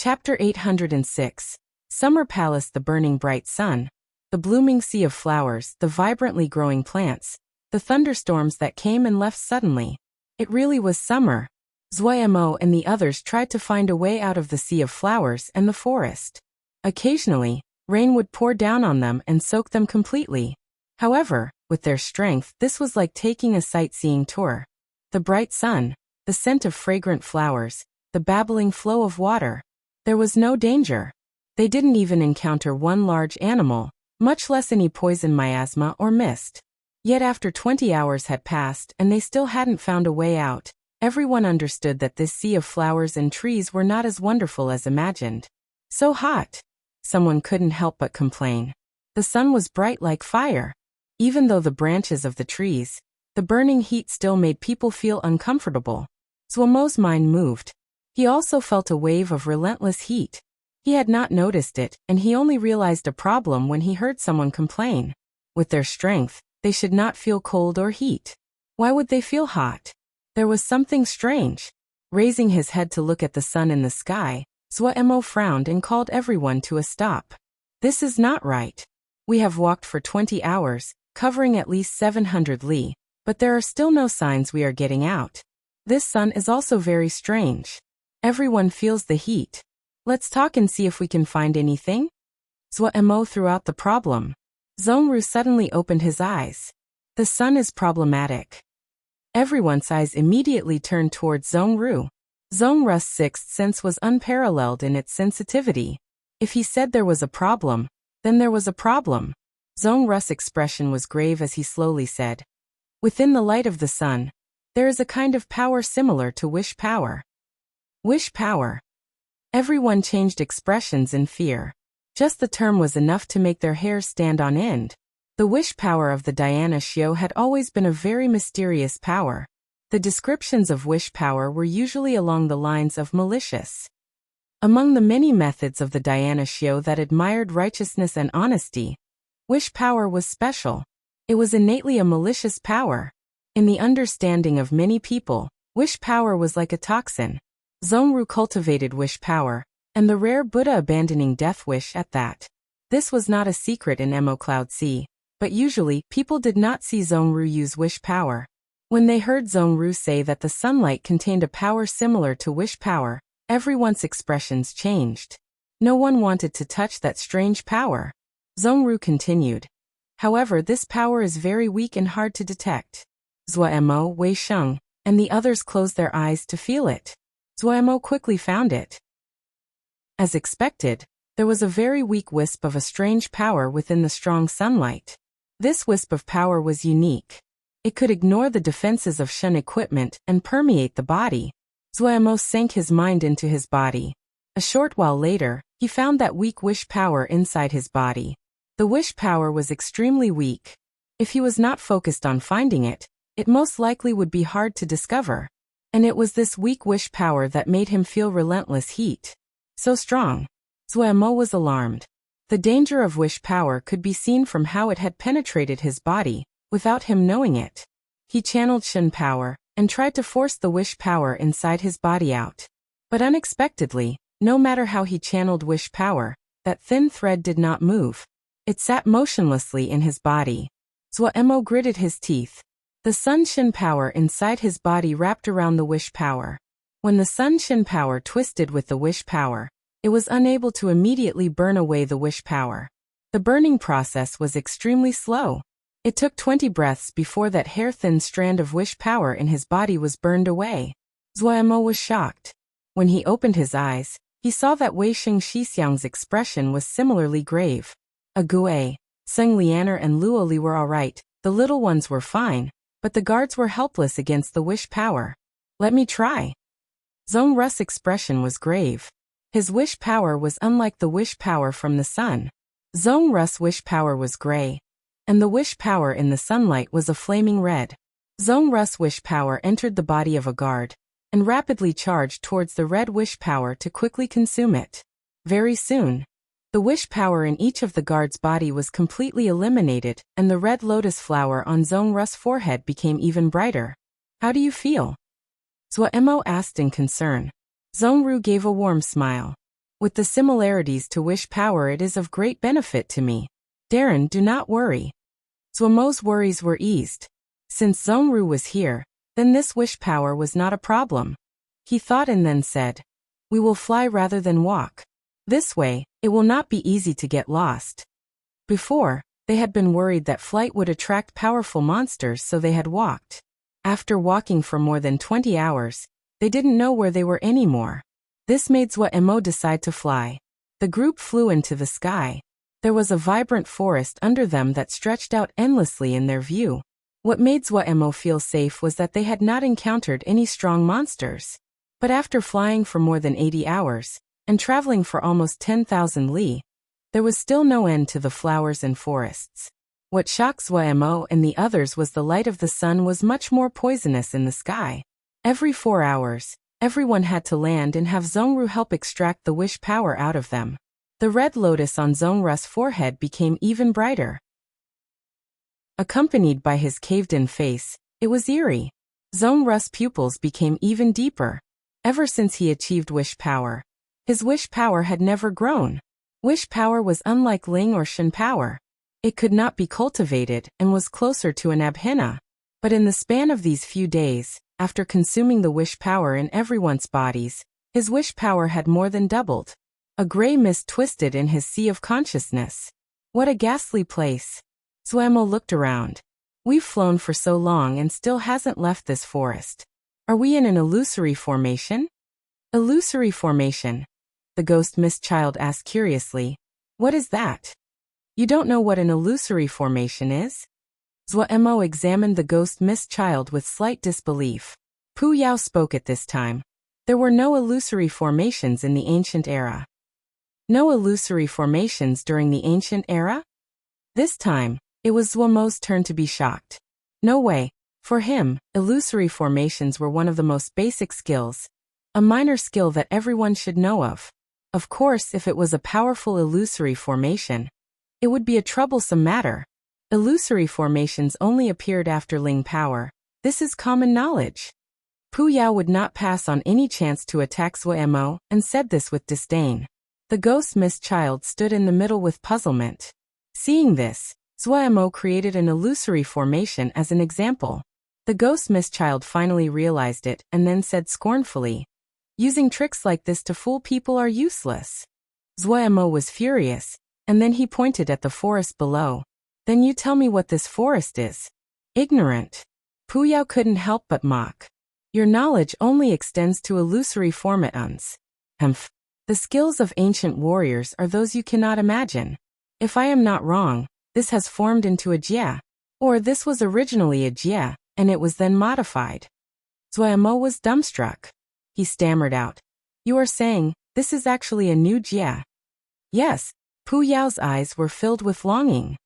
Chapter 806. Summer Palace. The burning bright sun, the blooming sea of flowers, the vibrantly growing plants, the thunderstorms that came and left suddenly. It really was summer. Zuo and the others tried to find a way out of the sea of flowers and the forest. Occasionally, rain would pour down on them and soak them completely. However, with their strength, this was like taking a sightseeing tour. The bright sun, the scent of fragrant flowers, the babbling flow of water. There was no danger. They didn't even encounter one large animal, much less any poison, miasma, or mist. Yet after 20 hours had passed and they still hadn't found a way out, everyone understood that this sea of flowers and trees were not as wonderful as imagined. So hot. Someone couldn't help but complain. The sun was bright like fire. Even though the branches of the trees, the burning heat still made people feel uncomfortable. Zuomo's mind moved. He also felt a wave of relentless heat. He had not noticed it, and he only realized a problem when he heard someone complain. With their strength, they should not feel cold or heat. Why would they feel hot? There was something strange. Raising his head to look at the sun in the sky, Zuo frowned and called everyone to a stop. This is not right. We have walked for 20 hours, covering at least 700 li, but there are still no signs we are getting out. This sun is also very strange. Everyone feels the heat. Let's talk and see if we can find anything. Zuo threw out the problem. Zhongru suddenly opened his eyes. The sun is problematic. Everyone's eyes immediately turned towards Zhongru. Zhongru's sixth sense was unparalleled in its sensitivity. If he said there was a problem, then there was a problem. Zhongru's expression was grave as he slowly said, "Within the light of the sun, there is a kind of power similar to wish power." Wish power. Everyone changed expressions in fear. Just the term was enough to make their hairs stand on end. The wish power of the Diana Xiao had always been a very mysterious power. The descriptions of wish power were usually along the lines of malicious. Among the many methods of the Diana Xiao that admired righteousness and honesty, wish power was special. It was innately a malicious power. In the understanding of many people, wish power was like a toxin. Zhongru cultivated wish power, and the rare Buddha abandoning death wish at that. This was not a secret in Emo Cloud Sea, but usually, people did not see Zhongru use wish power. When they heard Zhongru say that the sunlight contained a power similar to wish power, everyone's expressions changed. No one wanted to touch that strange power. Zhongru continued. However, this power is very weak and hard to detect. Zuo, Wei Sheng, and the others closed their eyes to feel it. Zuo quickly found it. As expected, there was a very weak wisp of a strange power within the strong sunlight. This wisp of power was unique. It could ignore the defenses of Shen equipment and permeate the body. Zuo sank his mind into his body. A short while later, he found that weak wish power inside his body. The wish power was extremely weak. If he was not focused on finding it, it most likely would be hard to discover. And it was this weak wish power that made him feel relentless heat. So strong. Zuo was alarmed. The danger of wish power could be seen from how it had penetrated his body, without him knowing it. He channeled Shen power, and tried to force the wish power inside his body out. But unexpectedly, no matter how he channeled wish power, that thin thread did not move. It sat motionlessly in his body. Zuo gritted his teeth. The sun Shen power inside his body wrapped around the wish power. When the sun Shen power twisted with the wish power, it was unable to immediately burn away the wish power. The burning process was extremely slow. It took 20 breaths before that hair-thin strand of wish power in his body was burned away. Zuo was shocked. When he opened his eyes, he saw that Wei Sheng Shixiang's expression was similarly grave. Ague, Seng Lianer and Luoli were all right, the little ones were fine, but the guards were helpless against the wish power. Let me try. Zhongru's expression was grave. His wish power was unlike the wish power from the sun. Zhongru's wish power was gray, and the wish power in the sunlight was a flaming red. Zhongru's wish power entered the body of a guard, and rapidly charged towards the red wish power to quickly consume it. Very soon, the wish power in each of the guard's body was completely eliminated, and the red lotus flower on Zhongru's forehead became even brighter. How do you feel? Zuo asked in concern. Zhongru gave a warm smile. With the similarities to wish power, it is of great benefit to me. Darren, do not worry. Zuomo's worries were eased. Since Zhongru was here, then this wish power was not a problem. He thought and then said, "We will fly rather than walk. This way, it will not be easy to get lost." Before, they had been worried that flight would attract powerful monsters, so they had walked. After walking for more than 20 hours, they didn't know where they were anymore. This made Zuomo decide to fly. The group flew into the sky. There was a vibrant forest under them that stretched out endlessly in their view. What made Zuomo feel safe was that they had not encountered any strong monsters. But after flying for more than 80 hours, and traveling for almost 10,000 li, there was still no end to the flowers and forests. What shocked Zuomo and the others was the light of the sun was much more poisonous in the sky. Every 4 hours, everyone had to land and have Zhongru help extract the wish power out of them. The red lotus on Zhongru's forehead became even brighter. Accompanied by his caved-in face, it was eerie. Zhongru's pupils became even deeper. Ever since he achieved wish power, his wish power had never grown. Wish power was unlike Ling or Shen power. It could not be cultivated and was closer to an abhina. But in the span of these few days, after consuming the wish power in everyone's bodies, his wish power had more than doubled. A gray mist twisted in his sea of consciousness. What a ghastly place. Zuomo looked around. We've flown for so long and still hasn't left this forest. Are we in an illusory formation? Illusory formation? The ghost mist child asked curiously. What is that? You don't know what an illusory formation is? Zuomo examined the ghost mist child with slight disbelief. Pu Yao spoke at this time. There were no illusory formations in the ancient era. No illusory formations during the ancient era? This time, it was Zuomo's turn to be shocked. No way. For him, illusory formations were one of the most basic skills. A minor skill that everyone should know of. Of course, if it was a powerful illusory formation, it would be a troublesome matter. Illusory formations only appeared after Ling power. This is common knowledge. Pu Yao would not pass on any chance to attack Zuomo, and said this with disdain. The ghost mist child stood in the middle with puzzlement. Seeing this, Zuomo created an illusory formation as an example. The ghost mist child finally realized it and then said scornfully, "Using tricks like this to fool people are useless." Zuomo was furious, and then he pointed at the forest below. "Then you tell me what this forest is." Ignorant. Pu Yao couldn't help but mock. "Your knowledge only extends to illusory formations. The skills of ancient warriors are those you cannot imagine. If I am not wrong, this has formed into a jia. Or this was originally a jia, and it was then modified." Zuomo was dumbstruck. He stammered out, "You are saying, this is actually a new jia?" Yes, Pu Yao's eyes were filled with longing.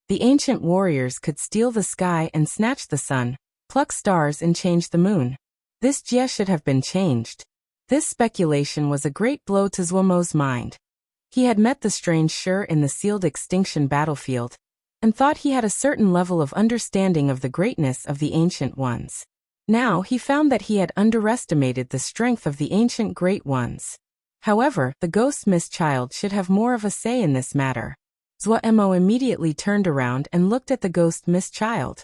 The ancient warriors could steal the sky and snatch the sun, pluck stars and change the moon. This jia should have been changed. This speculation was a great blow to Zuomo's mind. He had met the strange Shur in the sealed extinction battlefield, and thought he had a certain level of understanding of the greatness of the ancient ones. Now he found that he had underestimated the strength of the ancient great ones. However, the ghost mist child should have more of a say in this matter. Zuomo immediately turned around and looked at the ghost mist child.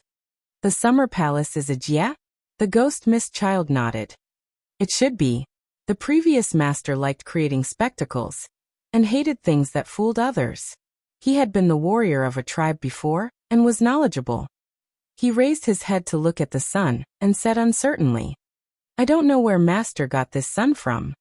"The summer palace is a jia?" The ghost mist child nodded. "It should be. The previous master liked creating spectacles, and hated things that fooled others. He had been the warrior of a tribe before, and was knowledgeable." He raised his head to look at the sun, and said uncertainly, "I don't know where master got this sun from.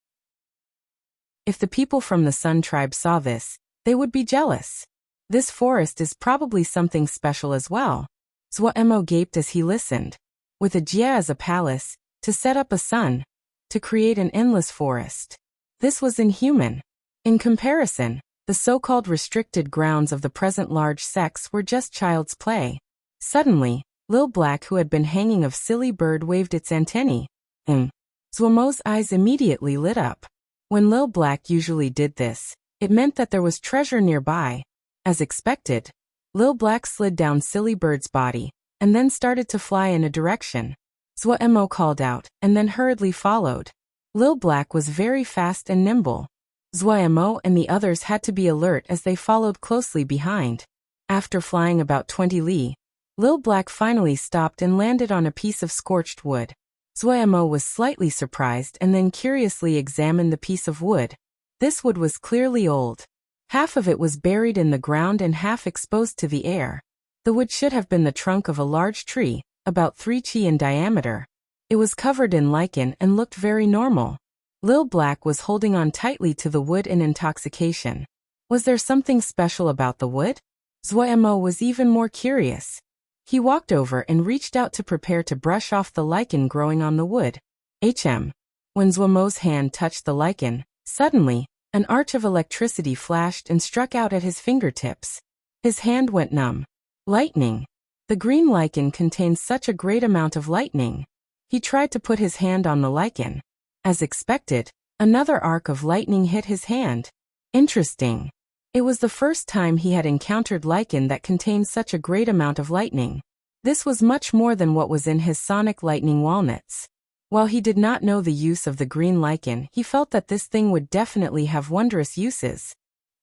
If the people from the Sun tribe saw this, they would be jealous. This forest is probably something special as well." Zuomo gaped as he listened. With a jia as a palace, to set up a sun, to create an endless forest. This was inhuman. In comparison, the so-called restricted grounds of the present large sects were just child's play. Suddenly, Lil Black, who had been hanging of silly bird, waved its antennae. Zuomo's eyes immediately lit up. When Lil Black usually did this, it meant that there was treasure nearby. As expected, Lil Black slid down Silly Bird's body, and then started to fly in a direction. Zuomo called out, and then hurriedly followed. Lil Black was very fast and nimble. Zuomo and the others had to be alert as they followed closely behind. After flying about 20 li, Lil Black finally stopped and landed on a piece of scorched wood. Zuomo was slightly surprised and then curiously examined the piece of wood. This wood was clearly old. Half of it was buried in the ground and half exposed to the air. The wood should have been the trunk of a large tree, about 3 chi in diameter. It was covered in lichen and looked very normal. Lil Black was holding on tightly to the wood in intoxication. Was there something special about the wood? Zuomo was even more curious. He walked over and reached out to prepare to brush off the lichen growing on the wood. When Zuomo's hand touched the lichen, suddenly, an arch of electricity flashed and struck out at his fingertips. His hand went numb. Lightning. The green lichen contained such a great amount of lightning. He tried to put his hand on the lichen. As expected, another arc of lightning hit his hand. Interesting. It was the first time he had encountered lichen that contained such a great amount of lightning. This was much more than what was in his sonic lightning walnuts. While he did not know the use of the green lichen, he felt that this thing would definitely have wondrous uses.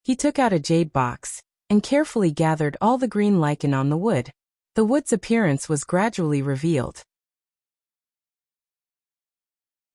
He took out a jade box and carefully gathered all the green lichen on the wood. The wood's appearance was gradually revealed.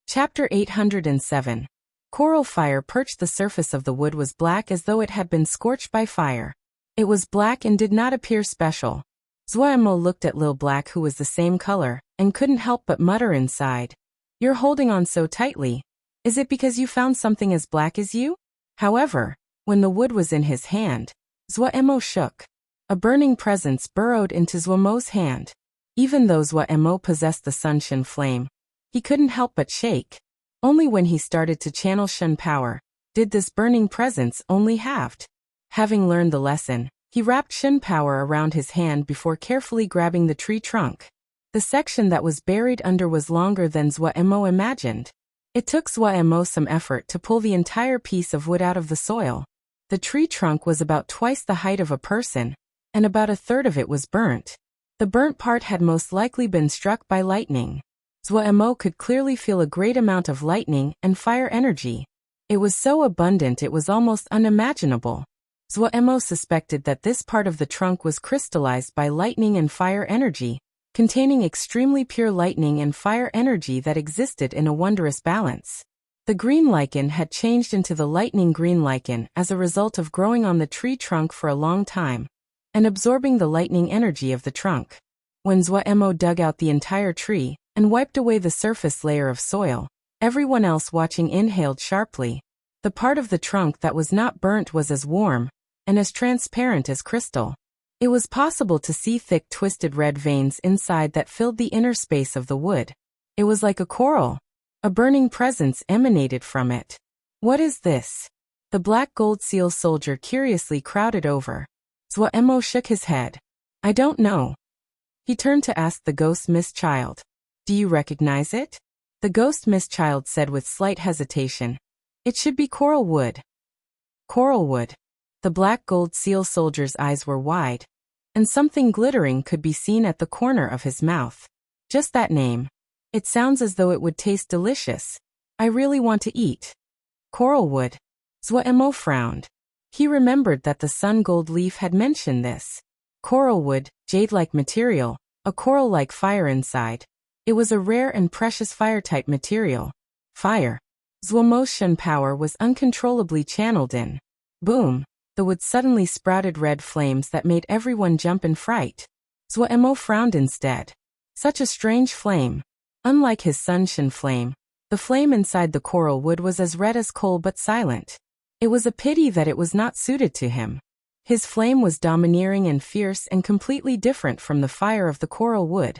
Chapter 807. Coral fire perched the surface of the wood was black as though it had been scorched by fire. It was black and did not appear special. Zuomo looked at Lil Black, who was the same color, and couldn't help but mutter inside. "You're holding on so tightly. Is it because you found something as black as you?" However, when the wood was in his hand, Zuomo shook. A burning presence burrowed into Zuomo's hand. Even though Zuomo possessed the Sun Shen flame, he couldn't help but shake. Only when he started to channel Shen power did this burning presence only halved. Having learned the lesson, he wrapped Shen power around his hand before carefully grabbing the tree trunk. The section that was buried under was longer than Zuomo imagined. It took Zuomo some effort to pull the entire piece of wood out of the soil. The tree trunk was about twice the height of a person, and about a third of it was burnt. The burnt part had most likely been struck by lightning. Zuomo could clearly feel a great amount of lightning and fire energy. It was so abundant it was almost unimaginable. Zuomo suspected that this part of the trunk was crystallized by lightning and fire energy, containing extremely pure lightning and fire energy that existed in a wondrous balance. The green lichen had changed into the lightning green lichen as a result of growing on the tree trunk for a long time and absorbing the lightning energy of the trunk. When Zuomo dug out the entire tree and wiped away the surface layer of soil, everyone else watching inhaled sharply. The part of the trunk that was not burnt was as warm and as transparent as crystal. It was possible to see thick twisted red veins inside that filled the inner space of the wood. It was like a coral. A burning presence emanated from it. "What is this?" The black gold seal soldier curiously crowded over. Zuomo shook his head. "I don't know." He turned to ask the ghost Miss Child. "Do you recognize it?" The ghost Miss Child said with slight hesitation. "It should be coral wood." Coral wood. The black gold seal soldier's eyes were wide, and something glittering could be seen at the corner of his mouth. "Just that name. It sounds as though it would taste delicious. I really want to eat." Coral wood. Zuomo frowned. He remembered that the sun gold leaf had mentioned this. Coral wood, jade-like material, a coral-like fire inside. It was a rare and precious fire-type material. Fire. Zuomo's Shen power was uncontrollably channeled in. Boom. The wood suddenly sprouted red flames that made everyone jump in fright. Zuomo frowned instead. Such a strange flame. Unlike his Sun Shen flame, the flame inside the coral wood was as red as coal but silent. It was a pity that it was not suited to him. His flame was domineering and fierce and completely different from the fire of the coral wood.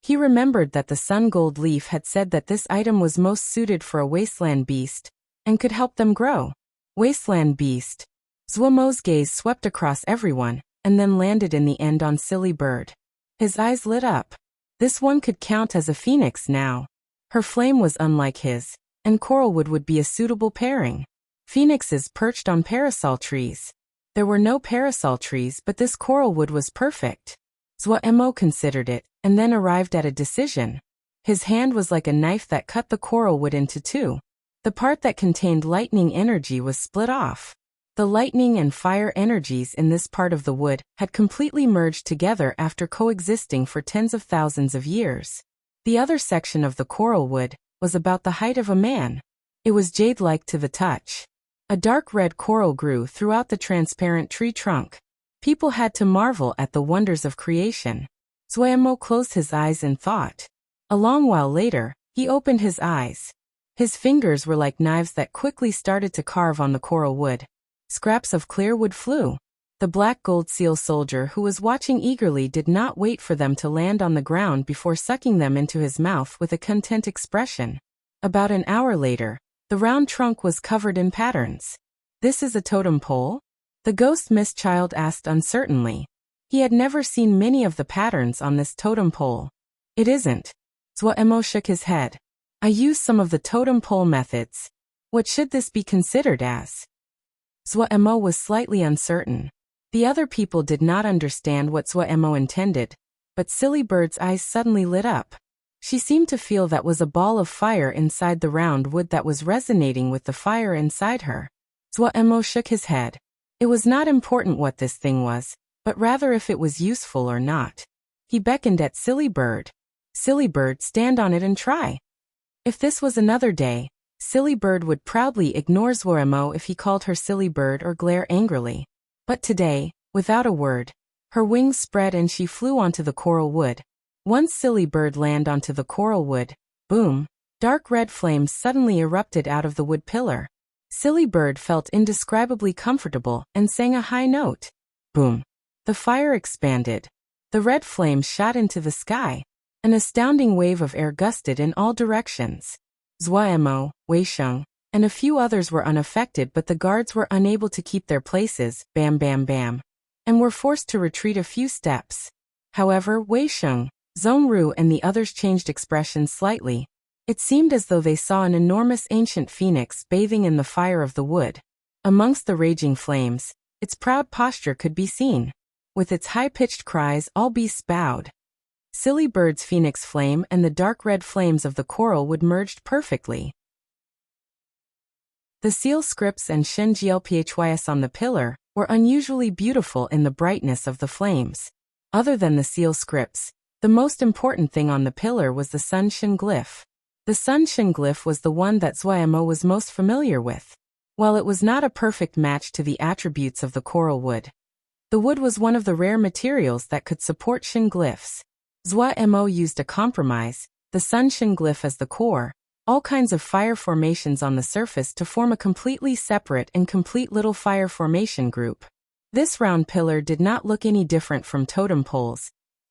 He remembered that the sun gold leaf had said that this item was most suited for a wasteland beast and could help them grow. Wasteland beast. Zuomo's gaze swept across everyone and then landed in the end on Silly Bird. His eyes lit up. This one could count as a phoenix now. Her flame was unlike his, and coralwood would be a suitable pairing. Phoenixes perched on parasol trees. There were no parasol trees, but this coralwood was perfect. Zuomo considered it, and then arrived at a decision. His hand was like a knife that cut the coralwood into two. The part that contained lightning energy was split off. The lightning and fire energies in this part of the wood had completely merged together after coexisting for tens of thousands of years. The other section of the coral wood was about the height of a man. It was jade-like to the touch. A dark red coral grew throughout the transparent tree trunk. People had to marvel at the wonders of creation. Zuemo closed his eyes in thought. A long while later, he opened his eyes. His fingers were like knives that quickly started to carve on the coral wood. Scraps of clear wood flew. The black gold seal soldier who was watching eagerly did not wait for them to land on the ground before sucking them into his mouth with a content expression. About an hour later, the round trunk was covered in patterns. "This is a totem pole?" The ghost mist child asked uncertainly. He had never seen many of the patterns on this totem pole. "It isn't." Zuemo shook his head. "I use some of the totem pole methods. What should this be considered as?" Zuemo was slightly uncertain. The other people did not understand what Zuemo intended, but Silly Bird's eyes suddenly lit up. She seemed to feel that was a ball of fire inside the round wood that was resonating with the fire inside her. Zuemo shook his head. It was not important what this thing was, but rather if it was useful or not. He beckoned at Silly Bird. "Silly Bird, stand on it and try." If this was another day, Silly Bird would proudly ignore Zuemo if he called her Silly Bird or glare angrily. But today, without a word, her wings spread and she flew onto the coral wood. Once Silly Bird landed onto the coral wood, boom, dark red flames suddenly erupted out of the wood pillar. Silly Bird felt indescribably comfortable and sang a high note. Boom. The fire expanded. The red flames shot into the sky. An astounding wave of air gusted in all directions. Zuemo, Weisheng, and a few others were unaffected, but the guards were unable to keep their places, bam bam bam, and were forced to retreat a few steps. However, Weisheng, Zhongru and the others changed expression slightly. It seemed as though they saw an enormous ancient phoenix bathing in the fire of the wood. Amongst the raging flames, its proud posture could be seen. With its high-pitched cries, all beasts bowed. Silly Bird's phoenix flame and the dark red flames of the coral wood merged perfectly. The seal scripts and Shenjielphys on the pillar were unusually beautiful in the brightness of the flames. Other than the seal scripts, the most important thing on the pillar was the Sun Shin glyph. The Sun Shin glyph was the one that Zuemo was most familiar with. While it was not a perfect match to the attributes of the coral wood, the wood was one of the rare materials that could support Shin glyphs. Zuemo used a compromise, the Sun Shin glyph as the core, all kinds of fire formations on the surface to form a completely separate and complete little fire formation group. This round pillar did not look any different from totem poles,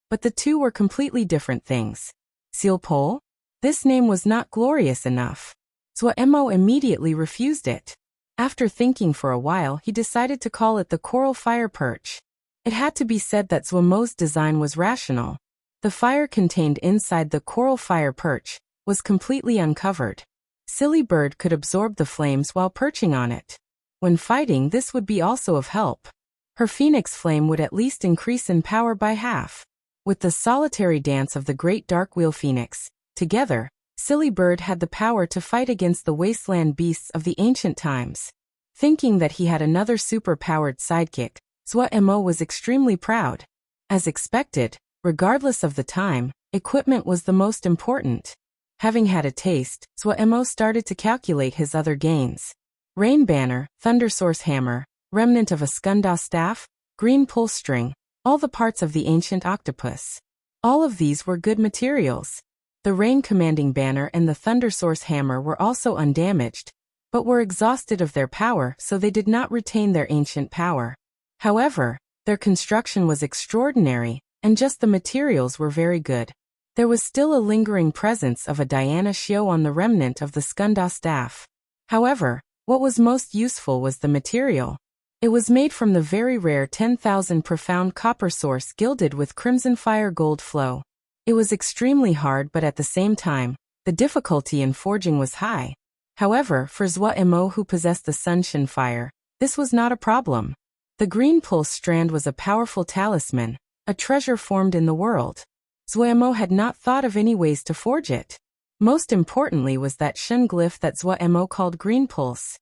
but the two were completely different things. Seal pole? This name was not glorious enough. Zuemo immediately refused it. After thinking for a while, he decided to call it the coral fire perch. It had to be said that Zuemo's design was rational. The fire contained inside the coral fire perch was completely uncovered. Silly Bird could absorb the flames while perching on it. When fighting, this would be also of help. Her phoenix flame would at least increase in power by half. With the solitary dance of the great dark wheel phoenix, together, Silly Bird had the power to fight against the wasteland beasts of the ancient times. Thinking that he had another super-powered sidekick, Zuemo was extremely proud. As expected, regardless of the time, equipment was the most important. Having had a taste, Zuemo started to calculate his other gains. Rain banner, thunder source hammer, remnant of a skunda staff, green pull string, all the parts of the ancient octopus. All of these were good materials. The rain commanding banner and the thunder source hammer were also undamaged, but were exhausted of their power, so they did not retain their ancient power. However, their construction was extraordinary, and just the materials were very good. There was still a lingering presence of a Diana Shio on the remnant of the skunda staff. However, what was most useful was the material. It was made from the very rare 10,000 profound copper source gilded with crimson fire gold flow. It was extremely hard, but at the same time, the difficulty in forging was high. However, for Zuemo, who possessed the Sunshin fire, this was not a problem. The green pulse strand was a powerful talisman, a treasure formed in the world. Zuemo had not thought of any ways to forge it. Most importantly was that Shen glyph that Zhuo called Green Pulse.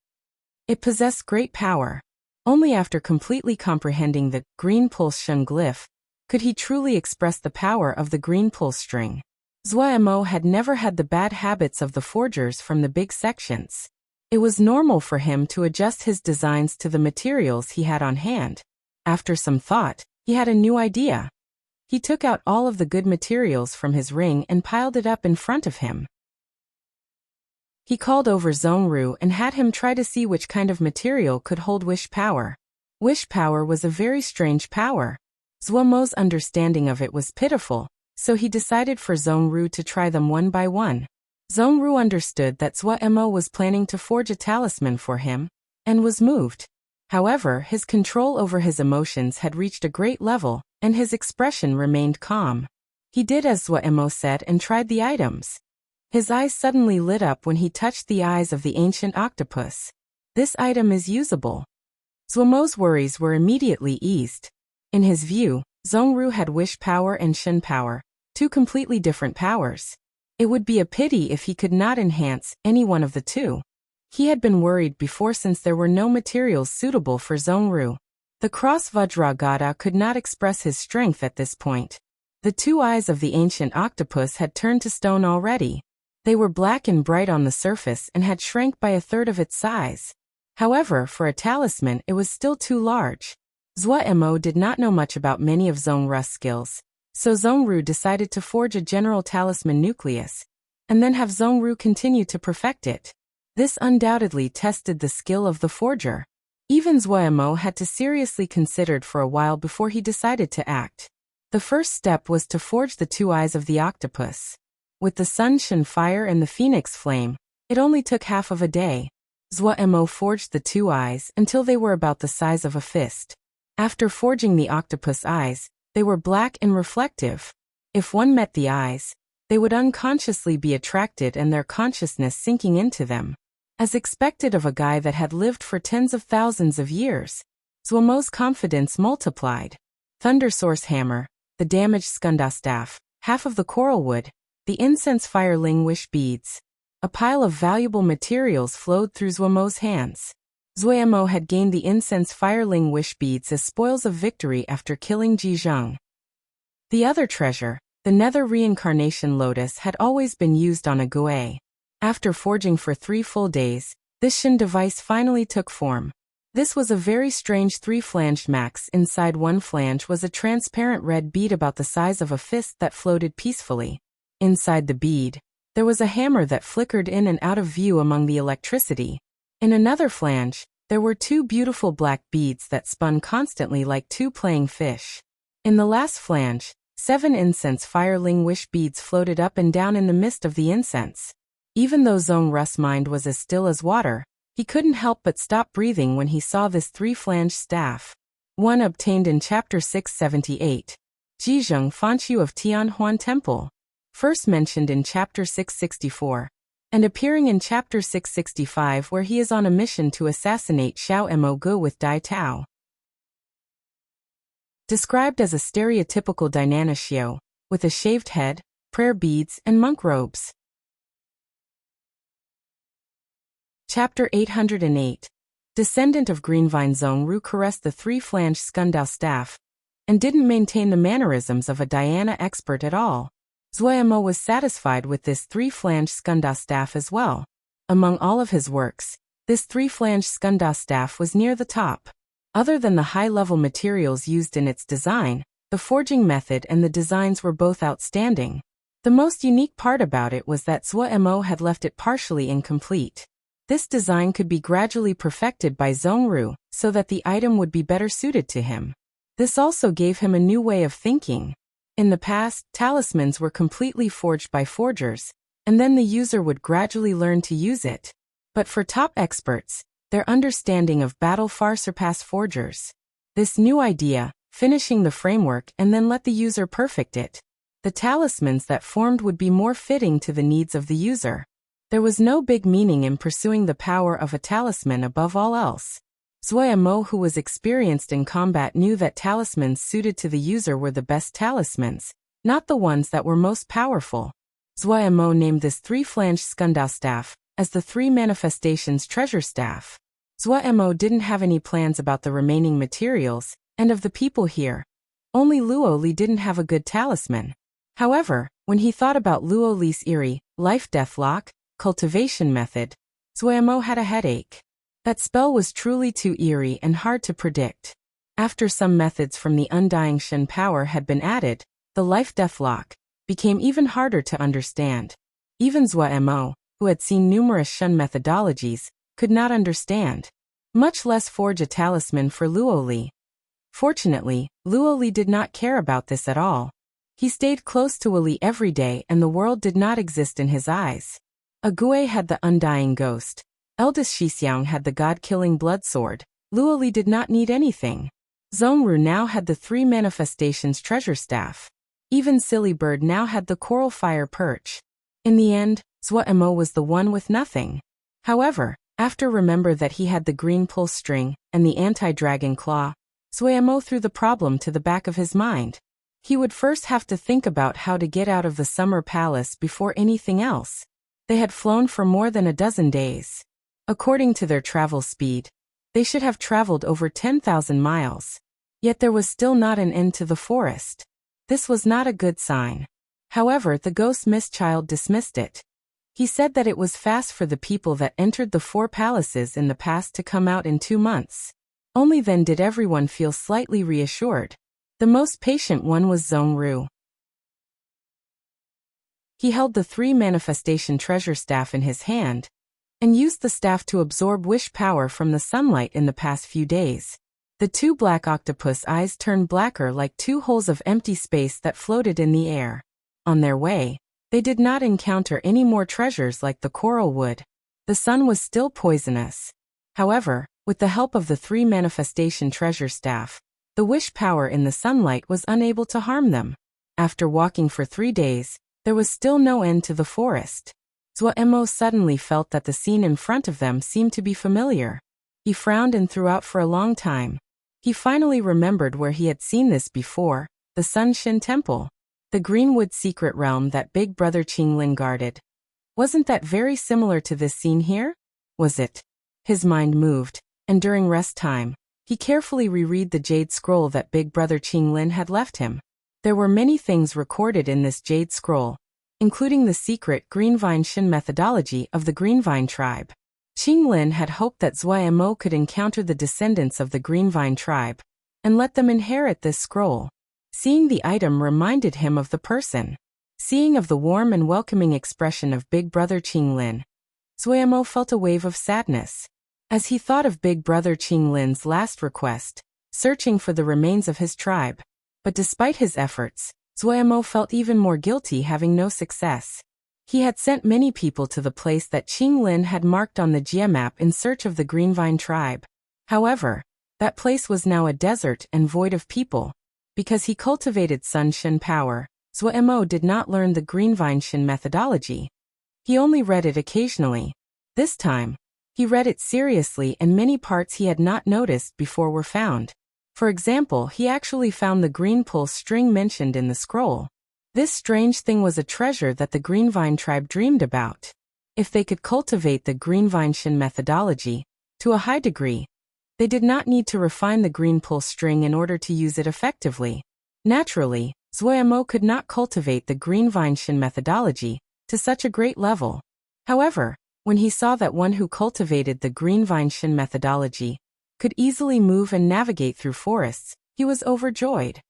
It possessed great power. Only after completely comprehending the Green Pulse Shen glyph could he truly express the power of the Green Pulse string. Zhuo had never had the bad habits of the forgers from the big sections. It was normal for him to adjust his designs to the materials he had on hand. After some thought, he had a new idea. He took out all of the good materials from his ring and piled it up in front of him. He called over Zhongru and had him try to see which kind of material could hold wish power. Wish power was a very strange power. Zhuo's understanding of it was pitiful, so he decided for Zhongru to try them one by one. Zhongru understood that Zhuo was planning to forge a talisman for him, and was moved. However, his control over his emotions had reached a great level, and his expression remained calm. He did as Zhuo said and tried the items. His eyes suddenly lit up when he touched the eyes of the ancient octopus. This item is usable. Zhuo's worries were immediately eased. In his view, Zhongru had wish power and Shen power, two completely different powers. It would be a pity if he could not enhance any one of the two. He had been worried before since there were no materials suitable for Zhongru. The cross Vajragata could not express his strength at this point. The two eyes of the ancient octopus had turned to stone already. They were black and bright on the surface and had shrank by a third of its size. However, for a talisman it was still too large. Zhuo did not know much about many of Zhongru's skills, so Zhongru decided to forge a general talisman nucleus, and then have Zhongru continue to perfect it. This undoubtedly tested the skill of the forger. Even Zhuo had to seriously consider for a while before he decided to act. The first step was to forge the two eyes of the octopus. With the Sun Shen fire and the Phoenix flame, it only took half of a day. Zhuo forged the two eyes until they were about the size of a fist. After forging the octopus eyes, they were black and reflective. If one met the eyes, they would unconsciously be attracted and their consciousness sinking into them. As expected of a guy that had lived for tens of thousands of years, Zhuo's confidence multiplied. Thunder Source Hammer, the damaged Skunda staff, half of the coral wood, the incense fireling wish beads. A pile of valuable materials flowed through Zhuo's hands. Zhuo had gained the incense fireling wish beads as spoils of victory after killing Jizheng. The other treasure, the nether reincarnation lotus, had always been used on a Gui. After forging for 3 full days, this Shen device finally took form. This was a very strange three-flanged max. Inside one flange was a transparent red bead about the size of a fist that floated peacefully. Inside the bead, there was a hammer that flickered in and out of view among the electricity. In another flange, there were 2 beautiful black beads that spun constantly like 2 playing fish. In the last flange, 7 incense fireling wish beads floated up and down in the mist of the incense. Even though Zhongru's mind was as still as water, he couldn't help but stop breathing when he saw this 3-flanged staff. One obtained in Chapter 678. Jizheng Fanqiu of Tianhuan Temple. First mentioned in Chapter 664. And appearing in Chapter 665 where he is on a mission to assassinate Xiao Mogu with Dai Tao. Described as a stereotypical Dainanashio, with a shaved head, prayer beads, and monk robes. Chapter 808. Descendant of Greenvine Zhongru caressed the 3-flanged Skundao staff, and didn't maintain the mannerisms of a Diana expert at all. Zhuo was satisfied with this 3-flanged Skunda staff as well. Among all of his works, this 3-flanged Skunda staff was near the top. Other than the high-level materials used in its design, the forging method and the designs were both outstanding. The most unique part about it was that Zhuo had left it partially incomplete. This design could be gradually perfected by Zhongru, so that the item would be better suited to him. This also gave him a new way of thinking. In the past, talismans were completely forged by forgers, and then the user would gradually learn to use it. But for top experts, their understanding of battle far surpassed forgers. This new idea, finishing the framework and then let the user perfect it. The talismans that formed would be more fitting to the needs of the user. There was no big meaning in pursuing the power of a talisman above all else. Zhuo, who was experienced in combat, knew that talismans suited to the user were the best talismans, not the ones that were most powerful. Zhuemo named this three-flanged Skundao staff as the Three Manifestations Treasure Staff. Zhuemo didn't have any plans about the remaining materials and of the people here. Only Luo Li didn't have a good talisman. However, when he thought about Luo Li's eerie, life-death lock, cultivation method, Zhuemo had a headache. That spell was truly too eerie and hard to predict. After some methods from the Undying Shen power had been added, the life-death lock became even harder to understand. Even Zhuemo, who had seen numerous Shen methodologies, could not understand, much less forge a talisman for Luo Li. Fortunately, Luo Li did not care about this at all. He stayed close to Li every day and the world did not exist in his eyes. Agui had the undying ghost. Eldest Shixiang had the god-killing blood sword. Luo Li did not need anything. Zhongru now had the Three Manifestations Treasure Staff. Even Silly Bird now had the Coral Fire Perch. In the end, Zhuemo was the one with nothing. However, after remember that he had the green pulse string and the anti-dragon claw, Zhuemo threw the problem to the back of his mind. He would first have to think about how to get out of the summer palace before anything else. They had flown for more than a dozen days. According to their travel speed, they should have traveled over 10,000 miles. Yet there was still not an end to the forest. This was not a good sign. However, the ghost mist child dismissed it. He said that it was fast for the people that entered the 4 palaces in the past to come out in 2 months. Only then did everyone feel slightly reassured. The most patient one was Zhongru. He held the Three Manifestation Treasure Staff in his hand, and used the staff to absorb wish power from the sunlight in the past few days. The 2 black octopus eyes turned blacker like 2 holes of empty space that floated in the air. On their way, they did not encounter any more treasures like the coral wood. The sun was still poisonous. However, with the help of the Three Manifestation Treasure Staff, the wish power in the sunlight was unable to harm them. After walking for 3 days, there was still no end to the forest. Zhuemo suddenly felt that the scene in front of them seemed to be familiar. He frowned and threw out for a long time. He finally remembered where he had seen this before, the Sunshin Temple. The Greenwood secret realm that Big Brother Qinglin guarded. Wasn't that very similar to this scene here? Was it? His mind moved, and during rest time, he carefully reread the jade scroll that Big Brother Qinglin had left him. There were many things recorded in this jade scroll, including the secret Greenvine Shin methodology of the Greenvine tribe. Qinglin had hoped that Zhuemo could encounter the descendants of the Greenvine tribe, and let them inherit this scroll. Seeing the item reminded him of the person. Seeing of the warm and welcoming expression of Big Brother Qinglin, Zhuemo felt a wave of sadness. As he thought of Big Brother Qinglin's last request, searching for the remains of his tribe. But despite his efforts, Zhuemo felt even more guilty having no success. He had sent many people to the place that Qinglin had marked on the Jia map in search of the Greenvine tribe. However, that place was now a desert and void of people. Because he cultivated Sun Shin power, Zhuemo did not learn the Greenvine Shin methodology. He only read it occasionally. This time, he read it seriously and many parts he had not noticed before were found. For example, he actually found the green pulse string mentioned in the scroll. This strange thing was a treasure that the Greenvine tribe dreamed about. If they could cultivate the Greenvine Shin methodology to a high degree, they did not need to refine the green pulse string in order to use it effectively. Naturally, Zhuemo could not cultivate the Greenvine Shin methodology to such a great level. However, when he saw that one who cultivated the Greenvine Shin methodology could easily move and navigate through forests, he was overjoyed.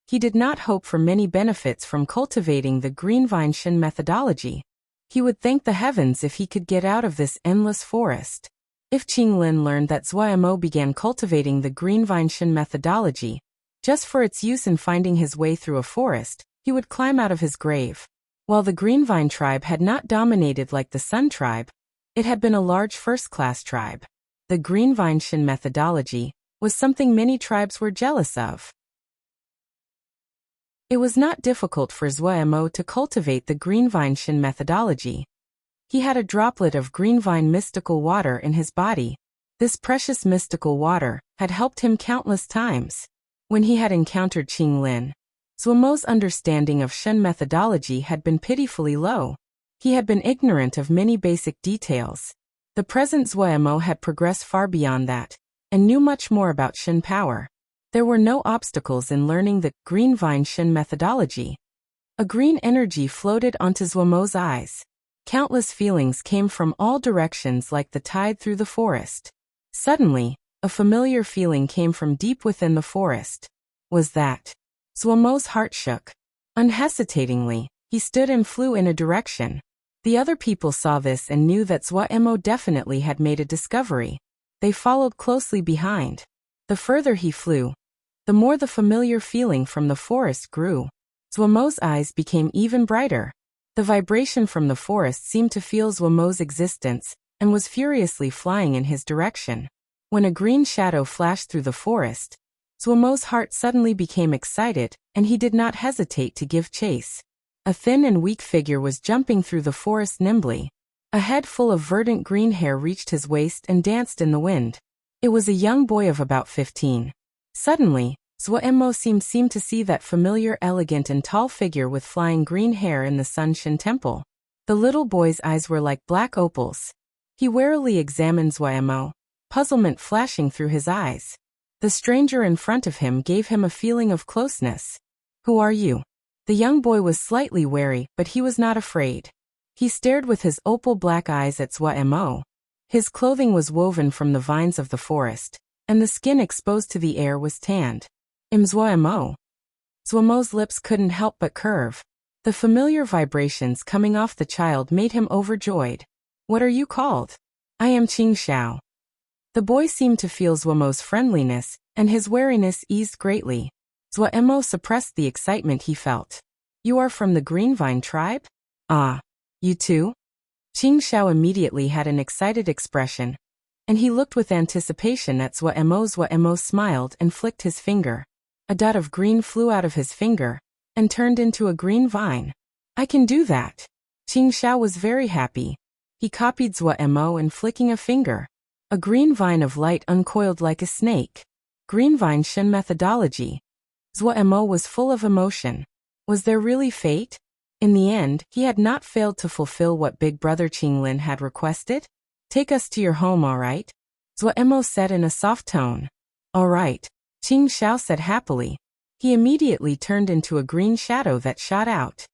He did not hope for many benefits from cultivating the Greenvine Shin methodology. He would thank the heavens if he could get out of this endless forest. If Qinglin learned that Zhuemo began cultivating the Greenvine Shin methodology, just for its use in finding his way through a forest, he would climb out of his grave. While the Greenvine tribe had not dominated like the Sun tribe, it had been a large first-class tribe. The Greenvine Shin methodology was something many tribes were jealous of. It was not difficult for Zhuemo to cultivate the Greenvine Shin methodology. He had a droplet of Greenvine mystical water in his body. This precious mystical water had helped him countless times. When he had encountered Qinglin, Zuomo's understanding of Shen methodology had been pitifully low. He had been ignorant of many basic details. The present Zuomo had progressed far beyond that, and knew much more about Shen power. There were no obstacles in learning the green vine Shen methodology. A green energy floated onto Zuomo's eyes. Countless feelings came from all directions like the tide through the forest. Suddenly, a familiar feeling came from deep within the forest. Was that? Zuomo's heart shook. Unhesitatingly, he stood and flew in a direction. The other people saw this and knew that Zuomo definitely had made a discovery. They followed closely behind. The further he flew, the more the familiar feeling from the forest grew. Zuomo's eyes became even brighter. The vibration from the forest seemed to feel Zuomo's existence, and was furiously flying in his direction. When a green shadow flashed through the forest, Zuomo's heart suddenly became excited, and he did not hesitate to give chase. A thin and weak figure was jumping through the forest nimbly. A head full of verdant green hair reached his waist and danced in the wind. It was a young boy of about 15. Suddenly, Zuomo seemed to see that familiar, elegant and tall figure with flying green hair in the Sunshin Temple. The little boy's eyes were like black opals. He warily examined Zuomo, puzzlement flashing through his eyes. The stranger in front of him gave him a feeling of closeness. Who are you? The young boy was slightly wary, but he was not afraid. He stared with his opal black eyes at Zuomo. His clothing was woven from the vines of the forest, and the skin exposed to the air was tanned. Zuomo. Zuomo's lips couldn't help but curve. The familiar vibrations coming off the child made him overjoyed. What are you called? I am Qing Xiao. The boy seemed to feel Zuomo's friendliness, and his wariness eased greatly. Zuomo suppressed the excitement he felt. You are from the Green Vine tribe? Ah. You too? Qing Xiao immediately had an excited expression, and he looked with anticipation at Zuomo. Zuomo smiled and flicked his finger. A dot of green flew out of his finger, and turned into a green vine. I can do that. Qing Xiao was very happy. He copied Zuomo and flicking a finger. A green vine of light uncoiled like a snake. Green vine Shen methodology. Zuomo was full of emotion. Was there really fate? In the end, he had not failed to fulfill what Big Brother Qinglin had requested. Take us to your home, all right? Zuomo said in a soft tone. All right, Qing Xiao said happily. He immediately turned into a green shadow that shot out.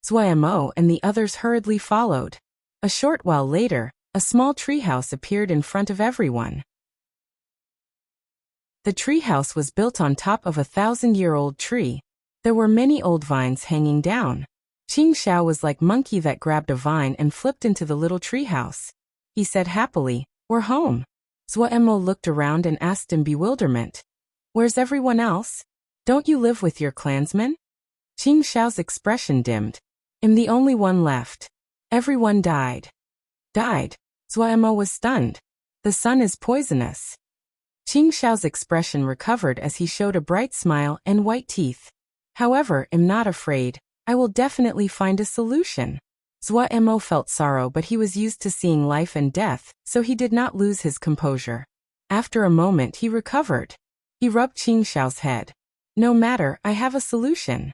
Zuomo and the others hurriedly followed. A short while later, a small treehouse appeared in front of everyone. The treehouse was built on top of a 1,000-year-old tree. There were many old vines hanging down. Qing Xiao was like monkey that grabbed a vine and flipped into the little treehouse. He said happily, We're home. Zuomo looked around and asked in bewilderment. Where's everyone else? Don't you live with your clansmen? Qing Xiao's expression dimmed. I'm the only one left. Everyone died. Died? Zuomo was stunned. The sun is poisonous. Qing Xiao's expression recovered as he showed a bright smile and white teeth. However, I'm not afraid. I will definitely find a solution. Zuomo felt sorrow, but he was used to seeing life and death, so he did not lose his composure. After a moment he recovered. He rubbed Qing Xiao's head. No matter, I have a solution.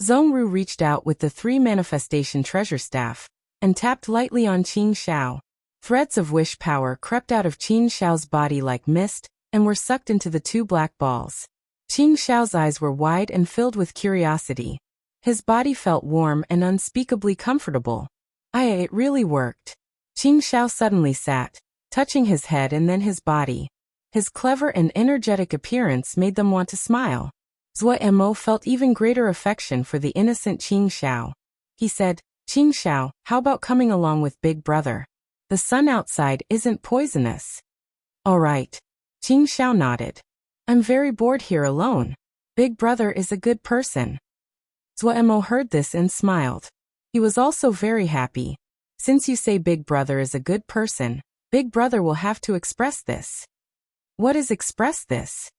Zhongru reached out with the 3 manifestation treasure staff, and tapped lightly on Qing Xiao. Threads of wish power crept out of Qing Xiao's body like mist, and were sucked into the 2 black balls. Qing Xiao's eyes were wide and filled with curiosity. His body felt warm and unspeakably comfortable. It really worked. Qing Xiao suddenly sat, touching his head and then his body. His clever and energetic appearance made them want to smile. Zuomo felt even greater affection for the innocent Qing Xiao. He said, Qing Xiao, how about coming along with Big Brother? The sun outside isn't poisonous. All right. Qing Xiao nodded. I'm very bored here alone. Big Brother is a good person. Zuomo heard this and smiled. He was also very happy. Since you say Big Brother is a good person, Big Brother will have to express this. What is express this?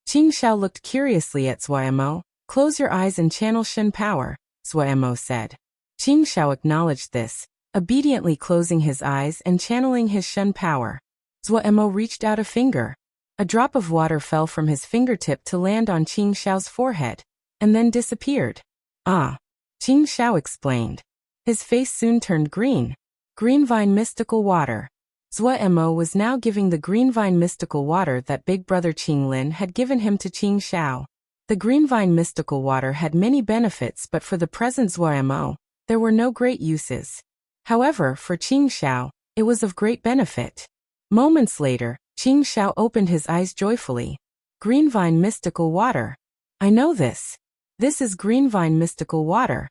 Qing Xiao looked curiously at Zuomo. Close your eyes and channel Shen power, Zuomo said. Qing Xiao acknowledged this, obediently closing his eyes and channeling his Shen power. Zuomo reached out a finger. A drop of water fell from his fingertip to land on Qing Xiao's forehead. and then disappeared. Ah, Qing Xiao explained. His face soon turned green. Green vine mystical water. Zhua Mo was now giving the green vine mystical water that big brother Qing Lin had given him to Qing Xiao. The green vine mystical water had many benefits, but for the present Zhua Mo, there were no great uses. However, for Qing Xiao, it was of great benefit. Moments later, Qing Xiao opened his eyes joyfully. Green vine mystical water. I know this. This is green vine mystical water.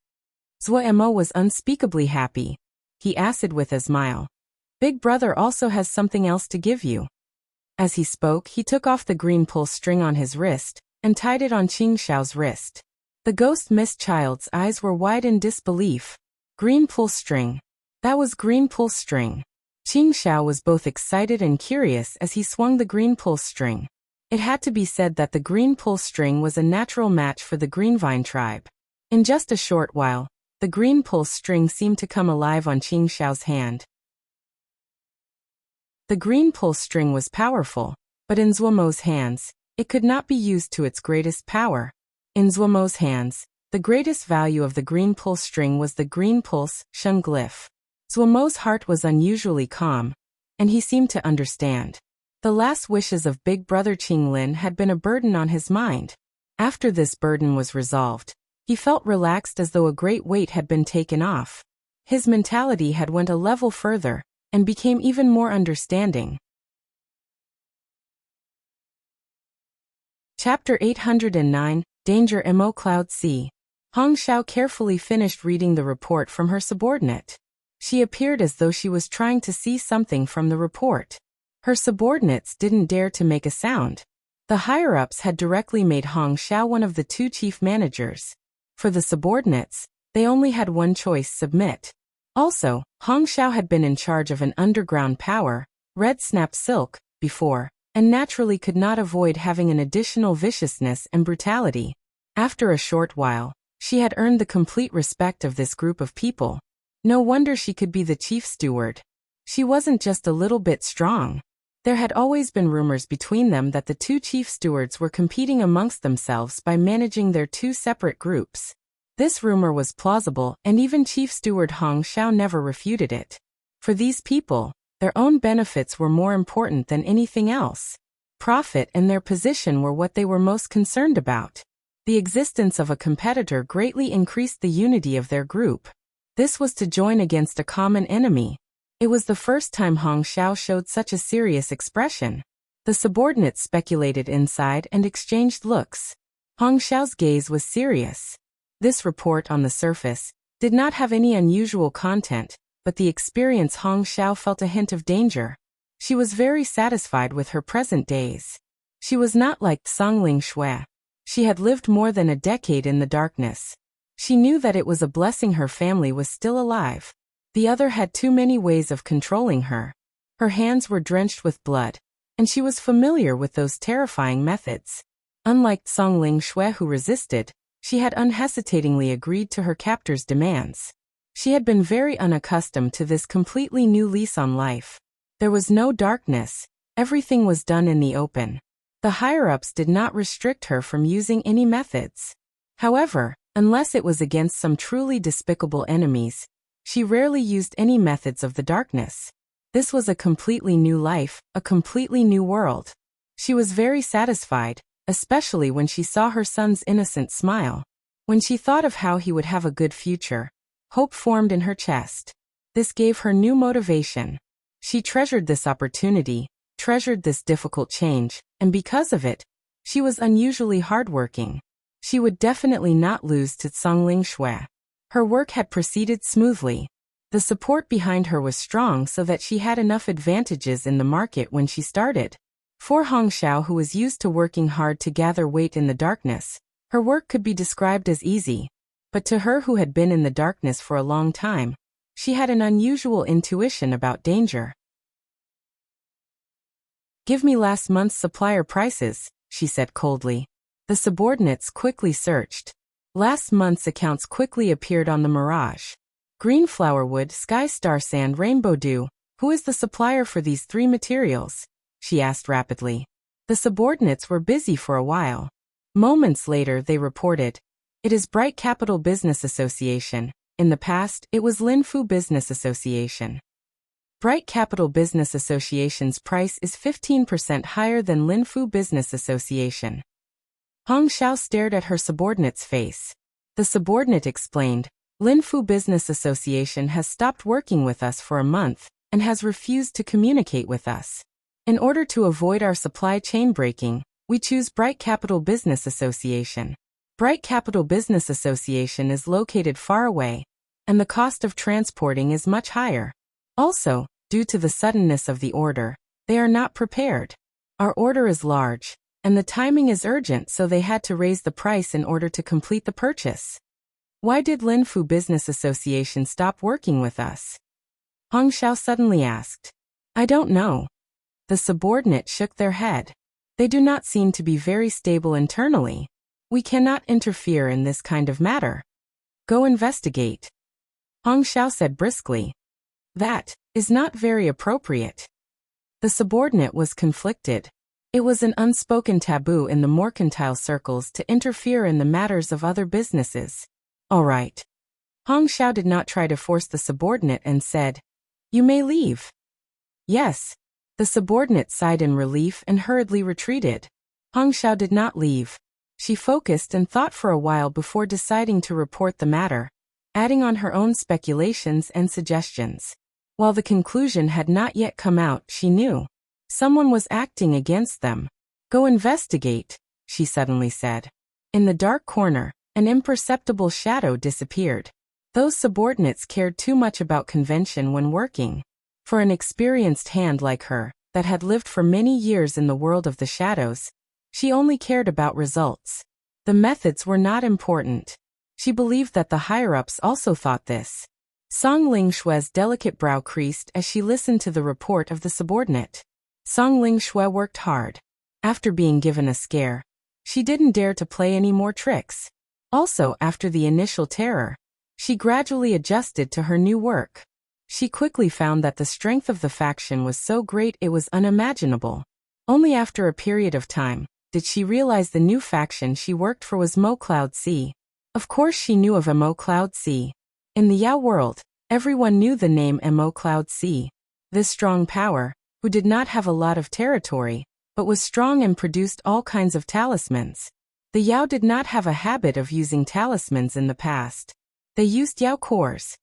Zhua Mo was unspeakably happy. He asked with a smile. Big brother also has something else to give you. As he spoke, he took off the green pull string on his wrist and tied it on Qing Xiao's wrist. The ghost mist child's eyes were wide in disbelief. Green pull string. That was green pull string. Qing Xiao was both excited and curious as he swung the green pull string. It had to be said that the green pull string was a natural match for the green vine tribe. In just a short while, the green pull string seemed to come alive on Qing Xiao's hand. The green pull string was powerful, but in Zhua Mo's hands, it could not be used to its greatest power. In Zhua Mo's hands, the greatest value of the green pull string was the green pulse, sheng glyph. Zhua Mo's heart was unusually calm, and he seemed to understand. The last wishes of big brother Qing Lin had been a burden on his mind. After this burden was resolved, he felt relaxed as though a great weight had been taken off. His mentality had went a level further, and became even more understanding. Chapter 809, Danger Mo Cloud Sea. Hong Xiao carefully finished reading the report from her subordinate. She appeared as though she was trying to see something from the report. Her subordinates didn't dare to make a sound. The higher-ups had directly made Hong Xiao one of the two chief managers. For the subordinates, they only had one choice: submit. Also, Hong Xiao had been in charge of an underground power, Red Snap Silk, before, and naturally could not avoid having an additional viciousness and brutality. After a short while, she had earned the complete respect of this group of people. No wonder she could be the chief steward. She wasn't just a little bit strong. There had always been rumors between them that the two chief stewards were competing amongst themselves by managing their two separate groups. This rumor was plausible, and even Chief Steward Hong Xiao never refuted it. For these people, their own benefits were more important than anything else. Profit and their position were what they were most concerned about. The existence of a competitor greatly increased the unity of their group. This was to join against a common enemy. It was the first time Hong Xiao showed such a serious expression. The subordinates speculated inside and exchanged looks. Hong Xiao's gaze was serious. This report on the surface did not have any unusual content, but the experience Hong Xiao felt a hint of danger. She was very satisfied with her present days. She was not like Songling Shui. She had lived more than a decade in the darkness. She knew that it was a blessing her family was still alive. The other had too many ways of controlling her. Her hands were drenched with blood, and she was familiar with those terrifying methods. Unlike Songling Shui, who resisted, she had unhesitatingly agreed to her captor's demands. She had been very unaccustomed to this completely new lease on life. There was no darkness, everything was done in the open. The higher-ups did not restrict her from using any methods. However, unless it was against some truly despicable enemies, she rarely used any methods of the darkness. This was a completely new life, a completely new world. She was very satisfied, especially when she saw her son's innocent smile. When she thought of how he would have a good future, hope formed in her chest. This gave her new motivation. She treasured this opportunity, treasured this difficult change, and because of it, she was unusually hardworking. She would definitely not lose to Songling Shui. Her work had proceeded smoothly. The support behind her was strong so that she had enough advantages in the market when she started. For Hong Xiao, who was used to working hard to gather weight in the darkness, her work could be described as easy. But to her, who had been in the darkness for a long time, she had an unusual intuition about danger. "Give me last month's supplier prices," she said coldly. The subordinates quickly searched. Last month's accounts quickly appeared on the Mirage. Green flower wood, sky star sand, rainbow dew. Who is the supplier for these three materials? She asked rapidly. The subordinates were busy for a while. Moments later they reported, It is Bright Capital Business Association. In the past, it was Linfu Business Association. Bright Capital Business Association's price is 15% higher than Linfu Business Association. Hong Xiao stared at her subordinate's face. The subordinate explained, Linfu Business Association has stopped working with us for a month and has refused to communicate with us. In order to avoid our supply chain breaking, we choose Bright Capital Business Association. Bright Capital Business Association is located far away, and the cost of transporting is much higher. Also, due to the suddenness of the order, they are not prepared. Our order is large, and the timing is urgent, so they had to raise the price in order to complete the purchase. Why did Linfu Business Association stop working with us? Hong Xiao suddenly asked. I don't know. The subordinate shook their head. They do not seem to be very stable internally. We cannot interfere in this kind of matter. Go investigate. Hong Xiao said briskly. That is not very appropriate. The subordinate was conflicted. It was an unspoken taboo in the mercantile circles to interfere in the matters of other businesses. All right. Hong Xiao did not try to force the subordinate and said, You may leave. Yes. The subordinate sighed in relief and hurriedly retreated. Hong Xiao did not leave. She focused and thought for a while before deciding to report the matter, adding on her own speculations and suggestions. While the conclusion had not yet come out, she knew someone was acting against them. Go investigate, she suddenly said. In the dark corner, an imperceptible shadow disappeared. Those subordinates cared too much about convention when working. For an experienced hand like her, that had lived for many years in the world of the shadows, she only cared about results. The methods were not important. She believed that the higher-ups also thought this. Song Lingshue's delicate brow creased as she listened to the report of the subordinate. Song Lingshue worked hard. After being given a scare, she didn't dare to play any more tricks. Also, after the initial terror, she gradually adjusted to her new work. She quickly found that the strength of the faction was so great it was unimaginable. Only after a period of time did she realize the new faction she worked for was Mo Cloud Sea. Of course she knew of Mo Cloud Sea. In the Yao world, everyone knew the name Mo Cloud Sea. This strong power, who did not have a lot of territory, but was strong and produced all kinds of talismans. The Yao did not have a habit of using talismans in the past. They used Yao cores.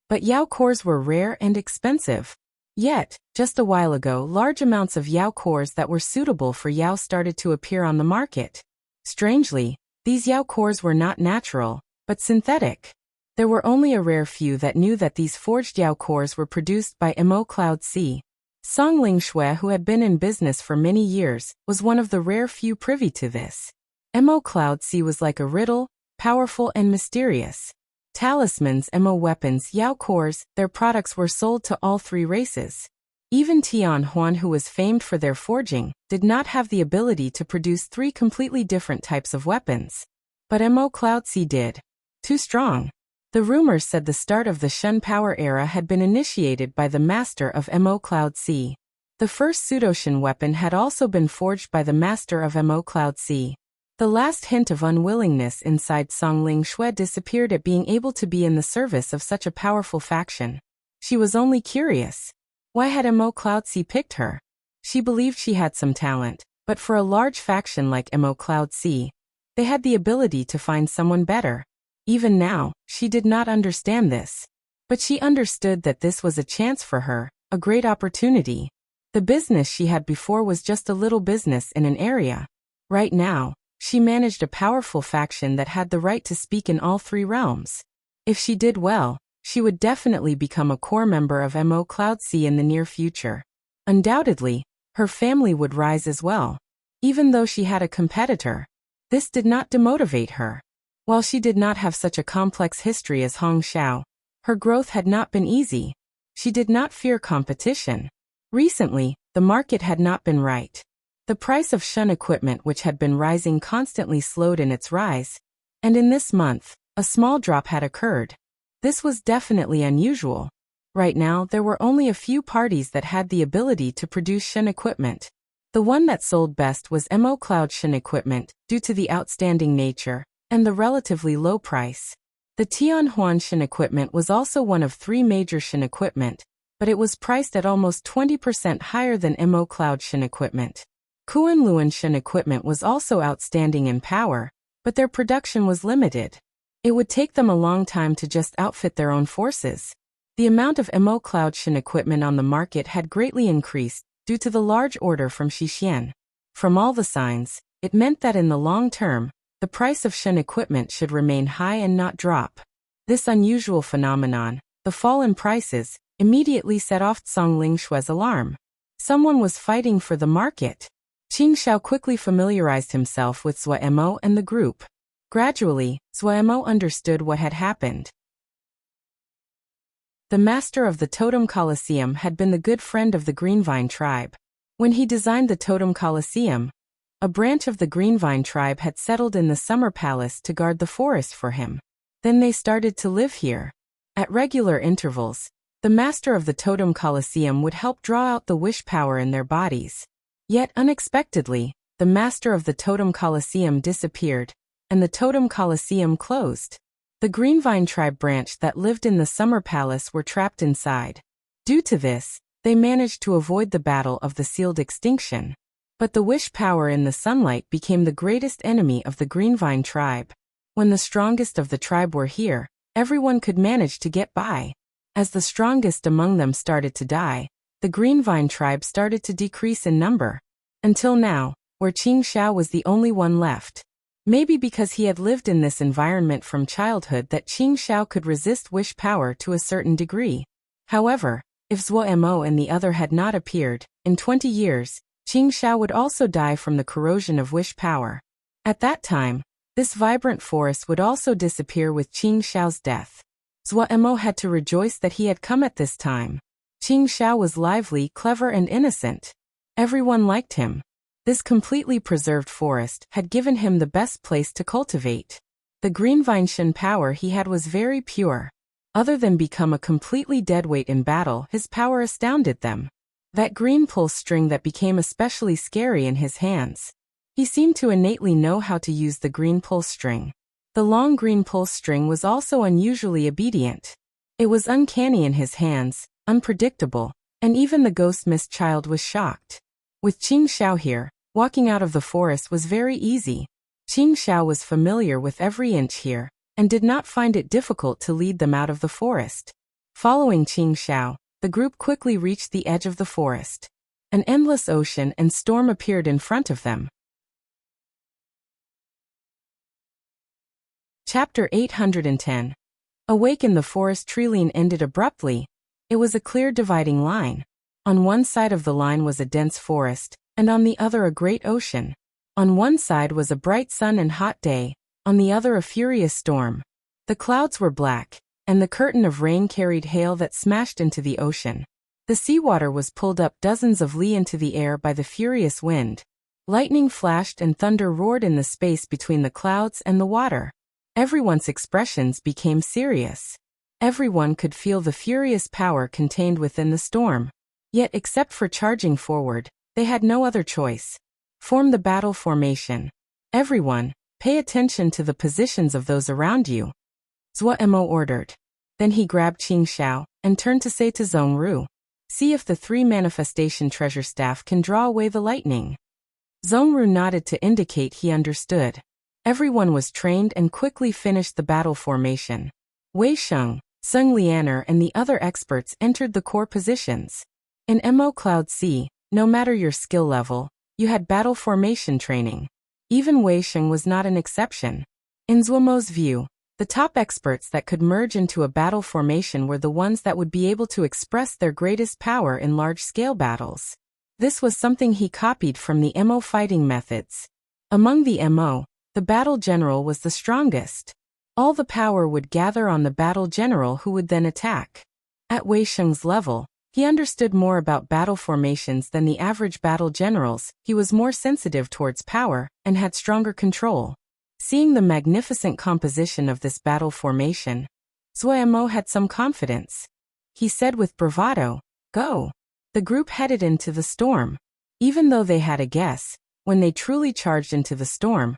But Yao cores were rare and expensive. Yet, just a while ago, large amounts of Yao cores that were suitable for Yao started to appear on the market. Strangely, these Yao cores were not natural, but synthetic. There were only a rare few that knew that these forged Yao cores were produced by Mo Cloud Sea. Song Lingshue, who had been in business for many years, was one of the rare few privy to this. Mo Cloud Sea was like a riddle, powerful and mysterious. Talismans, Mo weapons, Yao cores, their products were sold to all three races. Even Tian Huan, who was famed for their forging, did not have the ability to produce three completely different types of weapons. But Mo Cloud Sea did. Too strong. The rumors said the start of the Shun Power era had been initiated by the master of Mo Cloud Sea. The first pseudo-Shun weapon had also been forged by the master of Mo Cloud Sea. The last hint of unwillingness inside Song Lingshue disappeared at being able to be in the service of such a powerful faction. She was only curious. Why had Mo Cloud Sea picked her? She believed she had some talent, but for a large faction like Mo Cloud Sea, they had the ability to find someone better. Even now, she did not understand this. But she understood that this was a chance for her, a great opportunity. The business she had before was just a little business in an area. Right now, she managed a powerful faction that had the right to speak in all three realms. If she did well, she would definitely become a core member of Mo Cloud Sea in the near future. Undoubtedly, her family would rise as well. Even though she had a competitor, this did not demotivate her. While she did not have such a complex history as Hong Xiao, her growth had not been easy. She did not fear competition. Recently, the market had not been right. The price of Shun equipment, which had been rising constantly, slowed in its rise. And in this month, a small drop had occurred. This was definitely unusual. Right now, there were only a few parties that had the ability to produce Shun equipment. The one that sold best was Mo Cloud Shin equipment, due to the outstanding nature and the relatively low price. The Tianhuan Shin equipment was also one of 3 major Shin equipment, but it was priced at almost 20% higher than Mo Cloud Shin equipment. Kunlun Shin equipment was also outstanding in power, but their production was limited. It would take them a long time to just outfit their own forces. The amount of Mo Cloud Shin equipment on the market had greatly increased due to the large order from Xixian. From all the signs, it meant that in the long term, the price of Shin equipment should remain high and not drop. This unusual phenomenon, the fall in prices, immediately set off Zhang Lingshue's alarm. Someone was fighting for the market. Qing Xiao quickly familiarized himself with Zhuo Mo and the group. Gradually, Zhuo Mo understood what had happened. The master of the Totem Colosseum had been the good friend of the Greenvine tribe. When he designed the Totem Colosseum, a branch of the Greenvine tribe had settled in the Summer Palace to guard the forest for him. Then they started to live here. At regular intervals, the master of the Totem Colosseum would help draw out the wish power in their bodies. Yet unexpectedly, the master of the Totem Colosseum disappeared, and the Totem Colosseum closed. The Greenvine tribe branch that lived in the Summer Palace were trapped inside. Due to this, they managed to avoid the battle of the sealed extinction. But the wish power in the sunlight became the greatest enemy of the Greenvine tribe. When the strongest of the tribe were here, everyone could manage to get by. As the strongest among them started to die, the Greenvine tribe started to decrease in number. Until now, where Qing Xiao was the only one left. Maybe because he had lived in this environment from childhood that Qing Xiao could resist wish power to a certain degree. However, if Zhuo Mo and the other had not appeared, in 20 years, Qing Xiao would also die from the corrosion of wish power. At that time, this vibrant forest would also disappear with Qing Xiao's death. Zhuo Mo had to rejoice that he had come at this time. Qing Xiao was lively, clever and innocent. Everyone liked him. This completely preserved forest had given him the best place to cultivate. The Greenvine Shin power he had was very pure. Other than become a completely deadweight in battle, his power astounded them. That green pulse string that became especially scary in his hands. He seemed to innately know how to use the green pulse string. The long green pulse string was also unusually obedient. It was uncanny in his hands, unpredictable, and even the ghost mist child was shocked. With Qing Xiao here, walking out of the forest was very easy. Qing Xiao was familiar with every inch here, and did not find it difficult to lead them out of the forest. Following Qing Xiao, the group quickly reached the edge of the forest. An endless ocean and storm appeared in front of them. Chapter 810. Awake in the forest. Treeline ended abruptly. It was a clear dividing line. On one side of the line was a dense forest, and on the other a great ocean. On one side was a bright sun and hot day, on the other a furious storm. The clouds were black, and the curtain of rain carried hail that smashed into the ocean. The seawater was pulled up dozens of li into the air by the furious wind. Lightning flashed and thunder roared in the space between the clouds and the water. Everyone's expressions became serious. Everyone could feel the furious power contained within the storm. Yet except for charging forward, they had no other choice. Form the battle formation. Everyone, pay attention to the positions of those around you. Zhuo Mo ordered. Then he grabbed Qing Xiao, and turned to say to Zhongru, "See if the 3 manifestation treasure staff can draw away the lightning." Zhongru nodded to indicate he understood. Everyone was trained and quickly finished the battle formation. Wei Sheng, Sung Lianer and the other experts entered the core positions. In Mo Cloud C, no matter your skill level, you had battle formation training. Even Wei Sheng was not an exception. In Zhuo Mo's view, the top experts that could merge into a battle formation were the ones that would be able to express their greatest power in large-scale battles. This was something he copied from the Mo fighting methods. Among the Mo, the battle general was the strongest. All the power would gather on the battle general who would then attack. At Wei Sheng's level, he understood more about battle formations than the average battle generals. He was more sensitive towards power, and had stronger control. Seeing the magnificent composition of this battle formation, Zhuo Mo had some confidence. He said with bravado, "Go." The group headed into the storm. Even though they had a guess, when they truly charged into the storm,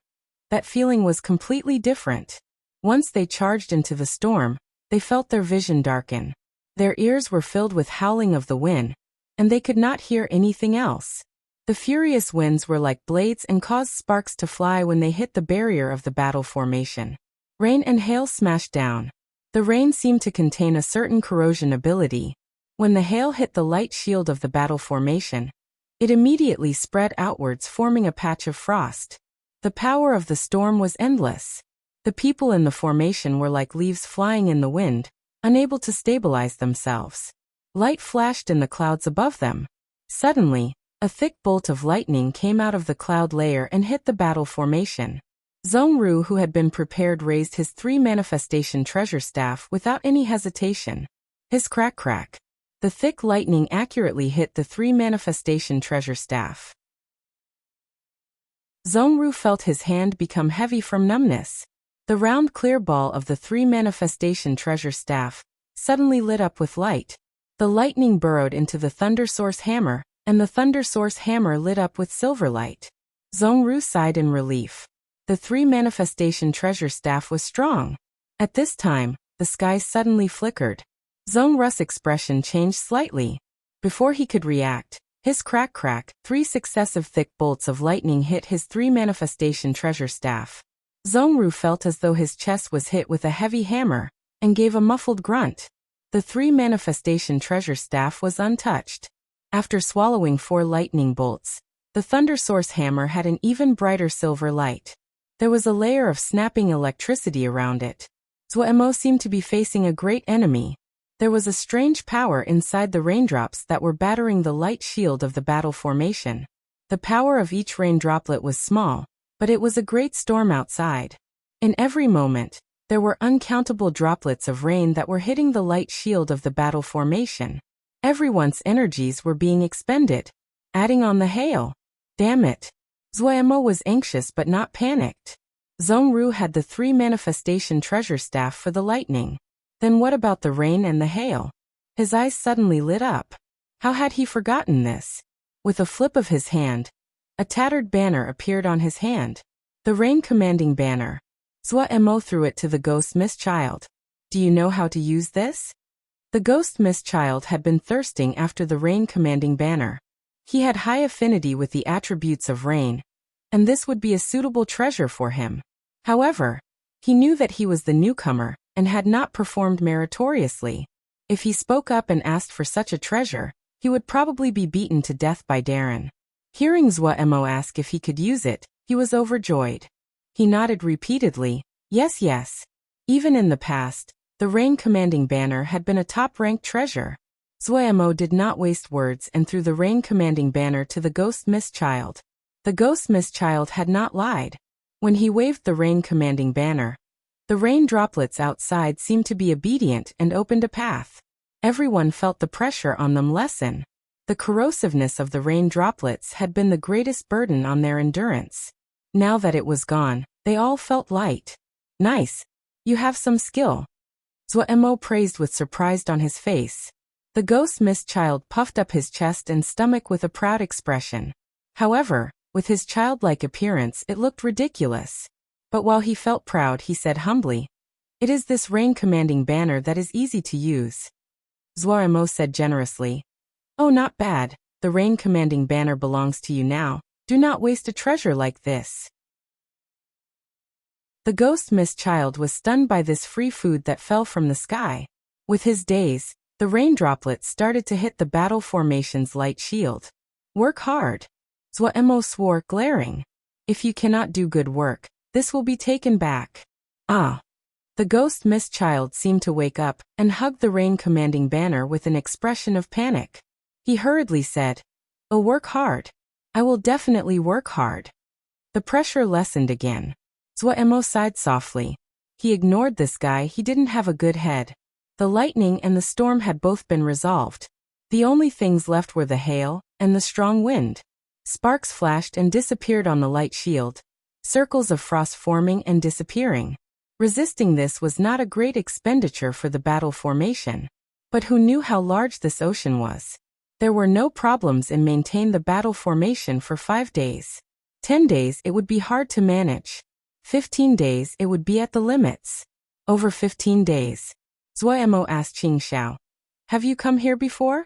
that feeling was completely different. Once they charged into the storm, they felt their vision darken. Their ears were filled with howling of the wind, and they could not hear anything else. The furious winds were like blades and caused sparks to fly when they hit the barrier of the battle formation. Rain and hail smashed down. The rain seemed to contain a certain corrosion ability. When the hail hit the light shield of the battle formation, it immediately spread outwards, forming a patch of frost. The power of the storm was endless. The people in the formation were like leaves flying in the wind, unable to stabilize themselves. Light flashed in the clouds above them. Suddenly, a thick bolt of lightning came out of the cloud layer and hit the battle formation. Zhongru, who had been prepared, raised his 3 manifestation treasure staff without any hesitation. His crack. The thick lightning accurately hit the 3 manifestation treasure staff. Zhongru felt his hand become heavy from numbness. The round clear ball of the 3 manifestation treasure staff suddenly lit up with light. The lightning burrowed into the Thunder Source hammer, and the Thunder Source hammer lit up with silver light. Zhongru sighed in relief. The 3 manifestation treasure staff was strong. At this time, the sky suddenly flickered. Zhongru's expression changed slightly. Before he could react, his crack, 3 successive thick bolts of lightning hit his 3 manifestation treasure staff. Zhongru felt as though his chest was hit with a heavy hammer, and gave a muffled grunt. The 3 manifestation treasure staff was untouched. After swallowing 4 lightning bolts, the Thunder Source hammer had an even brighter silver light. There was a layer of snapping electricity around it. Zuemo seemed to be facing a great enemy. There was a strange power inside the raindrops that were battering the light shield of the battle formation. The power of each rain droplet was small, but it was a great storm outside. In every moment, there were uncountable droplets of rain that were hitting the light shield of the battle formation. Everyone's energies were being expended, adding on the hail. Damn it. Zuemo was anxious but not panicked. Zhongru had the 3 manifestation treasure staff for the lightning. Then what about the rain and the hail? His eyes suddenly lit up. How had he forgotten this? With a flip of his hand, a tattered banner appeared on his hand. The rain commanding banner. Zuemo threw it to the ghost mist child. Do you know how to use this? The ghost mist child had been thirsting after the rain commanding banner. He had high affinity with the attributes of rain, and this would be a suitable treasure for him. However, he knew that he was the newcomer, and had not performed meritoriously. If he spoke up and asked for such a treasure, he would probably be beaten to death by Darren. Hearing Zuemo ask if he could use it, he was overjoyed. He nodded repeatedly, yes. Even in the past, the rain commanding banner had been a top-ranked treasure. Zuemo did not waste words and threw the rain commanding banner to the ghost mist child. The ghost mist child had not lied. When he waved the rain commanding banner, the rain droplets outside seemed to be obedient and opened a path. Everyone felt the pressure on them lessen. The corrosiveness of the rain droplets had been the greatest burden on their endurance. Now that it was gone, they all felt light. Nice. You have some skill. Zuemo praised with surprise on his face. The ghost mist child puffed up his chest and stomach with a proud expression. However, with his childlike appearance, it looked ridiculous. But while he felt proud, he said humbly, "It is this rain commanding banner that is easy to use." Zuemo said generously, "Oh, not bad. The rain commanding banner belongs to you now. Do not waste a treasure like this." The ghost mist child was stunned by this free food that fell from the sky. With his daze, the rain droplets started to hit the battle formation's light shield. "Work hard." Zuemo swore, glaring. "If you cannot do good work, this will be taken back." Ah! The ghost mist child seemed to wake up and hugged the rain commanding banner with an expression of panic. He hurriedly said, "Oh, work hard. I will definitely work hard." The pressure lessened again. Zuemo sighed softly. He ignored this guy. He didn't have a good head. The lightning and the storm had both been resolved. The only things left were the hail and the strong wind. Sparks flashed and disappeared on the light shield, circles of frost forming and disappearing. Resisting this was not a great expenditure for the battle formation. But who knew how large this ocean was? There were no problems in maintaining the battle formation for 5 days. 10 days it would be hard to manage. 15 days it would be at the limits. Over 15 days. Zuoemo asked Qing Xiao. Have you come here before?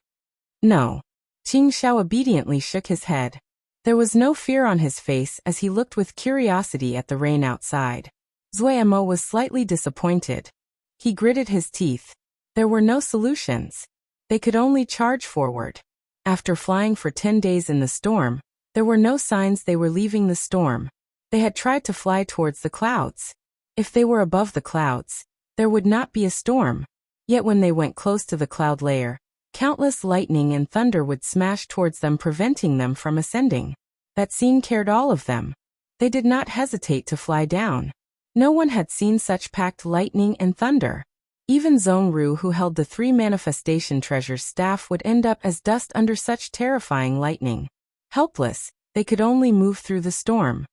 No. Qing Xiao obediently shook his head. There was no fear on his face as he looked with curiosity at the rain outside. Zuoemo was slightly disappointed. He gritted his teeth. There were no solutions. They could only charge forward. After flying for 10 days in the storm, there were no signs they were leaving the storm. They had tried to fly towards the clouds. If they were above the clouds, there would not be a storm. Yet when they went close to the cloud layer, countless lightning and thunder would smash towards them, preventing them from ascending. That scene scared all of them. They did not hesitate to fly down. No one had seen such packed lightning and thunder. Even Zhongru, who held the 3 manifestation treasures staff, would end up as dust under such terrifying lightning. Helpless, they could only move through the storm.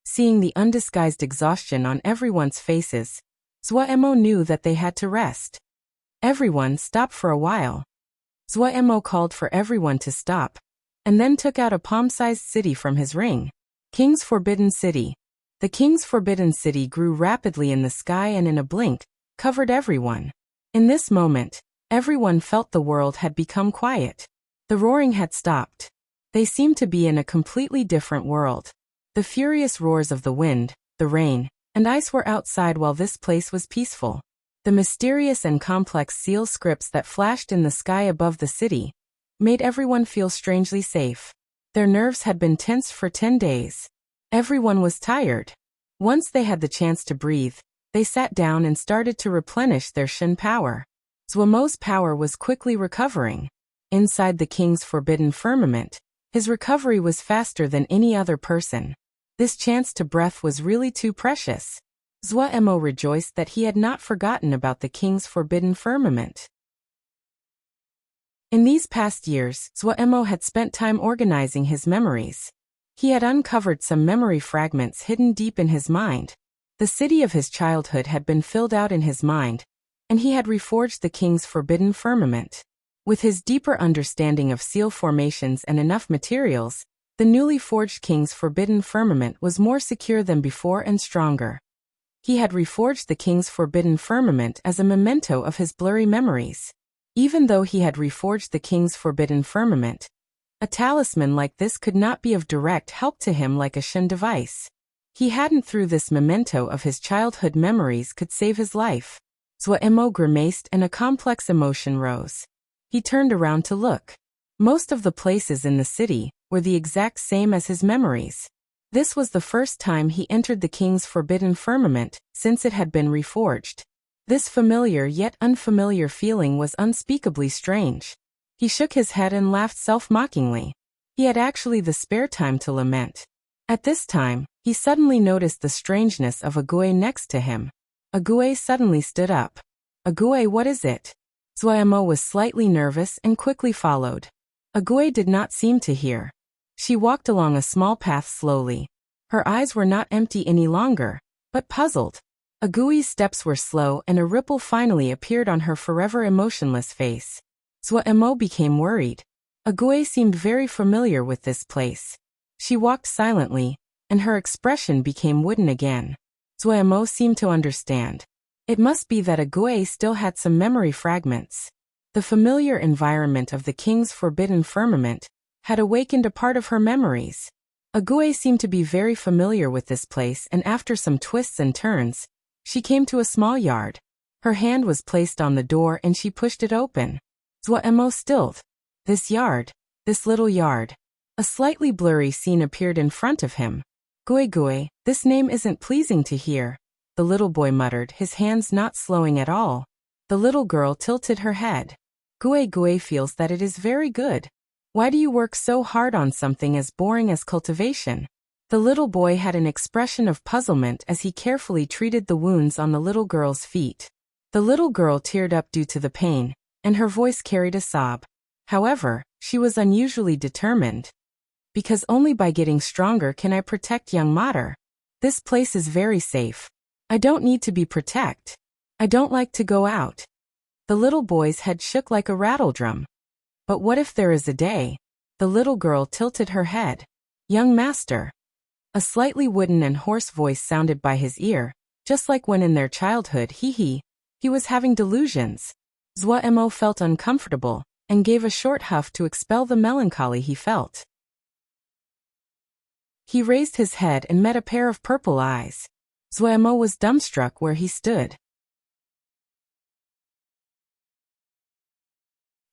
Seeing the undisguised exhaustion on everyone's faces, Zuoemo knew that they had to rest. Everyone stopped for a while. Zuoemo called for everyone to stop, and then took out a palm-sized city from his ring. King's Forbidden City. The King's Forbidden City grew rapidly in the sky and in a blink, covered everyone. In this moment, everyone felt the world had become quiet. The roaring had stopped. They seemed to be in a completely different world. The furious roars of the wind, the rain, and ice were outside while this place was peaceful. The mysterious and complex seal scripts that flashed in the sky above the city made everyone feel strangely safe. Their nerves had been tense for 10 days. Everyone was tired. Once they had the chance to breathe, they sat down and started to replenish their Shen power. Zuomo's power was quickly recovering. Inside the King's Forbidden Firmament, his recovery was faster than any other person. This chance to breath was really too precious. Zuoemo rejoiced that he had not forgotten about the King's Forbidden Firmament. In these past years, Zuoemo had spent time organizing his memories. He had uncovered some memory fragments hidden deep in his mind. The city of his childhood had been filled out in his mind, and he had reforged the King's Forbidden Firmament. With his deeper understanding of seal formations and enough materials, the newly forged King's Forbidden Firmament was more secure than before and stronger. He had reforged the King's Forbidden Firmament as a memento of his blurry memories. Even though he had reforged the King's Forbidden Firmament, a talisman like this could not be of direct help to him like a Shen device. He hadn't through this memento of his childhood memories could save his life. Zuoemo grimaced and a complex emotion rose. He turned around to look. Most of the places in the city were the exact same as his memories. This was the first time he entered the King's Forbidden Firmament since it had been reforged. This familiar yet unfamiliar feeling was unspeakably strange. He shook his head and laughed self-mockingly. He had actually the spare time to lament. At this time, he suddenly noticed the strangeness of Ague next to him. Ague suddenly stood up. Ague, what is it? Zuoemo was slightly nervous and quickly followed. Ague did not seem to hear. She walked along a small path slowly. Her eyes were not empty any longer, but puzzled. Ague's steps were slow and a ripple finally appeared on her forever emotionless face. Zuoemo became worried. Ague seemed very familiar with this place. She walked silently, and her expression became wooden again. Zuoemo seemed to understand. It must be that Ague still had some memory fragments. The familiar environment of the King's Forbidden Firmament had awakened a part of her memories. Ague seemed to be very familiar with this place, and after some twists and turns, she came to a small yard. Her hand was placed on the door and she pushed it open. Zuoemo stilled. This yard. This little yard. A slightly blurry scene appeared in front of him. Gue, this name isn't pleasing to hear, the little boy muttered, his hands not slowing at all. The little girl tilted her head. Gue feels that it is very good. Why do you work so hard on something as boring as cultivation? The little boy had an expression of puzzlement as he carefully treated the wounds on the little girl's feet. The little girl teared up due to the pain, and her voice carried a sob. However, she was unusually determined. Because only by getting stronger can I protect young Mater. This place is very safe. I don't need to be protected. I don't like to go out. The little boy's head shook like a rattledrum. But what if there is a day? The little girl tilted her head. Young master. A slightly wooden and hoarse voice sounded by his ear, just like when in their childhood he was having delusions. Zhuo felt uncomfortable, and gave a short huff to expel the melancholy he felt. He raised his head and met a pair of purple eyes. Zhuo was dumbstruck where he stood.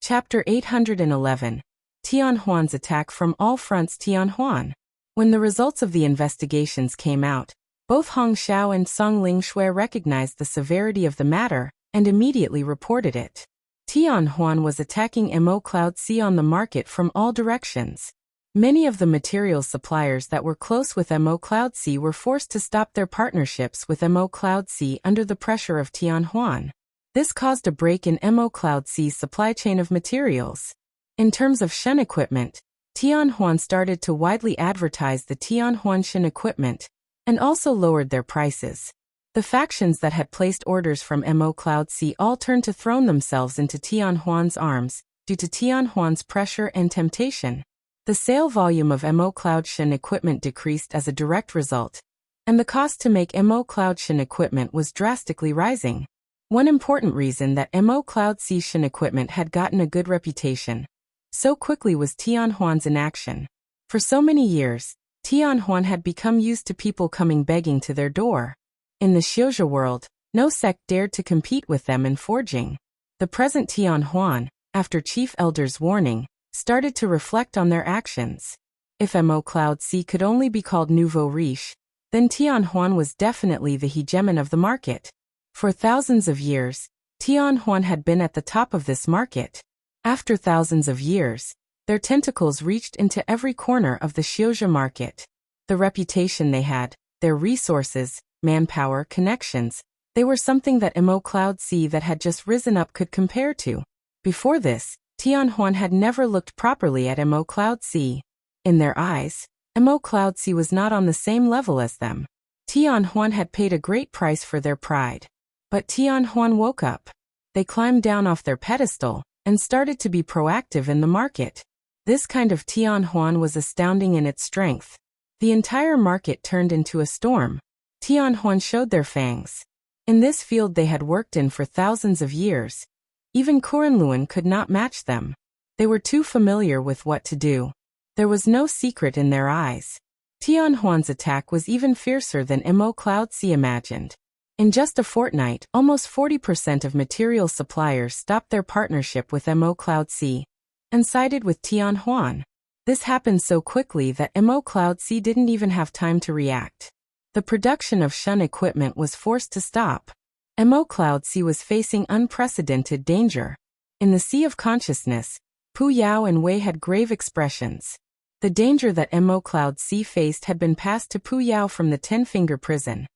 Chapter 811. Tianhuan's attack from all fronts. Tianhuan. When the results of the investigations came out, both Hong Xiao and Song Lingshui recognized the severity of the matter and immediately reported it. Tianhuan was attacking Mo Cloud C on the market from all directions. Many of the materials suppliers that were close with Mo Cloud C were forced to stop their partnerships with Mo Cloud C under the pressure of Tianhuan. This caused a break in Mo Cloud C's supply chain of materials. In terms of Shen equipment, Tianhuan started to widely advertise the Tianhuan Shen equipment and also lowered their prices. The factions that had placed orders from Mo Cloud C all turned to throw themselves into Tianhuan's arms due to Tianhuan's pressure and temptation. The sale volume of Mo Cloud Shen equipment decreased as a direct result, and the cost to make Mo Cloud Shen equipment was drastically rising. One important reason that Mo Cloud C Shen equipment had gotten a good reputation so quickly was Tianhuan's inaction. For so many years, Tianhuan had become used to people coming begging to their door. In the Xiuzhi world, no sect dared to compete with them in forging. The present Tianhuan, after Chief Elder's warning, started to reflect on their actions. If Mo Cloud C could only be called nouveau riche, then Tianhuan was definitely the hegemon of the market. For thousands of years, Tianhuan had been at the top of this market. After thousands of years, their tentacles reached into every corner of the Xiuzhi market. The reputation they had, their resources, manpower, connections, they were something that Mo Cloud C that had just risen up could compare to. Before this, Tianhuan had never looked properly at Mo Cloud C. In their eyes, Mo Cloud C was not on the same level as them. Tianhuan had paid a great price for their pride. But Tianhuan woke up. They climbed down off their pedestal and started to be proactive in the market. This kind of Tianhuan was astounding in its strength. The entire market turned into a storm. Tianhuan showed their fangs. In this field they had worked in for thousands of years. Even Kurenluan could not match them. They were too familiar with what to do. There was no secret in their eyes. Tianhuan's attack was even fiercer than Mo Cloud C imagined. In just a fortnight, almost 40% of material suppliers stopped their partnership with Mo Cloud C and sided with Tianhuan. This happened so quickly that Mo Cloud C didn't even have time to react. The production of Shen equipment was forced to stop. Mo Cloud C was facing unprecedented danger. In the sea of consciousness, Pu Yao and Wei had grave expressions. The danger that Mo Cloud C faced had been passed to Pu Yao from the 10-finger prison.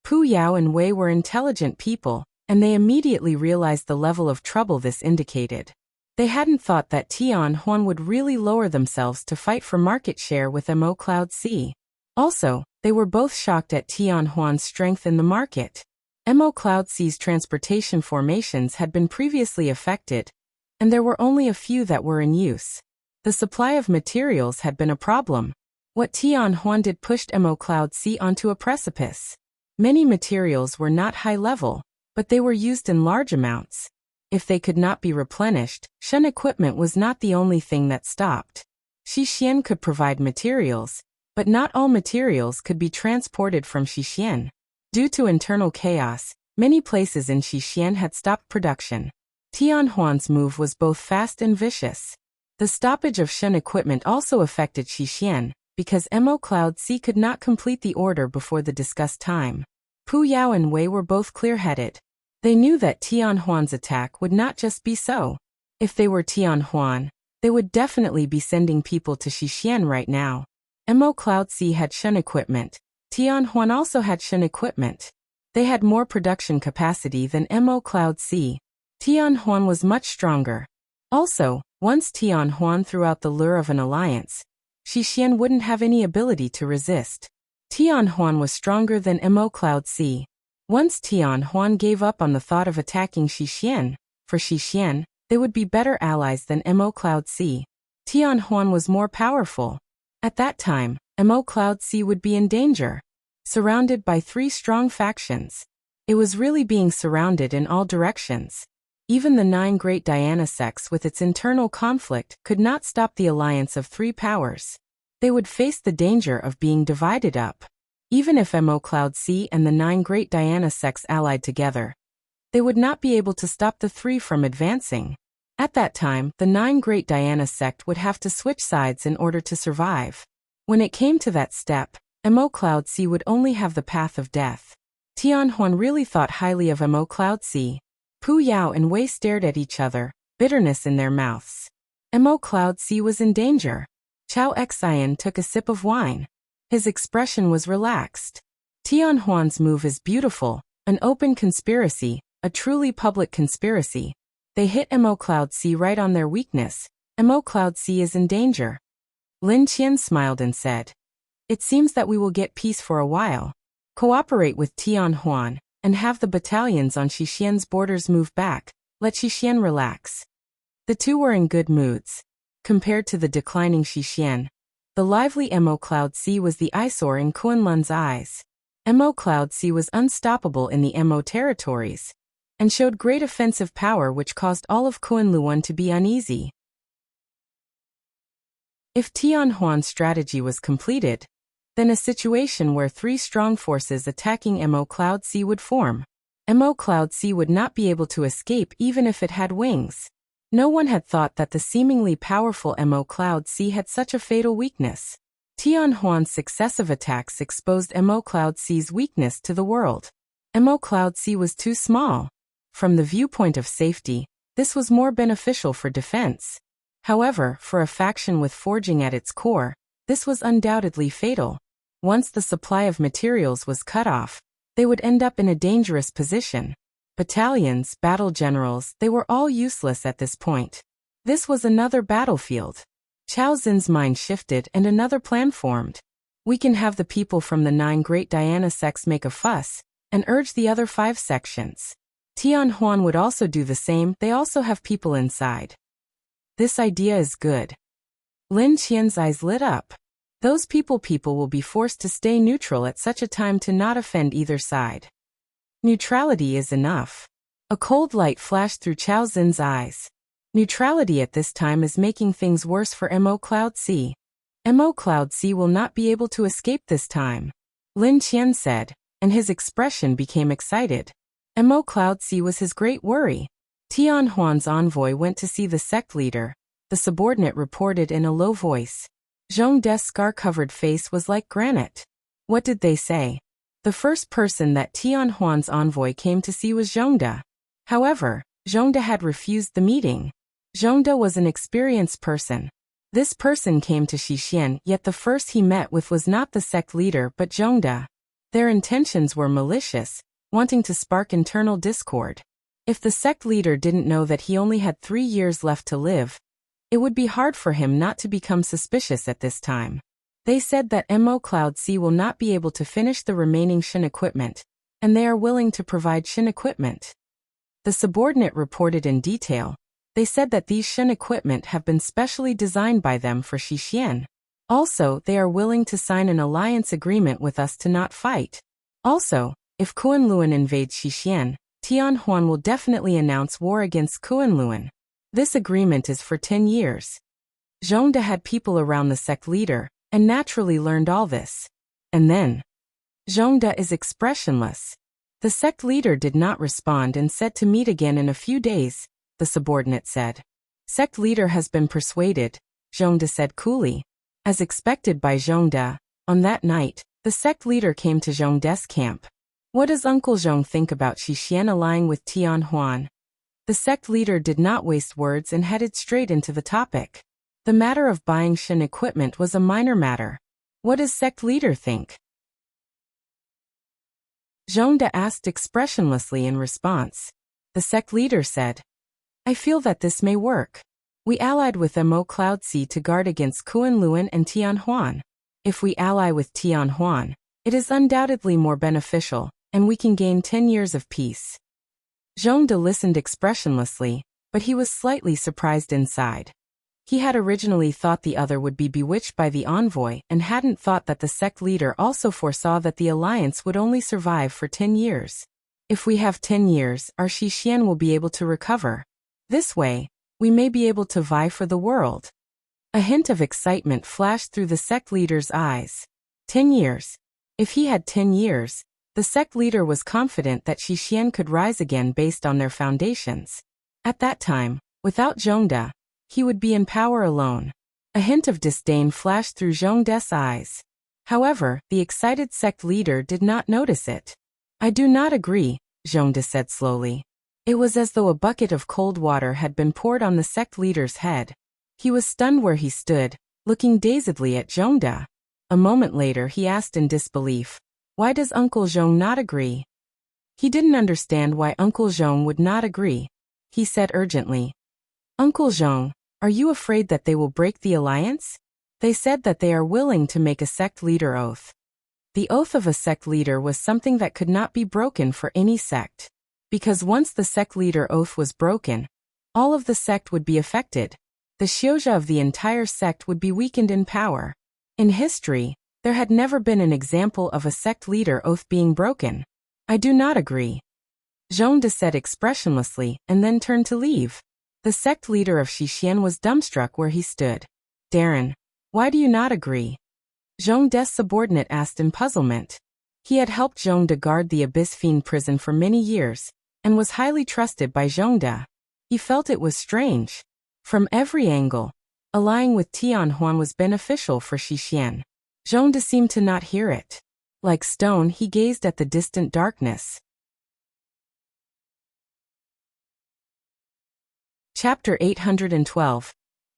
Pu Yao and Wei were intelligent people, and they immediately realized the level of trouble this indicated. They hadn't thought that Tianhuan would really lower themselves to fight for market share with Mo Cloud C. Also, they were both shocked at Tianhuan's strength in the market. Mo Cloud C's transportation formations had been previously affected, and there were only a few that were in use. The supply of materials had been a problem. What Tianhuan did pushed Mo Cloud C onto a precipice. Many materials were not high level, but they were used in large amounts. If they could not be replenished, Shen equipment was not the only thing that stopped. Shixian could provide materials, but not all materials could be transported from Shixian. Due to internal chaos, many places in Shixian had stopped production. Tianhuan's move was both fast and vicious. The stoppage of Shen equipment also affected Shixian, because Mo Cloud C could not complete the order before the discussed time. Pu Yao and Wei were both clear-headed. They knew that Tianhuan's attack would not just be so. If they were Tianhuan, they would definitely be sending people to Shixian right now. Mo Cloud C had Shen equipment. Tianhuan also had Shen equipment. They had more production capacity than Mo Cloud C. Tianhuan was much stronger. Also, once Tianhuan threw out the lure of an alliance, Shixian wouldn't have any ability to resist. Tianhuan was stronger than Mo Cloud C. Once Tianhuan gave up on the thought of attacking Shixian, for Shixian, They would be better allies than Mo Cloud C. Tian Huan was more powerful. At that time, Mo Cloud C would be in danger. Surrounded by 3 strong factions. It was really being surrounded in all directions. Even the 9 Great Diana sects with its internal conflict could not stop the alliance of 3 powers. They would face the danger of being divided up. Even if Mo Cloud C and the 9 Great Diana sects allied together, they would not be able to stop the 3 from advancing. At that time, the 9 Great Diana sect would have to switch sides in order to survive. When it came to that step, Mo Cloud C would only have the path of death. Tian Huan really thought highly of Mo Cloud C. Pu Yao and Wei stared at each other, bitterness in their mouths. Mo Cloud C was in danger. Chao Xian took a sip of wine. His expression was relaxed. Tian Huan's move is beautiful, an open conspiracy, a truly public conspiracy. They hit Mo Cloud C right on their weakness. Mo Cloud C is in danger. Lin Qian smiled and said, "It seems that we will get peace for a while. Cooperate with Tian Huan, and have the battalions on Xixian's borders move back, let Xixian relax." The 2 were in good moods. Compared to the declining Xixian, the lively Mo Cloud C was the eyesore in Kunlun's eyes. Mo Cloud C was unstoppable in the Mo territories, and showed great offensive power which caused all of Kunlun to be uneasy. If Tian Huan's strategy was completed, then a situation where 3 strong forces attacking Mo Cloud C would form. Mo Cloud C would not be able to escape even if it had wings. No one had thought that the seemingly powerful Mo Cloud C had such a fatal weakness. Tian Huan's successive attacks exposed Mo Cloud C's weakness to the world. Mo Cloud C was too small. From the viewpoint of safety, this was more beneficial for defense. However, for a faction with forging at its core, this was undoubtedly fatal. Once the supply of materials was cut off, they would end up in a dangerous position. Battalions, battle generals, they were all useless at this point. This was another battlefield. Chao Xin's mind shifted and another plan formed. We can have the people from the 9 Great Diana sects make a fuss, and urge the other 5 sections. Tian Huan would also do the same, they also have people inside. This idea is good. Lin Qian's eyes lit up. Those people will be forced to stay neutral at such a time to not offend either side. Neutrality is enough. A cold light flashed through Chao Xin's eyes. Neutrality at this time is making things worse for Mo Cloud C. Mo Cloud C will not be able to escape this time. Lin Qian said, and his expression became excited. Mo Cloud C was his great worry. Tian Huan's envoy went to see the sect leader. The subordinate reported in a low voice. Zhong De's scar-covered face was like granite. What did they say? The first person that Tian Huan's envoy came to see was Zhong De. However, Zhong De had refused the meeting. Zhong De was an experienced person. This person came to Xixian, yet the first he met with was not the sect leader but Zhong De. Their intentions were malicious, wanting to spark internal discord. If the sect leader didn't know that he only had 3 years left to live, it would be hard for him not to become suspicious at this time. They said that Mo Cloud C will not be able to finish the remaining Shin equipment, and they are willing to provide Shin equipment. The subordinate reported in detail. They said that these Shin equipment have been specially designed by them for Xixian. Also, they are willing to sign an alliance agreement with us to not fight. Also, if Kunlun invades Xixian, Tian Huan will definitely announce war against Kunlun. This agreement is for 10 years. Zhong De had people around the sect leader, and naturally learned all this. And then, Zhong De is expressionless. The sect leader did not respond and said to meet again in a few days, the subordinate said. Sect leader has been persuaded, Zhong De said coolly. As expected by Zhong De, on that night, the sect leader came to Zhong De's camp. What does Uncle Zhong think about Xixian allying with Tian Huan? The sect leader did not waste words and headed straight into the topic. The matter of buying Shin equipment was a minor matter. What does sect leader think? Zhong De asked expressionlessly in response. The sect leader said, I feel that this may work. We allied with Mo Cloud C to guard against Kunlun and Tian Huan. If we ally with Tian Huan, it is undoubtedly more beneficial, and we can gain 10 years of peace. Zhong De listened expressionlessly. but he was slightly surprised inside. He had originally thought the other would be bewitched by the envoy and hadn't thought that the sect leader also foresaw that the alliance would only survive for 10 years. If we have 10 years, our Shixian will be able to recover. This way, we may be able to vie for the world. A hint of excitement flashed through the sect leader's eyes. 10 years. If he had 10 years, the sect leader was confident that Shixian could rise again based on their foundations. At that time, without Zhongde, he would be in power alone. A hint of disdain flashed through Zhongde's eyes. However, the excited sect leader did not notice it. I do not agree, Zhongde said slowly. It was as though a bucket of cold water had been poured on the sect leader's head. He was stunned where he stood, looking dazedly at Zhongde. A moment later he asked in disbelief, "Why does Uncle Zhong not agree?" He didn't understand why Uncle Zhong would not agree. He said urgently, "Uncle Zhong, are you afraid that they will break the alliance? They said that they are willing to make a sect leader oath." The oath of a sect leader was something that could not be broken for any sect. Because once the sect leader oath was broken, all of the sect would be affected. The Xiuzha of the entire sect would be weakened in power. In history, there had never been an example of a sect leader oath being broken. I do not agree. Zhongde said expressionlessly and then turned to leave. The sect leader of Shixian was dumbstruck where he stood. Darren, why do you not agree? Zhongde's subordinate asked in puzzlement. He had helped Zhongde guard the Abyss Fiend prison for many years, and was highly trusted by Zhongde. He felt it was strange. From every angle, allying with Tianhuan was beneficial for Shixian. Zhongde seemed to not hear it. Like stone, he gazed at the distant darkness. Chapter 812.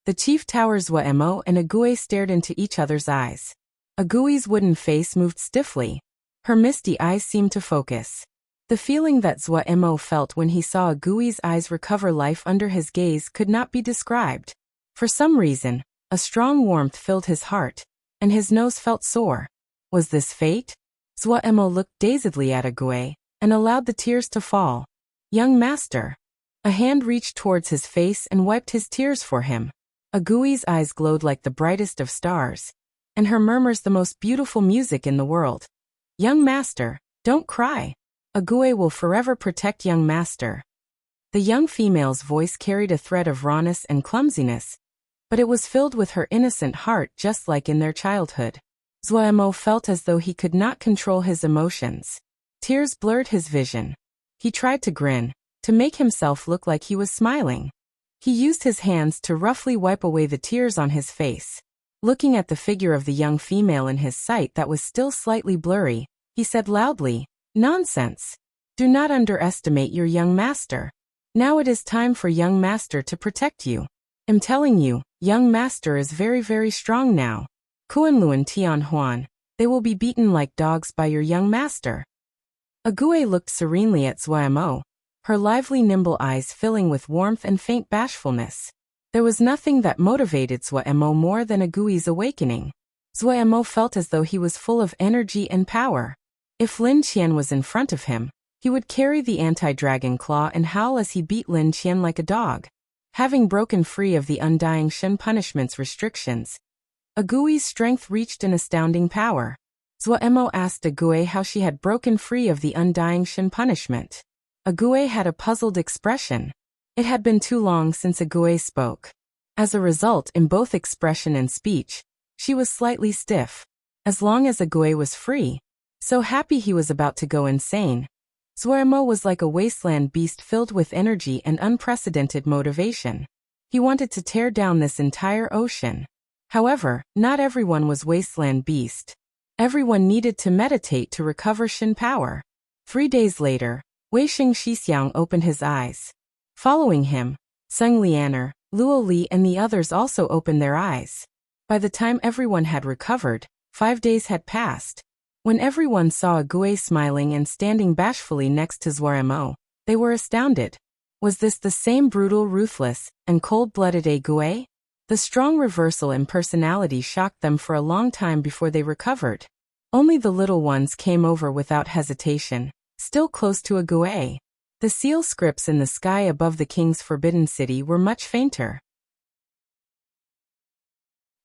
The chief tower Zuemo and Agui stared into each other's eyes. Agui's wooden face moved stiffly. Her misty eyes seemed to focus. The feeling that Zuemo felt when he saw Agui's eyes recover life under his gaze could not be described. For some reason, a strong warmth filled his heart, and his nose felt sore. Was this fate? Zuemo looked dazedly at Agui, and allowed the tears to fall. Young master. A hand reached towards his face and wiped his tears for him. Agui's eyes glowed like the brightest of stars, and her murmurs the most beautiful music in the world. Young master, don't cry. Agui will forever protect young master. The young female's voice carried a thread of rawness and clumsiness, but it was filled with her innocent heart just like in their childhood. Zuemo felt as though he could not control his emotions. Tears blurred his vision. He tried to grin, to make himself look like he was smiling. He used his hands to roughly wipe away the tears on his face. Looking at the figure of the young female in his sight that was still slightly blurry, he said loudly, "Nonsense. Do not underestimate your young master. Now it is time for young master to protect you. I'm telling you, young master is very very strong now. Kunlun Tianhuan, they will be beaten like dogs by your young master." Agui looked serenely at Zuemo, her lively nimble eyes filling with warmth and faint bashfulness. There was nothing that motivated Zuemo more than Agui's awakening. Zuemo felt as though he was full of energy and power. If Lin Qian was in front of him, he would carry the anti-dragon claw and howl as he beat Lin Qian like a dog. Having broken free of the undying Shen punishment's restrictions, Agui's strength reached an astounding power. Zuemo asked Agui how she had broken free of the undying Shen punishment. Agui had a puzzled expression. It had been too long since Agui spoke. As a result, in both expression and speech, she was slightly stiff. As long as Agui was free, so happy he was about to go insane. Zuemo was like a wasteland beast filled with energy and unprecedented motivation. He wanted to tear down this entire ocean. However, not everyone was wasteland beast. Everyone needed to meditate to recover Shen power. 3 days later, Weisheng Shixiang opened his eyes. Following him, Sung Lianer, Luo Li and the others also opened their eyes. By the time everyone had recovered, 5 days had passed. When everyone saw Agui smiling and standing bashfully next to Zuemo, they were astounded. Was this the same brutal, ruthless, and cold-blooded Agui? The strong reversal in personality shocked them for a long time before they recovered. Only the little ones came over without hesitation, still close to Agui. The seal scripts in the sky above the king's forbidden city were much fainter.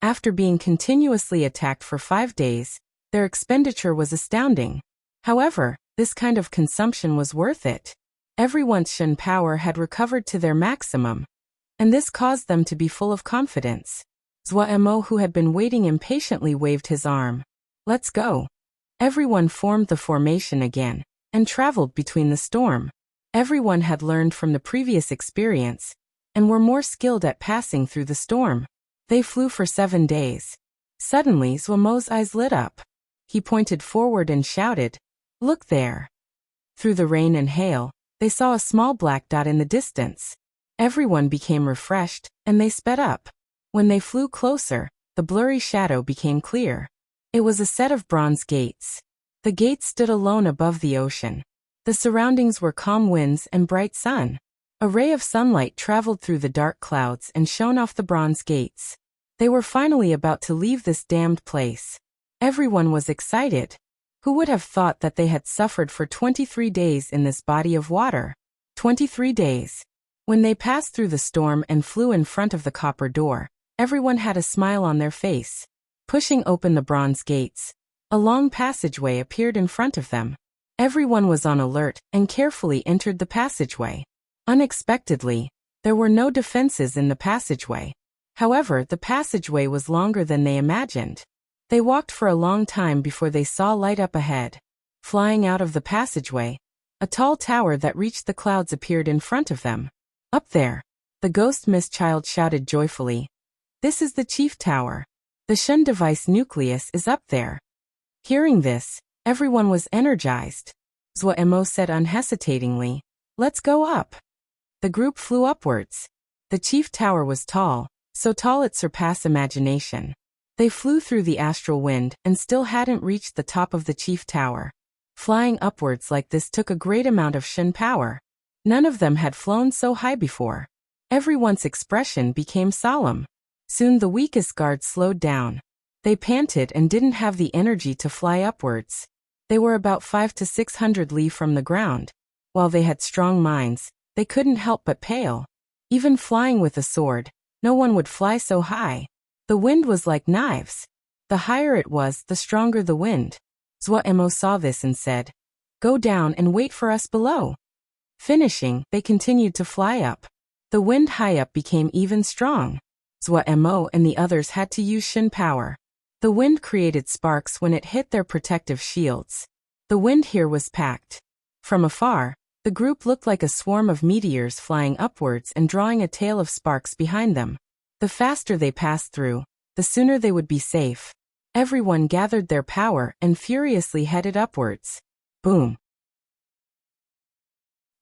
After being continuously attacked for 5 days, their expenditure was astounding. However, this kind of consumption was worth it. Everyone's Shen power had recovered to their maximum, and this caused them to be full of confidence. Zhuo, who had been waiting impatiently, waved his arm. Let's go. Everyone formed the formation again, and traveled between the storm. Everyone had learned from the previous experience, and were more skilled at passing through the storm. They flew for 7 days. Suddenly Zhuo's eyes lit up. He pointed forward and shouted, "Look there." Through the rain and hail, they saw a small black dot in the distance. Everyone became refreshed, and they sped up. When they flew closer, the blurry shadow became clear. It was a set of bronze gates. The gates stood alone above the ocean. The surroundings were calm winds and bright sun. A ray of sunlight traveled through the dark clouds and shone off the bronze gates. They were finally about to leave this damned place. Everyone was excited. Who would have thought that they had suffered for 23 days in this body of water? 23 days. When they passed through the storm and flew in front of the copper door, everyone had a smile on their face. Pushing open the bronze gates, a long passageway appeared in front of them. Everyone was on alert and carefully entered the passageway. Unexpectedly, there were no defenses in the passageway. However, the passageway was longer than they imagined. They walked for a long time before they saw light up ahead. Flying out of the passageway, a tall tower that reached the clouds appeared in front of them. Up there, the ghost mist child shouted joyfully. This is the chief tower. The Shen device nucleus is up there. Hearing this, everyone was energized. Zhuo said unhesitatingly, let's go up. The group flew upwards. The chief tower was tall, so tall it surpassed imagination. They flew through the astral wind and still hadn't reached the top of the chief tower. Flying upwards like this took a great amount of Shen power. None of them had flown so high before. Everyone's expression became solemn. Soon the weakest guards slowed down. They panted and didn't have the energy to fly upwards. They were about 500 to 600 li from the ground. While they had strong minds, they couldn't help but pale. Even flying with a sword, no one would fly so high. The wind was like knives. The higher it was, the stronger the wind. Zhuo saw this and said, go down and wait for us below. Finishing, they continued to fly up. The wind high up became even strong. Zhuo and the others had to use Shen power. The wind created sparks when it hit their protective shields. The wind here was packed. From afar, the group looked like a swarm of meteors flying upwards and drawing a tail of sparks behind them. The faster they passed through, the sooner they would be safe. Everyone gathered their power and furiously headed upwards. Boom!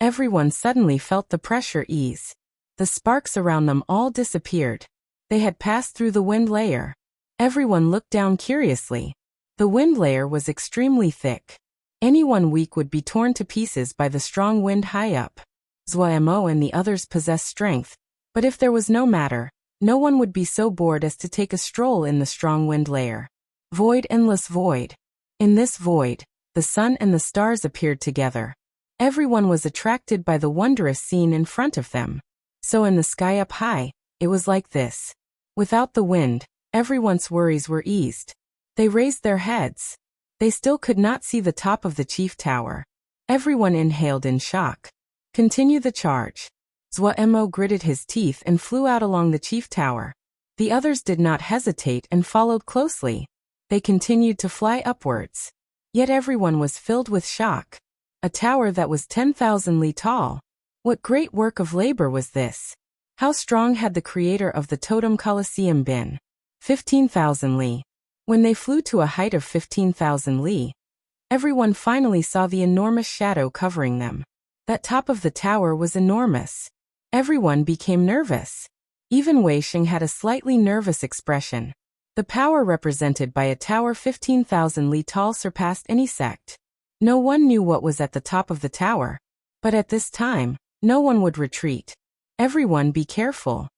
Everyone suddenly felt the pressure ease. The sparks around them all disappeared. They had passed through the wind layer. Everyone looked down curiously. The wind layer was extremely thick. Anyone weak would be torn to pieces by the strong wind high up. Zhuo and the others possessed strength, but if there was no matter, no one would be so bored as to take a stroll in the strong wind layer. Void, endless void. In this void, the sun and the stars appeared together. Everyone was attracted by the wondrous scene in front of them. So in the sky up high, it was like this. Without the wind, everyone's worries were eased. They raised their heads. They still could not see the top of the chief tower. Everyone inhaled in shock. Continue the charge. Zhuo gritted his teeth and flew out along the chief tower. The others did not hesitate and followed closely. They continued to fly upwards. Yet everyone was filled with shock. A tower that was 10,000 li tall. What great work of labor was this? How strong had the creator of the Totem Colosseum been? 15,000 li. When they flew to a height of 15,000 li, everyone finally saw the enormous shadow covering them. That top of the tower was enormous. Everyone became nervous. Even Wei Xing had a slightly nervous expression. The power represented by a tower 15,000 li tall surpassed any sect. No one knew what was at the top of the tower. But at this time, no one would retreat. Everyone be careful.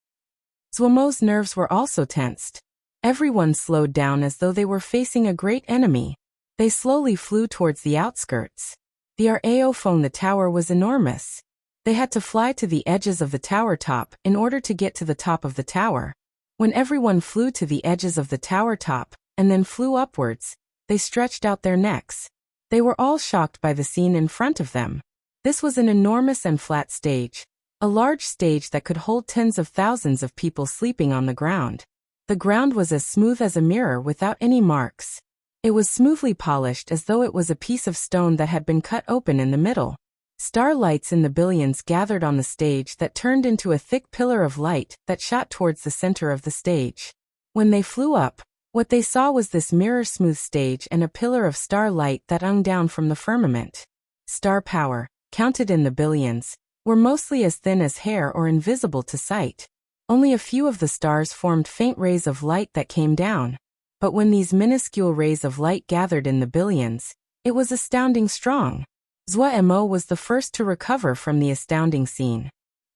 Zhuo's nerves were also tensed. Everyone slowed down as though they were facing a great enemy. They slowly flew towards the outskirts. The Rao Feng, the tower was enormous. They had to fly to the edges of the tower top in order to get to the top of the tower. When everyone flew to the edges of the tower top, and then flew upwards, they stretched out their necks. They were all shocked by the scene in front of them. This was an enormous and flat stage. A large stage that could hold tens of thousands of people sleeping on the ground. The ground was as smooth as a mirror without any marks. It was smoothly polished as though it was a piece of stone that had been cut open in the middle. Starlights in the billions gathered on the stage that turned into a thick pillar of light that shot towards the center of the stage. When they flew up, what they saw was this mirror-smooth stage and a pillar of starlight that hung down from the firmament. Star power, counted in the billions, were mostly as thin as hair or invisible to sight. Only a few of the stars formed faint rays of light that came down. But when these minuscule rays of light gathered in the billions, it was astounding strong. Zuo was the first to recover from the astounding scene.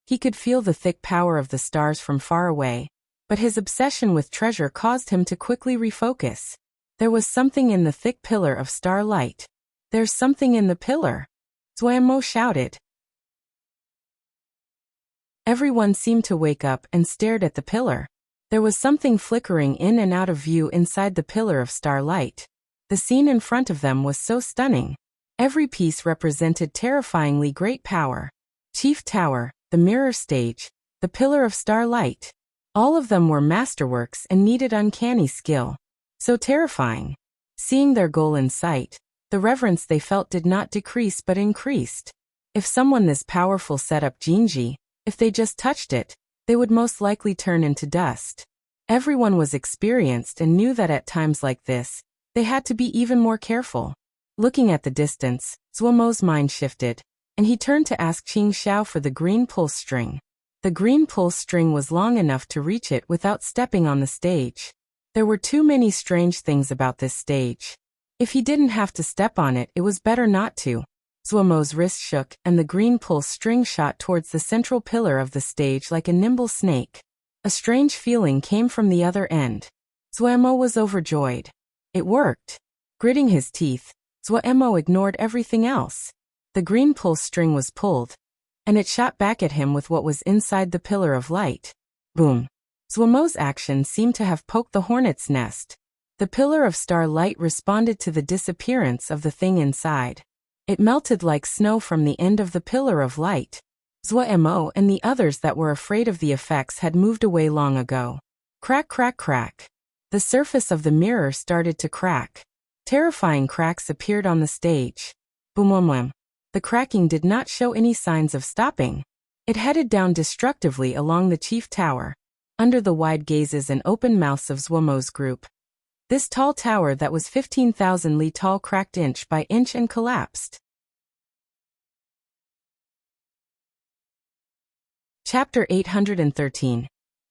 He could feel the thick power of the stars from far away, but his obsession with treasure caused him to quickly refocus. There was something in the thick pillar of starlight. There's something in the pillar. Zuo shouted. Everyone seemed to wake up and stared at the pillar. There was something flickering in and out of view inside the pillar of starlight. The scene in front of them was so stunning. Every piece represented terrifyingly great power. Chief Tower, the mirror stage, the pillar of starlight. All of them were masterworks and needed uncanny skill. So terrifying. Seeing their goal in sight, the reverence they felt did not decrease but increased. If someone this powerful set up Jinji, if they just touched it, they would most likely turn into dust. Everyone was experienced and knew that at times like this, they had to be even more careful. Looking at the distance, Zuomo's mind shifted, and he turned to ask Qing Xiao for the green pulse string. The green pulse string was long enough to reach it without stepping on the stage. There were too many strange things about this stage. If he didn't have to step on it, it was better not to. Zuomo's wrist shook, and the green pulse string shot towards the central pillar of the stage like a nimble snake. A strange feeling came from the other end. Zuo was overjoyed. It worked. Gritting his teeth, Zuo ignored everything else. The green pulse string was pulled, and it shot back at him with what was inside the pillar of light. Boom. Zuomo's action seemed to have poked the hornet's nest. The pillar of starlight responded to the disappearance of the thing inside. It melted like snow from the end of the pillar of light. Zuo and the others that were afraid of the effects had moved away long ago. Crack, crack, crack. The surface of the mirror started to crack. Terrifying cracks appeared on the stage. Boom, boom, boom. The cracking did not show any signs of stopping. It headed down destructively along the chief tower, under the wide gazes and open mouths of Zuomo's group. This tall tower that was 15,000 li tall cracked inch by inch and collapsed. Chapter 813.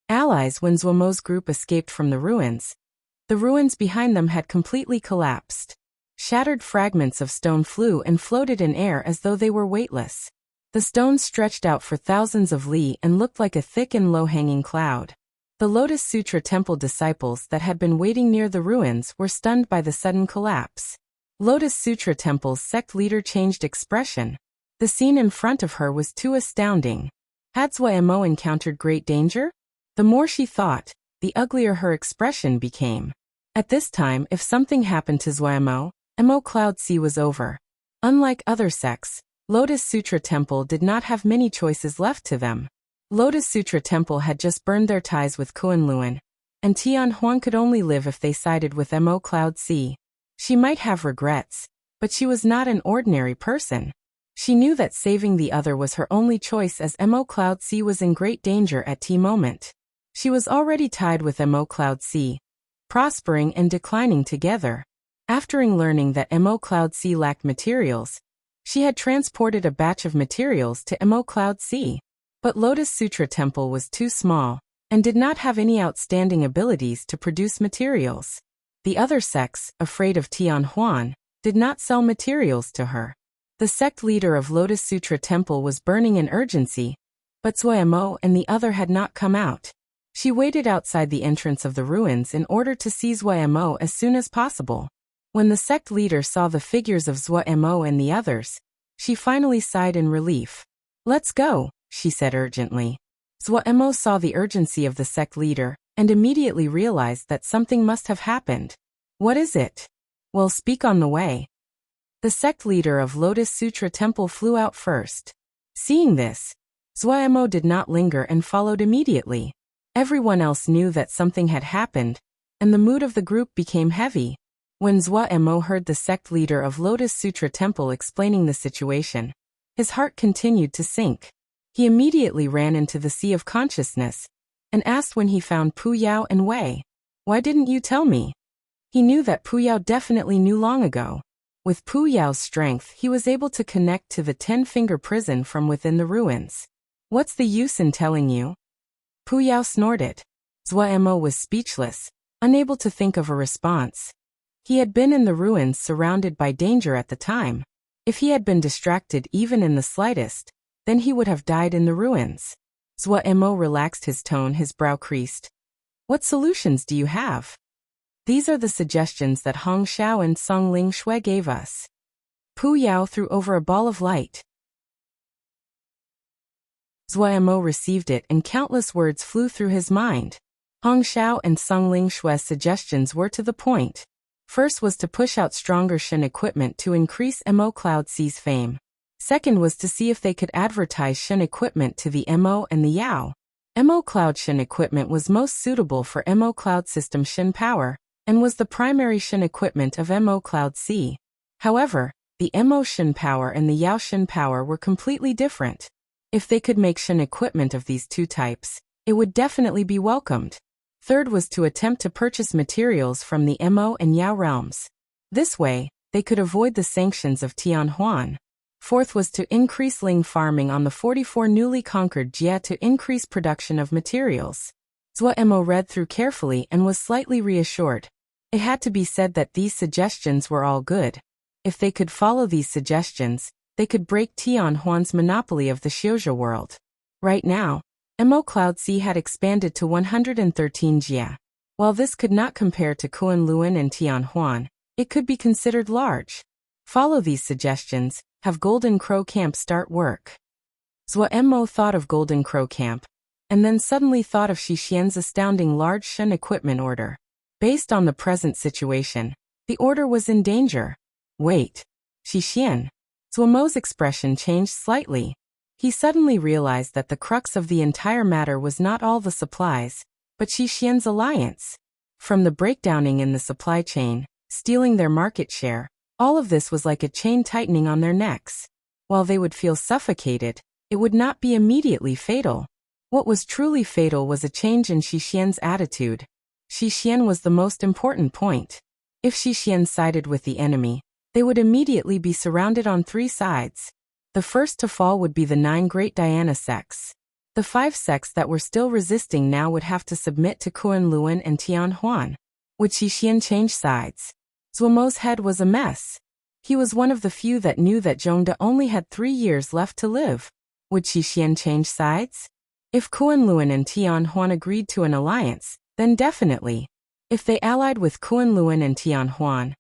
Allies. When Zuomo's group escaped from the ruins behind them had completely collapsed. Shattered fragments of stone flew and floated in air as though they were weightless. The stones stretched out for thousands of li and looked like a thick and low-hanging cloud. The Lotus Sutra Temple disciples that had been waiting near the ruins were stunned by the sudden collapse. Lotus Sutra Temple's sect leader changed expression. The scene in front of her was too astounding. Had Zuo encountered great danger? The more she thought, the uglier her expression became. At this time, if something happened to Zuo, Cloud C was over. Unlike other sects, Lotus Sutra Temple did not have many choices left to them. Lotus Sutra Temple had just burned their ties with Kunlun, and Tian Huan could only live if they sided with Cloud C. She might have regrets, but she was not an ordinary person. She knew that saving the other was her only choice as Cloud C was in great danger at T moment. She was already tied with Cloud C, prospering and declining together. After learning that Cloud C lacked materials, she had transported a batch of materials to Cloud C. But Lotus Sutra Temple was too small, and did not have any outstanding abilities to produce materials. The other sects, afraid of Tian Huan, did not sell materials to her. The sect leader of Lotus Sutra Temple was burning in urgency, but Zuo and the other had not come out. She waited outside the entrance of the ruins in order to see Zuo as soon as possible. When the sect leader saw the figures of Zuo and the others, she finally sighed in relief. Let's go, she said urgently. Zhuo saw the urgency of the sect leader and immediately realized that something must have happened. What is it? Well, speak on the way. The sect leader of Lotus Sutra Temple flew out first. Seeing this, Zhuo did not linger and followed immediately. Everyone else knew that something had happened, and the mood of the group became heavy. When Zhuo heard the sect leader of Lotus Sutra Temple explaining the situation, his heart continued to sink. He immediately ran into the sea of consciousness and asked when he found Pu Yao and Wei. Why didn't you tell me? He knew that Pu Yao definitely knew long ago. With Pu Yao's strength, he was able to connect to the 10-finger prison from within the ruins. What's the use in telling you? Pu Yao snorted. Zhuo was speechless, unable to think of a response. He had been in the ruins surrounded by danger at the time. If he had been distracted even in the slightest, then he would have died in the ruins. Zhuo relaxed his tone, his brow creased. What solutions do you have? These are the suggestions that Hong Xiao and Song Ling Shui gave us. Pu Yao threw over a ball of light. Zhuo received it and countless words flew through his mind. Hong Xiao and Song Ling Shui's suggestions were to the point. First was to push out stronger Shen equipment to increase Mo Cloud C's fame. Second was to see if they could advertise Shen equipment to the Mo and the Yao. Mo Cloud Shen equipment was most suitable for Mo Cloud System Shen power, and was the primary Shen equipment of Mo Cloud C. However, the Mo Shen power and the Yao Shen power were completely different. If they could make Shen equipment of these two types, it would definitely be welcomed. Third was to attempt to purchase materials from the Mo and Yao realms. This way, they could avoid the sanctions of Tianhuan. Fourth was to increase Ling farming on the 44 newly conquered Jia to increase production of materials. Zhuo read through carefully and was slightly reassured. It had to be said that these suggestions were all good. If they could follow these suggestions, they could break Tianhuan's monopoly of the Xiuzhou world. Right now, Mo Cloud C had expanded to 113 Jia. While this could not compare to Kunlun and Tianhuan, it could be considered large. Follow these suggestions, have Golden Crow Camp start work. Zhuo thought of Golden Crow Camp, and then suddenly thought of Xixian's astounding large Shen equipment order. Based on the present situation, the order was in danger. Wait. Xixian. Zhuo's expression changed slightly. He suddenly realized that the crux of the entire matter was not all the supplies, but Xixian's alliance. From the breakdowning in the supply chain, stealing their market share, all of this was like a chain tightening on their necks. While they would feel suffocated, it would not be immediately fatal. What was truly fatal was a change in Xixian's attitude. Xixian was the most important point. If Xixian sided with the enemy, they would immediately be surrounded on 3 sides. The first to fall would be the 9 great Diana sects. The 5 sects that were still resisting now would have to submit to Kunlun and Tianhuan. Would Xixian change sides? Zhuo's head was a mess. He was one of the few that knew that Zhongde only had 3 years left to live. Would Xixian change sides? If Kunlun and Tianhuan agreed to an alliance, then definitely. If they allied with Kunlun and Tianhuan,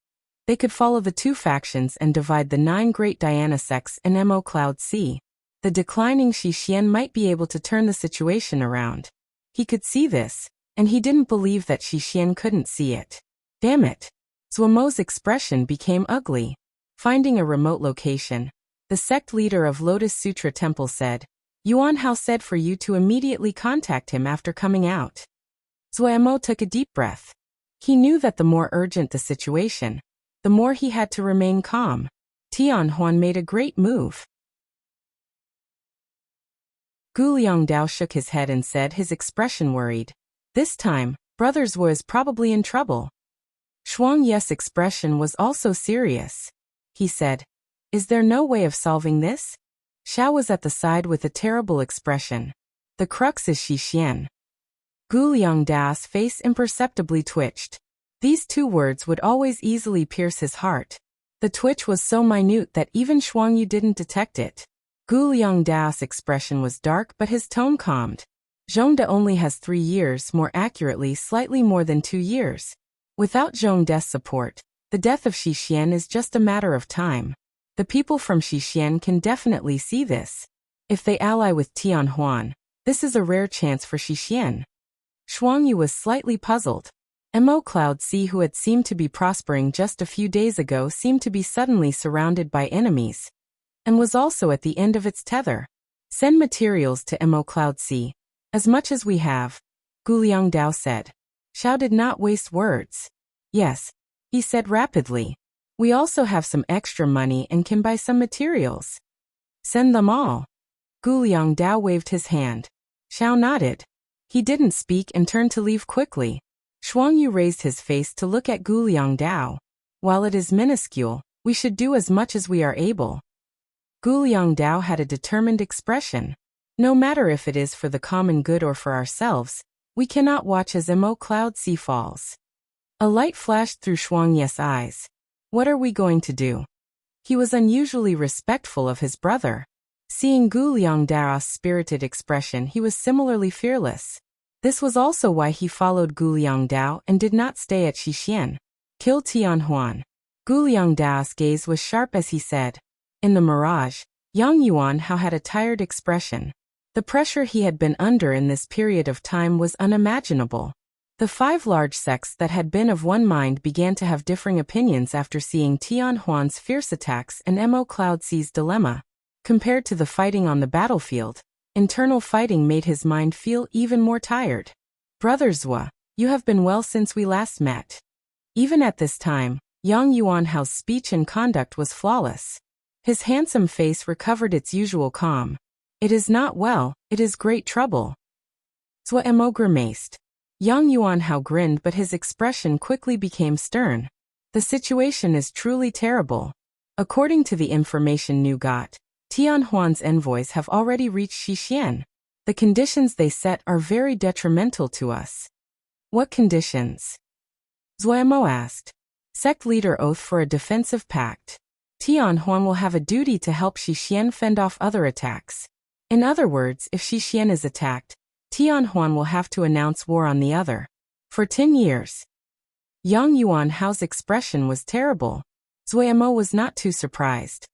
they could follow the 2 factions and divide the 9 great Diana sects in Mo Cloud C. The declining Xixian might be able to turn the situation around. He could see this, and he didn't believe that Xixian couldn't see it. Damn it. Zhuo's expression became ugly. Finding a remote location, the sect leader of Lotus Sutra Temple said, Yuan Hao said for you to immediately contact him after coming out. Zhuo took a deep breath. He knew that the more urgent the situation, the more he had to remain calm. Tianhuan made a great move. Gu Liangdao shook his head and said, his expression worried. This time, Brother Zhuo is probably in trouble. Shuang Ye's expression was also serious. He said, is there no way of solving this? Xiao was at the side with a terrible expression. The crux is Xixian. Gu Liangdao's face imperceptibly twitched. These 2 words would always easily pierce his heart. The twitch was so minute that even Shuang Yu didn't detect it. Gu Liangdao's expression was dark but his tone calmed. Zhongde only has 3 years, more accurately slightly more than 2 years. Without Zhongde's support, the death of Xixian is just a matter of time. The people from Xixian can definitely see this. If they ally with Tian Huan, this is a rare chance for Xixian. Shuangyu was slightly puzzled. Mo Cloud Sea, who had seemed to be prospering just a few days ago, seemed to be suddenly surrounded by enemies, and was also at the end of its tether. Send materials to Mo Cloud Sea. As much as we have, Guliang Dao said. Xiao did not waste words. Yes, he said rapidly. We also have some extra money and can buy some materials. Send them all. Guliang Dao waved his hand. Xiao nodded. He didn't speak and turned to leave quickly. Shuangyu raised his face to look at Guliang Dao. While it is minuscule, we should do as much as we are able. Guliang Dao had a determined expression. No matter if it is for the common good or for ourselves, we cannot watch as Mo Cloud Sea falls. A light flashed through Shuangyu's eyes. What are we going to do? He was unusually respectful of his brother. Seeing Guliang Dao's spirited expression, he was similarly fearless. This was also why he followed Guliang Dao and did not stay at Xixian. Kill Tian Huan. Guliang Dao's gaze was sharp as he said. In the mirage, Yang Yuanhao had a tired expression. The pressure he had been under in this period of time was unimaginable. The 5 large sects that had been of one mind began to have differing opinions after seeing Tian Huan's fierce attacks and Mo Cloud Sea's dilemma. Compared to the fighting on the battlefield, internal fighting made his mind feel even more tired. Brother Zhua, you have been well since we last met. Even at this time, Yang Yuanhao's speech and conduct was flawless. His handsome face recovered its usual calm. It is not well, it is great trouble. Zhua Mo grimaced. Yang Yuanhao grinned, but his expression quickly became stern. The situation is truly terrible. According to the information New got, Tian Huan's envoys have already reached Xixian. The conditions they set are very detrimental to us. What conditions? Zhua Mo asked. Sect leader oath for a defensive pact. Tian Huan will have a duty to help Xixian fend off other attacks. In other words, if Xixian is attacked, Tian Huan will have to announce war on the other. For 10 years. Yang Yuanhao's expression was terrible. Zhua Mo was not too surprised.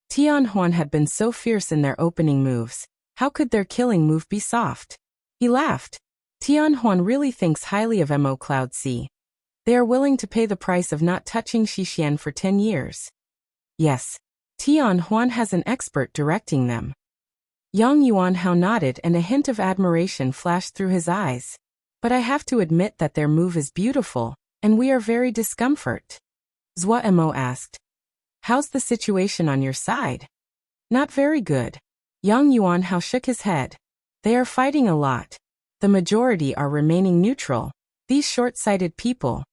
Tian Huan had been so fierce in their opening moves. How could their killing move be soft? He laughed. Tian Huan really thinks highly of Mo Cloud Sea. They are willing to pay the price of not touching Xixian for 10 years. Yes. Tian Huan has an expert directing them. Yang Yuanhao nodded and a hint of admiration flashed through his eyes. But I have to admit that their move is beautiful, and we are very discomfort. Zhua Mo asked. How's the situation on your side? Not very good. Yang Yuanhao shook his head. They are fighting a lot. The majority are remaining neutral. These short-sighted people.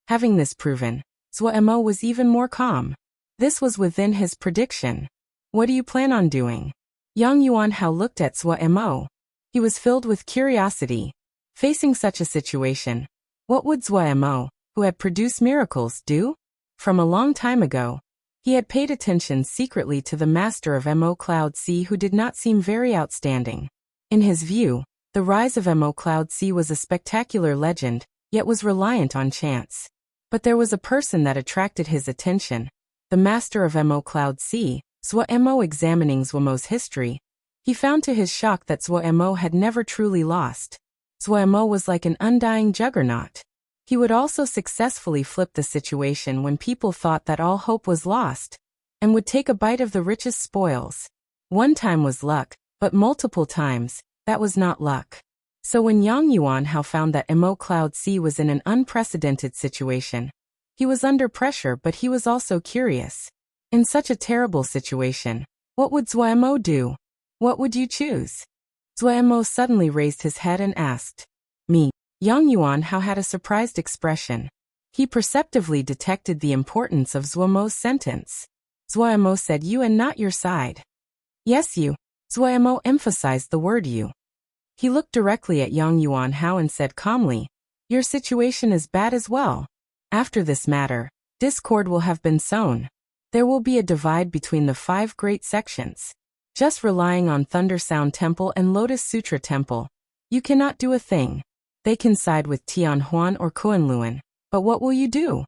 Having this proven, Zhua Mo was even more calm. This was within his prediction. What do you plan on doing? Yang Yuanhao looked at Zhua Mo. He was filled with curiosity. Facing such a situation, what would Zhua Mo, who had produced miracles, do? From a long time ago, he had paid attention secretly to the master of Mo Cloud Sea, who did not seem very outstanding. In his view, the rise of Mo Cloud Sea was a spectacular legend, yet was reliant on chance. But there was a person that attracted his attention. The master of Mo Cloud Sea, Zhua Mo. Examining Zhua Mo's history, he found to his shock that Zhua Mo had never truly lost. Zhua Mo was like an undying juggernaut. He would also successfully flip the situation when people thought that all hope was lost, and would take a bite of the richest spoils. One time was luck, but multiple times, that was not luck. So when Yang Yuanhao found that Mo Cloud Sea was in an unprecedented situation, he was under pressure, but he was also curious. In such a terrible situation, what would Zhua Mo do? What would you choose? Zhua Mo suddenly raised his head and asked. Me. Yang Yuanhao had a surprised expression. He perceptively detected the importance of Zhua Mo's sentence. Zhua Mo said you and not your side. Yes, you. Zhua Mo emphasized the word you. He looked directly at Yang Yuanhao and said calmly, your situation is bad as well. After this matter, discord will have been sown. There will be a divide between the 5 great sections. Just relying on Thunder Sound Temple and Lotus Sutra Temple, you cannot do a thing. They can side with Tian Huan or Kunlun, but what will you do?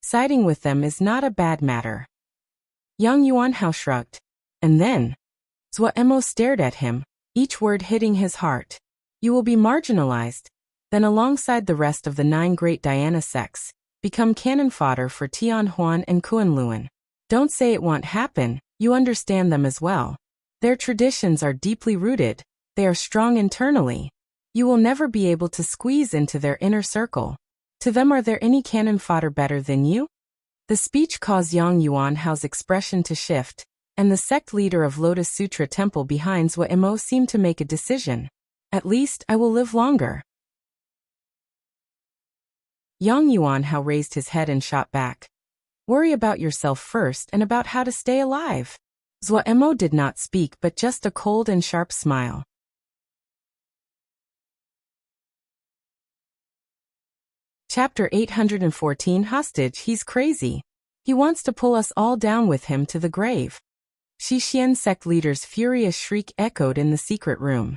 Siding with them is not a bad matter. Yang Yuanhao shrugged. And then, Zhuo stared at him, each word hitting his heart. You will be marginalized, then alongside the rest of the 9 great Diana sects, become cannon fodder for Tianhuan and Kunlun. Don't say it won't happen, you understand them as well. Their traditions are deeply rooted, they are strong internally. You will never be able to squeeze into their inner circle. To them, are there any cannon fodder better than you? The speech caused Yang Yuanhao's expression to shift, and the sect leader of Lotus Sutra Temple behind Zhuo seemed to make a decision. At least, I will live longer. Yang Yuanhao raised his head and shot back. Worry about yourself first and about how to stay alive. Zhuo did not speak but just a cold and sharp smile. Chapter 814 Hostage. He's crazy. He wants to pull us all down with him to the grave. Shixian sect leader's furious shriek echoed in the secret room.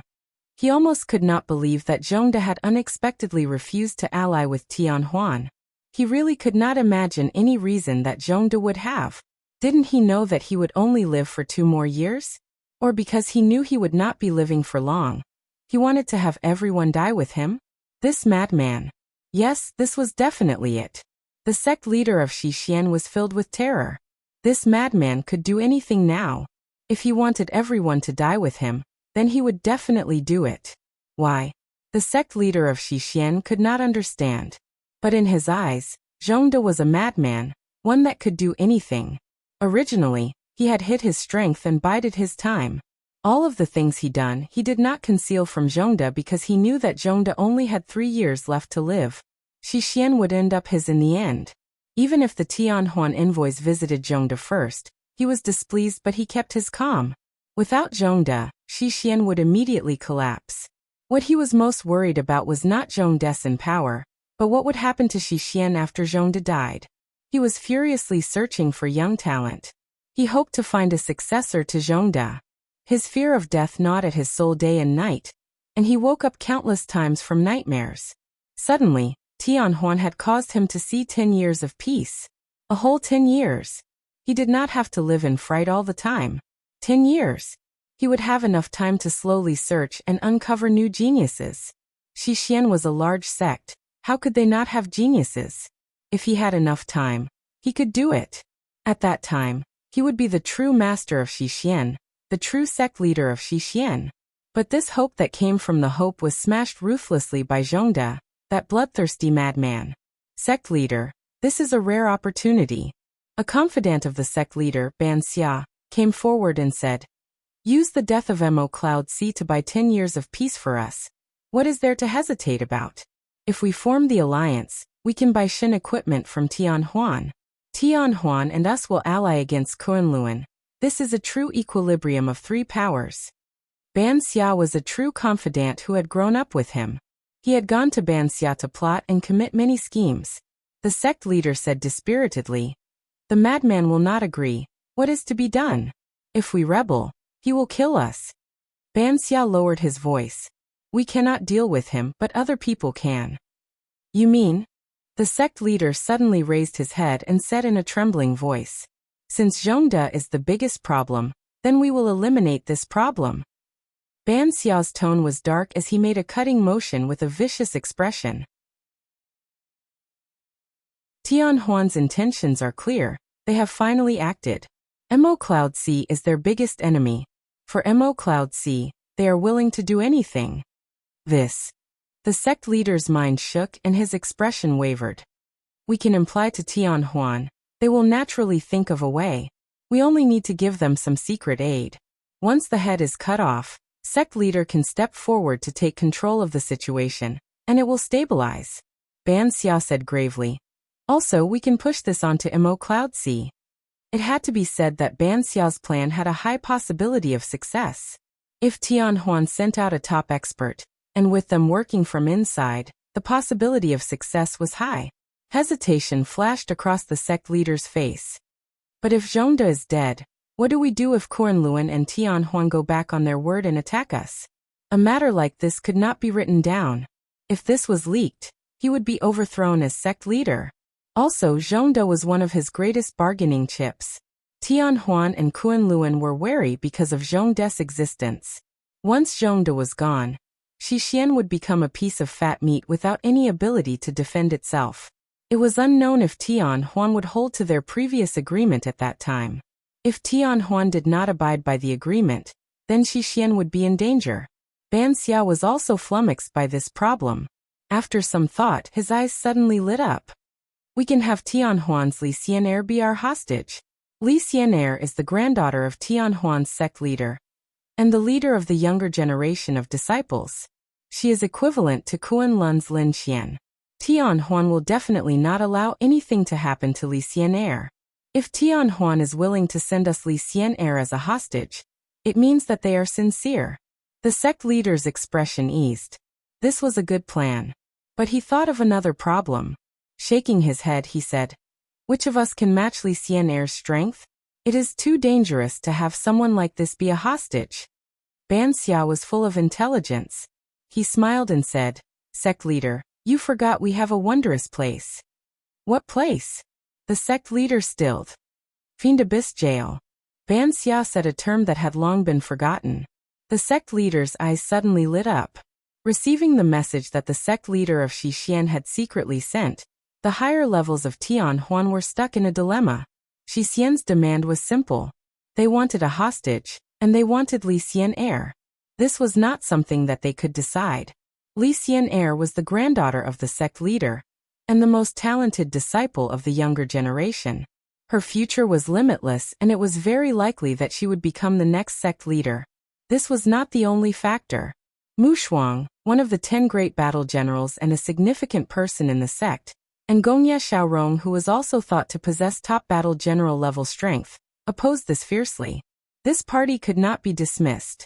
He almost could not believe that Zhongde had unexpectedly refused to ally with Tianhuan. He really could not imagine any reason that Zhongde would have. Didn't he know that he would only live for 2 more years? Or because he knew he would not be living for long? He wanted to have everyone die with him? This madman. Yes, this was definitely it. The sect leader of Shixian was filled with terror. This madman could do anything now. If he wanted everyone to die with him, then he would definitely do it. Why? The sect leader of Shixian could not understand. But in his eyes, Zhongde was a madman, one that could do anything. Originally, he had hid his strength and bided his time. All of the things he done, he did not conceal from Zhongde because he knew that Zhongde only had 3 years left to live. Shixian would end up his in the end. Even if the Tianhuan envoys visited Zhongde first, he was displeased but he kept his calm. Without Zhongde, Shixian would immediately collapse. What he was most worried about was not Zhongde's in power, but what would happen to Shixian after Zhongde died. He was furiously searching for young talent. He hoped to find a successor to Zhongde. His fear of death gnawed at his soul day and night, and he woke up countless times from nightmares. Suddenly, Tianhuan had caused him to see 10 years of peace. A whole 10 years. He did not have to live in fright all the time. 10 years. He would have enough time to slowly search and uncover new geniuses. Shixian was a large sect. How could they not have geniuses? If he had enough time, he could do it. At that time, he would be the true master of Shixian, the true sect leader of Shixian. But this hope that came from the hope was smashed ruthlessly by Zhongde, that bloodthirsty madman. Sect leader, this is a rare opportunity. A confidant of the sect leader, Ban Xia, came forward and said, use the death of Mo Cloud C to buy 10 years of peace for us. What is there to hesitate about? If we form the alliance, we can buy Shin equipment from Tianhuan. Tianhuan and us will ally against Kunlun. This is a true equilibrium of 3 powers. Ban Xia was a true confidant who had grown up with him. He had gone to Ban Xia to plot and commit many schemes. The sect leader said dispiritedly, the madman will not agree. What is to be done? If we rebel, he will kill us. Ban Xia lowered his voice. We cannot deal with him, but other people can. You mean? The sect leader suddenly raised his head and said in a trembling voice, since Zhongde is the biggest problem, then we will eliminate this problem. Ban Xiao's tone was dark as he made a cutting motion with a vicious expression. Tianhuan's intentions are clear. They have finally acted. Mo Cloud C is their biggest enemy. For Mo Cloud C, they are willing to do anything. This. The sect leader's mind shook and his expression wavered. We can imply to Tianhuan. They will naturally think of a way. We only need to give them some secret aid. Once the head is cut off, sect leader can step forward to take control of the situation, and it will stabilize. Ban Xia said gravely. Also, we can push this onto Mo Cloud C. It had to be said that Ban Xiao's plan had a high possibility of success. If Tianhuan sent out a top expert, and with them working from inside, the possibility of success was high. Hesitation flashed across the sect leader's face. But if Zhongde is dead, what do we do if Kunlun and Tianhuan go back on their word and attack us? A matter like this could not be written down. If this was leaked, he would be overthrown as sect leader. Also, Zhongde was one of his greatest bargaining chips. Tian Huan and Kuan Luan were wary because of Zhong De's existence. Once Zhong De was gone, Shi Xian would become a piece of fat meat without any ability to defend itself. It was unknown if Tian Huan would hold to their previous agreement at that time. If Tian Huan did not abide by the agreement, then Shi Xian would be in danger. Ban Xia was also flummoxed by this problem. After some thought, his eyes suddenly lit up. We can have Tian Huan's Li Xian'er be our hostage. Li Xian'er is the granddaughter of Tian Huan's sect leader, and the leader of the younger generation of disciples. She is equivalent to Kuan Lun's Lin Xian. Tian Huan will definitely not allow anything to happen to Li Xian'er. If Tian Huan is willing to send us Li Xian'er as a hostage, it means that they are sincere. The sect leader's expression eased. This was a good plan. But he thought of another problem. Shaking his head, he said, "Which of us can match Li Xian'er's strength? It is too dangerous to have someone like this be a hostage." Ban Xia was full of intelligence. He smiled and said, "Sect leader, you forgot we have a wondrous place." "What place?" The sect leader stilled. "Fiend Abyss Jail." Ban Xia said a term that had long been forgotten. The sect leader's eyes suddenly lit up. Receiving the message that the sect leader of Shi Xian had secretly sent, the higher levels of Tian Huan were stuck in a dilemma. Shi Xian's demand was simple. They wanted a hostage, and they wanted Li Xian'er. This was not something that they could decide. Li Xian'er was the granddaughter of the sect leader, and the most talented disciple of the younger generation. Her future was limitless, and it was very likely that she would become the next sect leader. This was not the only factor. Mu Shuang, one of the 10 great battle generals and a significant person in the sect, and Gongye Xiaorong, who was also thought to possess top battle general level strength, opposed this fiercely. This party could not be dismissed.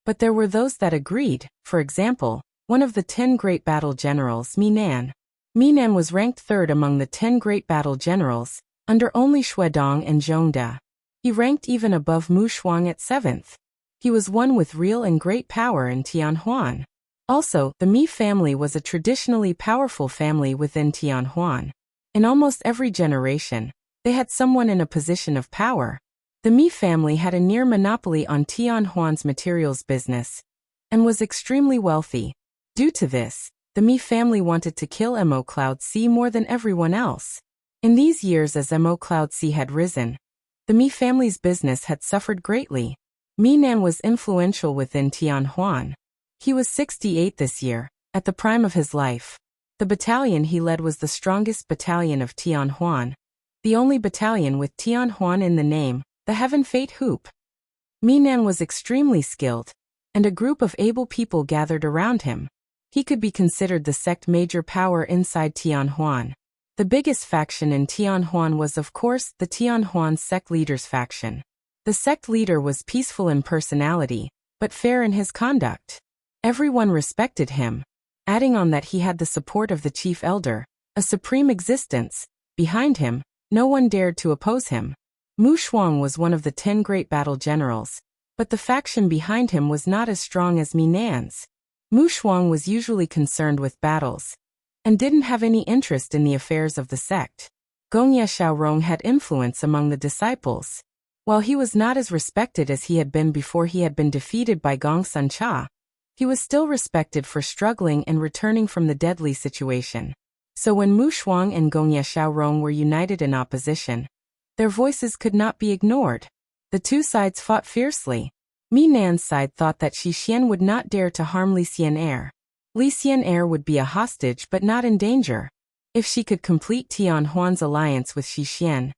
But there were those that agreed. For example, one of the 10 great battle generals, Minan. Minan was ranked 3rd among the 10 great battle generals, under only Xuedong and Zhongde. He ranked even above Mu Shuang at 7th. He was one with real and great power in Tian Huan. Also, the Mi family was a traditionally powerful family within Tian Huan. In almost every generation, they had someone in a position of power. The Mi family had a near monopoly on Tian Huan's materials business, and was extremely wealthy. Due to this, the Mi family wanted to kill Mo Cloud C more than everyone else. In these years as Mo Cloud C had risen, the Mi family's business had suffered greatly. Minan was influential within Tian Huan. He was 68 this year, at the prime of his life. The battalion he led was the strongest battalion of Tian Huan, the only battalion with Tian Huan in the name, the Heaven Fate Hoop. Minan was extremely skilled, and a group of able people gathered around him. He could be considered the sect major power inside Tian Huan. The biggest faction in Tian Huan was of course the Tian Huan sect leader's faction. The sect leader was peaceful in personality, but fair in his conduct. Everyone respected him. Adding on that he had the support of the chief elder, a supreme existence. Behind him, no one dared to oppose him. Mu Shuang was one of the 10 great battle generals, but the faction behind him was not as strong as Minan's. Mu Shuang was usually concerned with battles, and didn't have any interest in the affairs of the sect. Gongye Xiaorong had influence among the disciples. While he was not as respected as he had been before he had been defeated by Gong Sun Cha, he was still respected for struggling and returning from the deadly situation. So when Mu Shuang and Gongye Xiaorong were united in opposition, their voices could not be ignored. The two sides fought fiercely. Minan's side thought that Shi Xian would not dare to harm Li Xian'er. Li Xian'er would be a hostage but not in danger. If she could complete Tian Huan's alliance with Shi Xian,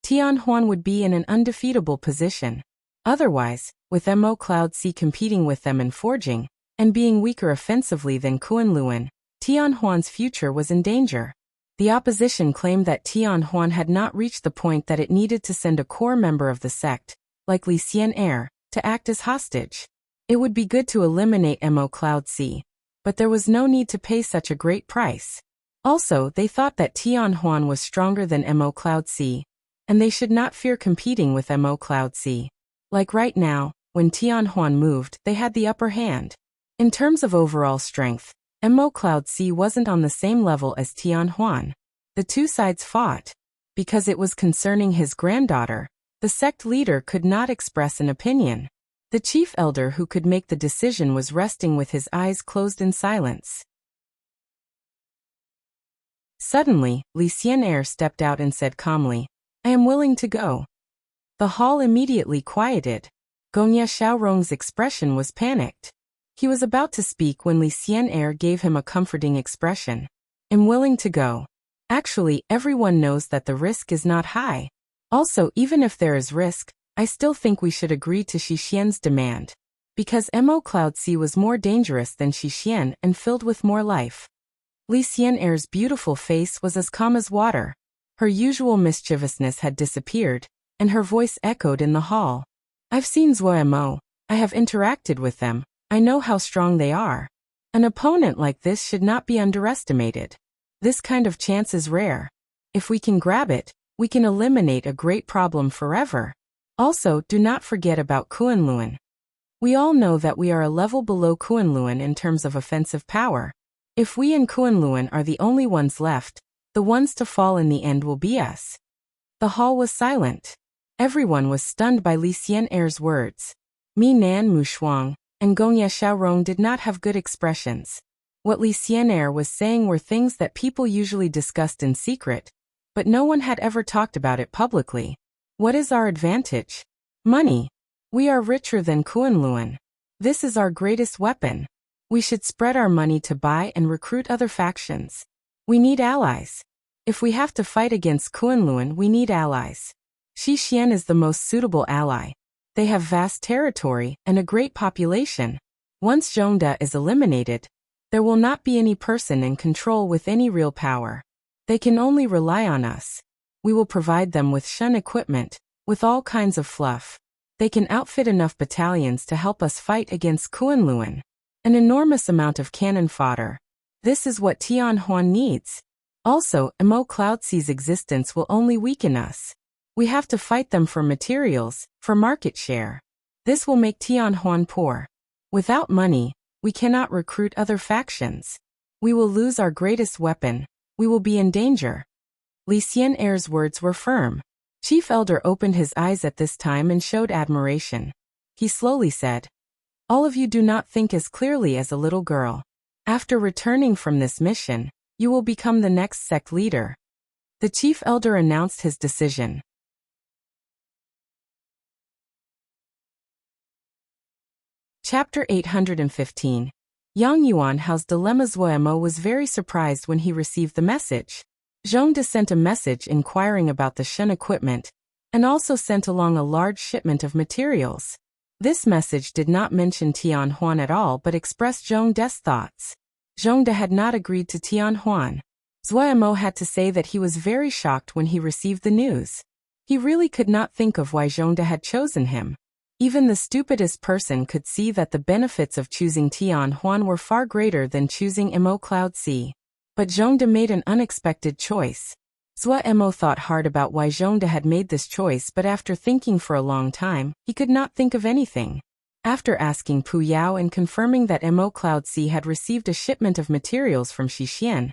Tian Huan would be in an undefeatable position. Otherwise, with Mo Cloud C competing with them in forging, and being weaker offensively than Kuan Luan, Tian Huan's future was in danger. The opposition claimed that Tian Huan had not reached the point that it needed to send a core member of the sect, like Li Xian'er, to act as hostage. It would be good to eliminate Mo Cloud C, but there was no need to pay such a great price. Also, they thought that Tian Huan was stronger than Mo Cloud C, and they should not fear competing with Mo Cloud C. Like right now, when Tian Huan moved, they had the upper hand. In terms of overall strength, Mo Cloud C wasn't on the same level as Tian Huan. The two sides fought. Because it was concerning his granddaughter, the sect leader could not express an opinion. The chief elder who could make the decision was resting with his eyes closed in silence. Suddenly, Li Xian'er stepped out and said calmly, "I am willing to go." The hall immediately quieted. Gongye Xiaorong's expression was panicked. He was about to speak when Li Xian'er gave him a comforting expression. "I'm willing to go. Actually, everyone knows that the risk is not high. Also, even if there is risk, I still think we should agree to Xixian's demand. Because Mo Cloud Sea was more dangerous than Xixian and filled with more life." Li Xian'er's beautiful face was as calm as water. Her usual mischievousness had disappeared, and her voice echoed in the hall. "I've seen Mo. I have interacted with them. I know how strong they are. An opponent like this should not be underestimated. This kind of chance is rare. If we can grab it, we can eliminate a great problem forever. Also, do not forget about Kunlun. We all know that we are a level below Kunlun in terms of offensive power. If we and Kunlun are the only ones left, the ones to fall in the end will be us." The hall was silent. Everyone was stunned by Li Xian'er's words. Mi Nan Mu Shuang and Gongye Xiaorong did not have good expressions. What Li Xian'er was saying were things that people usually discussed in secret, but no one had ever talked about it publicly. What is our advantage? Money. We are richer than Kunlun. This is our greatest weapon. We should spread our money to buy and recruit other factions. We need allies. If we have to fight against Kunlun, we need allies. Xixian is the most suitable ally. They have vast territory and a great population. Once Zhongde is eliminated, there will not be any person in control with any real power. They can only rely on us. We will provide them with Shun equipment, with all kinds of fluff. They can outfit enough battalions to help us fight against Kunlun. An enormous amount of cannon fodder. This is what Tianhuan needs. Also, Mo Cloud Sea's existence will only weaken us. We have to fight them for materials, for market share. This will make Tianhuan poor. Without money, we cannot recruit other factions. We will lose our greatest weapon. We will be in danger. Li Xian'er's words were firm. Chief Elder opened his eyes at this time and showed admiration. He slowly said, "All of you do not think as clearly as a little girl. After returning from this mission, you will become the next sect leader." The Chief Elder announced his decision. Chapter 815. Yang Yuanhao's dilemma. Zuomo was very surprised when he received the message. Zhongde sent a message inquiring about the Shun equipment, and also sent along a large shipment of materials. This message did not mention Tianhuan at all but expressed Zhongde's thoughts. Zhongde had not agreed to Tianhuan. Zuomo had to say that he was very shocked when he received the news. He really could not think of why Zhongde had chosen him. Even the stupidest person could see that the benefits of choosing Tianhuan were far greater than choosing Mo Cloud Sea. But Zhongde made an unexpected choice. Zuomo thought hard about why Zhongde had made this choice, but after thinking for a long time, he could not think of anything. After asking Pu Yao and confirming that Mo Cloud Sea had received a shipment of materials from Xixian,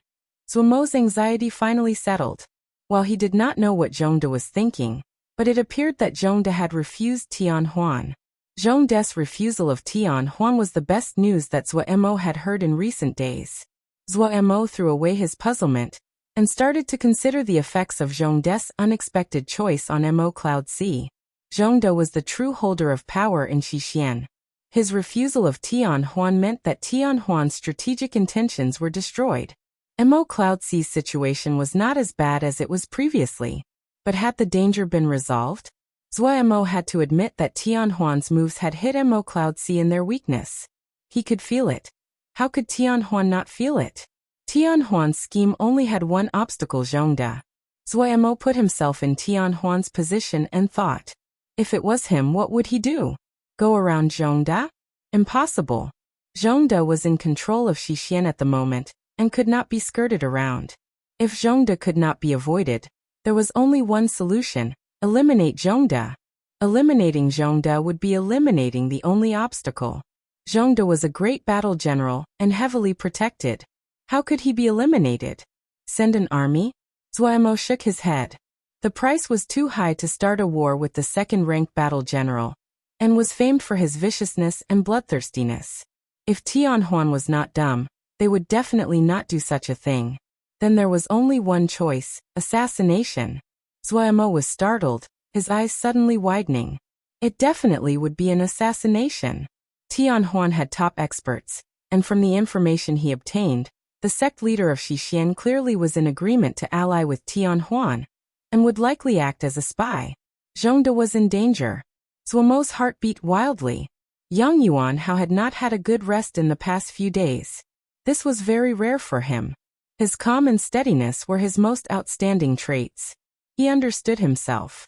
Zuomo's anxiety finally settled. While he did not know what Zhongde was thinking, but it appeared that Zhongde had refused Tianhuan. Zhongde's refusal of Tianhuan was the best news that Zuomo had heard in recent days. Zuomo threw away his puzzlement and started to consider the effects of Zhongde's unexpected choice on Mo Cloud Sea. Zhongde was the true holder of power in Xixian. His refusal of Tianhuan meant that Tianhuan's strategic intentions were destroyed. Mo Cloud Sea's situation was not as bad as it was previously. But had the danger been resolved? Zuomo had to admit that Tianhuan's moves had hit Mo Cloud Sea in their weakness. He could feel it. How could Tianhuan not feel it? Tianhuan's scheme only had one obstacle: Zhongde. Zuomo put himself in Tianhuan's position and thought, if it was him, what would he do? Go around Zhongde? Impossible. Zhongde was in control of Xixian at the moment and could not be skirted around. If Zhongde could not be avoided, there was only one solution: eliminate Zhongde. Eliminating Zhongde would be eliminating the only obstacle. Zhongde was a great battle general and heavily protected. How could he be eliminated? Send an army? Zuomo shook his head. The price was too high to start a war with the second-ranked battle general, and was famed for his viciousness and bloodthirstiness. If Tianhuan was not dumb, they would definitely not do such a thing. Then there was only one choice: assassination. Zuo was startled, his eyes suddenly widening. It definitely would be an assassination. Tianhuan had top experts, and from the information he obtained, the sect leader of Shixian clearly was in agreement to ally with Tianhuan, and would likely act as a spy. Zhongde was in danger. Zuomo's heart beat wildly. Yang Yuanhao had not had a good rest in the past few days. This was very rare for him. His calm and steadiness were his most outstanding traits. He understood himself.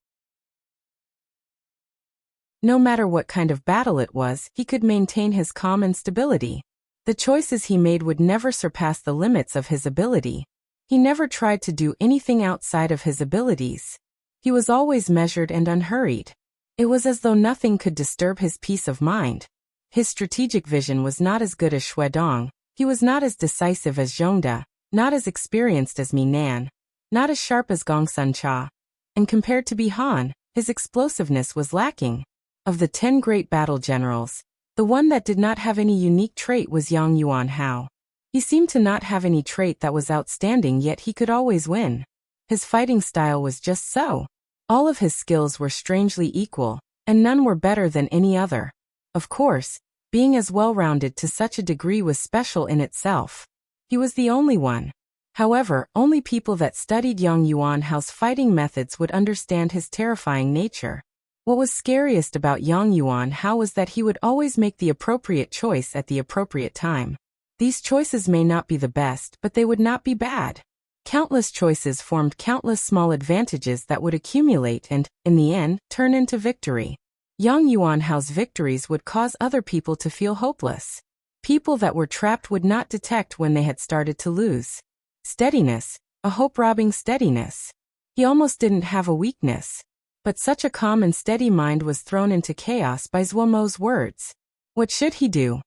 No matter what kind of battle it was, he could maintain his calm and stability. The choices he made would never surpass the limits of his ability. He never tried to do anything outside of his abilities. He was always measured and unhurried. It was as though nothing could disturb his peace of mind. His strategic vision was not as good as Shuedong. He was not as decisive as Zhongde, not as experienced as Mi Nan, not as sharp as Gongsun Cha. And compared to Bihan, his explosiveness was lacking. Of the 10 great battle generals, the one that did not have any unique trait was Yang Yuanhao. He seemed to not have any trait that was outstanding, yet he could always win. His fighting style was just so. All of his skills were strangely equal, and none were better than any other. Of course, being as well-rounded to such a degree was special in itself. He was the only one. However, only people that studied Yang Yuanhao's fighting methods would understand his terrifying nature. What was scariest about Yang Yuanhao was that he would always make the appropriate choice at the appropriate time. These choices may not be the best, but they would not be bad. Countless choices formed countless small advantages that would accumulate and, in the end, turn into victory. Yang Yuanhao's victories would cause other people to feel hopeless. People that were trapped would not detect when they had started to lose. Steadiness, a hope-robbing steadiness. He almost didn't have a weakness. But such a calm and steady mind was thrown into chaos by Zuomo's words. What should he do?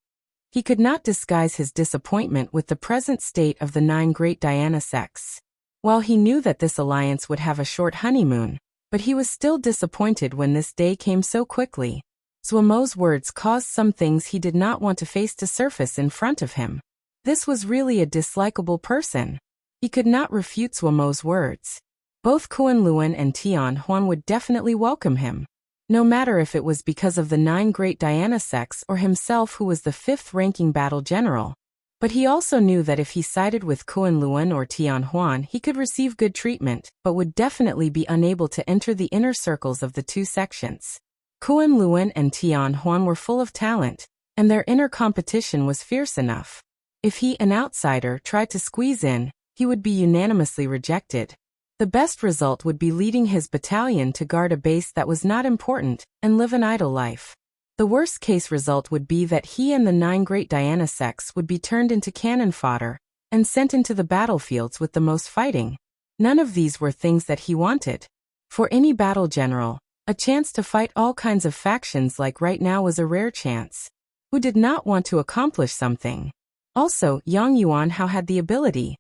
He could not disguise his disappointment with the present state of the 9 great Diana sects. While he knew that this alliance would have a short honeymoon, but he was still disappointed when this day came so quickly. Zuomo's words caused some things he did not want to face to surface in front of him. This was really a dislikable person. He could not refute Zuomo's words. Both Kunlun and Tianhuan would definitely welcome him. No matter if it was because of the 9 great Diana sects or himself who was the 5th-ranking battle general. But he also knew that if he sided with Kunlun or Tianhuan, he could receive good treatment, but would definitely be unable to enter the inner circles of the 2 sections. Kunlun and Tianhuan were full of talent, and their inner competition was fierce enough. If he, an outsider, tried to squeeze in, he would be unanimously rejected. The best result would be leading his battalion to guard a base that was not important and live an idle life. The worst-case result would be that he and the 9 great Diana sects would be turned into cannon fodder and sent into the battlefields with the most fighting. None of these were things that he wanted. For any battle general, a chance to fight all kinds of factions like right now was a rare chance. Who did not want to accomplish something? Also, Yang Yuanhao had the ability.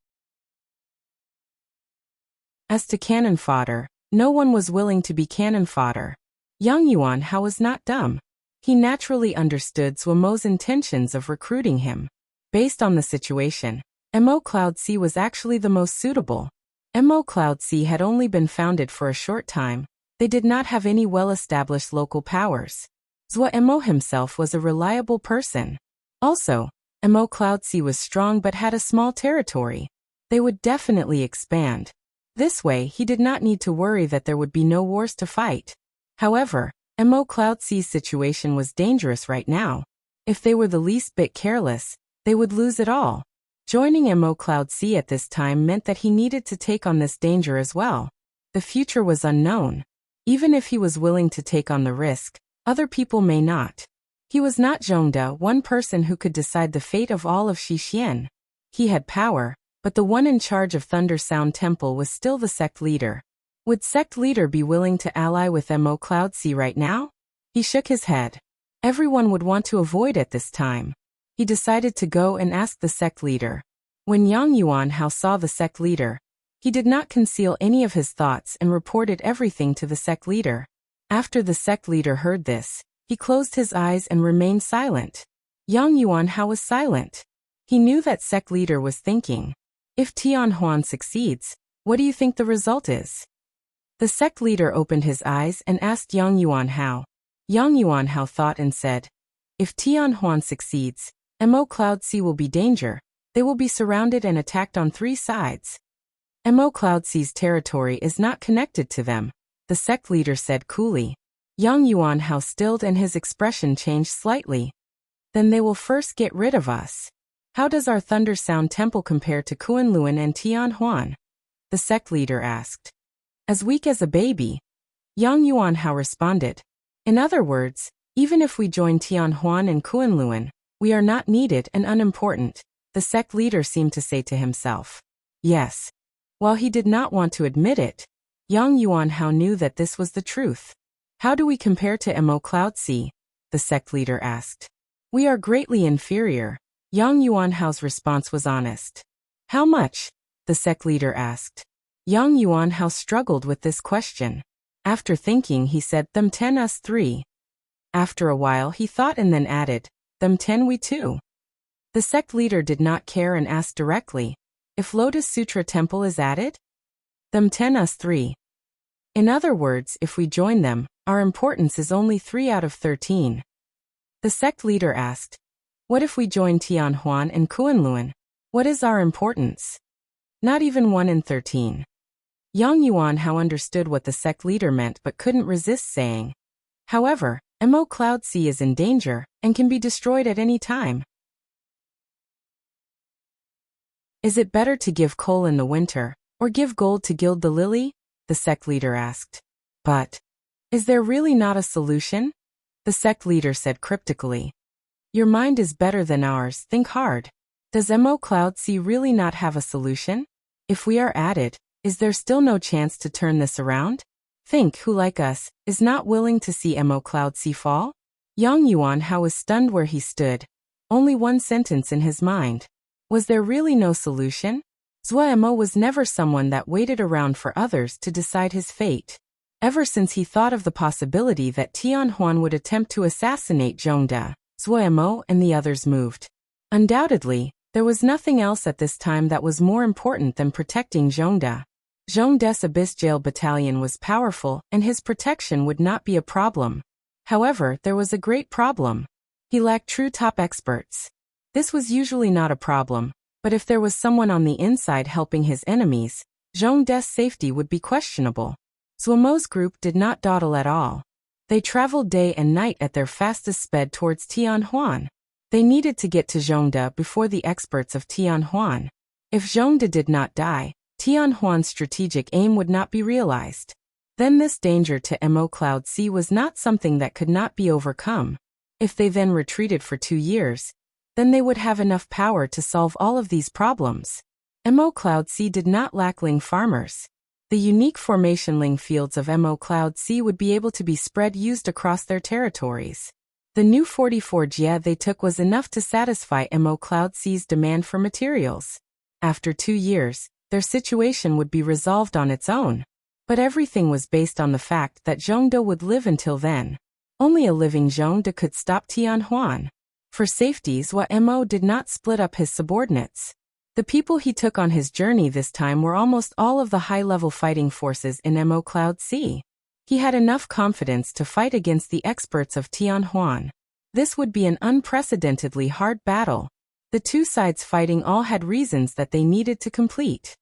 As to cannon fodder, no one was willing to be cannon fodder. Yang Yuanhao was not dumb. He naturally understood Zuomo's intentions of recruiting him. Based on the situation, Mo Cloud C was actually the most suitable. Mo Cloud C had only been founded for a short time. They did not have any well-established local powers. Zuo himself was a reliable person. Also, Mo Cloud C was strong but had a small territory. They would definitely expand. This way, he did not need to worry that there would be no wars to fight. However, Mo Cloud C's situation was dangerous right now. If they were the least bit careless, they would lose it all. Joining Mo Cloud C at this time meant that he needed to take on this danger as well. The future was unknown. Even if he was willing to take on the risk, other people may not. He was not Zhongde, one person who could decide the fate of all of Shixian. He had power, but the one in charge of Thunder Sound Temple was still the sect leader. Would sect leader be willing to ally with Mo Cloud C right now? He shook his head. Everyone would want to avoid at this time. He decided to go and ask the sect leader. When Yang Yuanhao saw the sect leader, He did not conceal any of his thoughts and reported everything to the sect leader. After the sect leader heard this, he closed his eyes and remained silent. Yang Yuanhao was silent. He knew that sect leader was thinking, if Tianhuan succeeds, what do you think the result is? The sect leader opened his eyes and asked Yang Yuanhao. Yang Yuanhao thought and said, if Tianhuan succeeds, Mo Cloud Sea will be danger. They will be surrounded and attacked on 3 sides. Mo Cloud Sea's territory is not connected to them, the sect leader said coolly. Yang Yuanhao stilled and his expression changed slightly. Then they will first get rid of us. How does our Thunder Sound Temple compare to Kunlun and Tianhuan? The sect leader asked. As weak as a baby. Yang Yuanhao responded. In other words, even if we join Tianhuan and Kunlun, we are not needed and unimportant, the sect leader seemed to say to himself. Yes. While he did not want to admit it, Yang Yuanhao knew that this was the truth. How do we compare to Mo Cloud Sea? The sect leader asked. We are greatly inferior. Yang Yuanhao's response was honest. How much? The sect leader asked. Yang Yuanhao struggled with this question. After thinking, he said, them 10 us 3. After a while he thought and then added, them 10 we 2. The sect leader did not care and asked directly, if Lotus Sutra Temple is added? Them 10 us 3. In other words, if we join them, our importance is only 3 out of 13. The sect leader asked, what if we join Tianhuan and Kunlun? What is our importance? Not even 1 in 13. Yang Yuanhao understood what the sect leader meant but couldn't resist saying. However, Mo Cloud Sea is in danger and can be destroyed at any time. Is it better to give coal in the winter, or give gold to gild the lily? The sect leader asked. But, is there really not a solution? The sect leader said cryptically. Your mind is better than ours, think hard. Does Mo Cloud Sea really not have a solution? If we are added, is there still no chance to turn this around? Think who like us, is not willing to see Mo Cloud Sea fall? Yang Yuanhao was stunned where he stood. Only one sentence in his mind. Was there really no solution? Zhou Mo was never someone that waited around for others to decide his fate. Ever since he thought of the possibility that Tianhuan would attempt to assassinate Zhongde, Zhou Mo and the others moved. Undoubtedly, there was nothing else at this time that was more important than protecting Zhongde. Zhongde's Abyss Jail Battalion was powerful and his protection would not be a problem. However, there was a great problem. He lacked true top experts. This was usually not a problem, but if there was someone on the inside helping his enemies, Zhongde's safety would be questionable. Zhou Mo's group did not dawdle at all. They traveled day and night at their fastest sped towards Tianhuan. They needed to get to Zhongde before the experts of Tianhuan. If Zhongde did not die, Tianhuan's strategic aim would not be realized. Then this danger to Mo Cloud Sea was not something that could not be overcome. If they then retreated for 2 years, then they would have enough power to solve all of these problems. Mo Cloud Sea did not lack Ling farmers. The unique formation Ling fields of Mo Cloud Sea would be able to be spread used across their territories. The new 44 jia they took was enough to satisfy Mo Cloud Sea's demand for materials. After 2 years, their situation would be resolved on its own. But everything was based on the fact that Zhongde would live until then. Only a living Zhongde could stop Tianhuan. For safety, Zhou Mo did not split up his subordinates. The people he took on his journey this time were almost all of the high-level fighting forces in Mo Cloud Sea. He had enough confidence to fight against the experts of Tianhuan. This would be an unprecedentedly hard battle. The 2 sides fighting all had reasons that they needed to complete.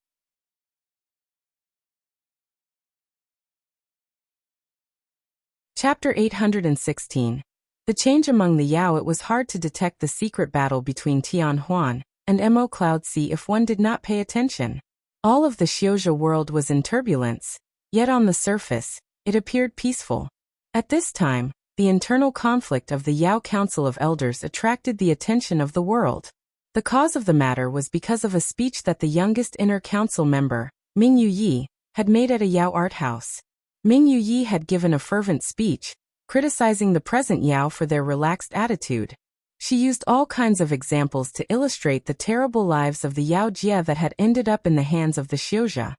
Chapter 816. The change among the Yao. It was hard to detect the secret battle between Tianhuan and Mo Cloud Sea if one did not pay attention. All of the Xiuzhe world was in turbulence, yet on the surface, it appeared peaceful. At this time, the internal conflict of the Yao Council of Elders attracted the attention of the world. The cause of the matter was because of a speech that the youngest inner council member, Ming Yuyi, had made at a Yao art house. Ming Yuyi had given a fervent speech, criticizing the present Yao for their relaxed attitude. She used all kinds of examples to illustrate the terrible lives of the Yao Jia that had ended up in the hands of the Xiuzhe.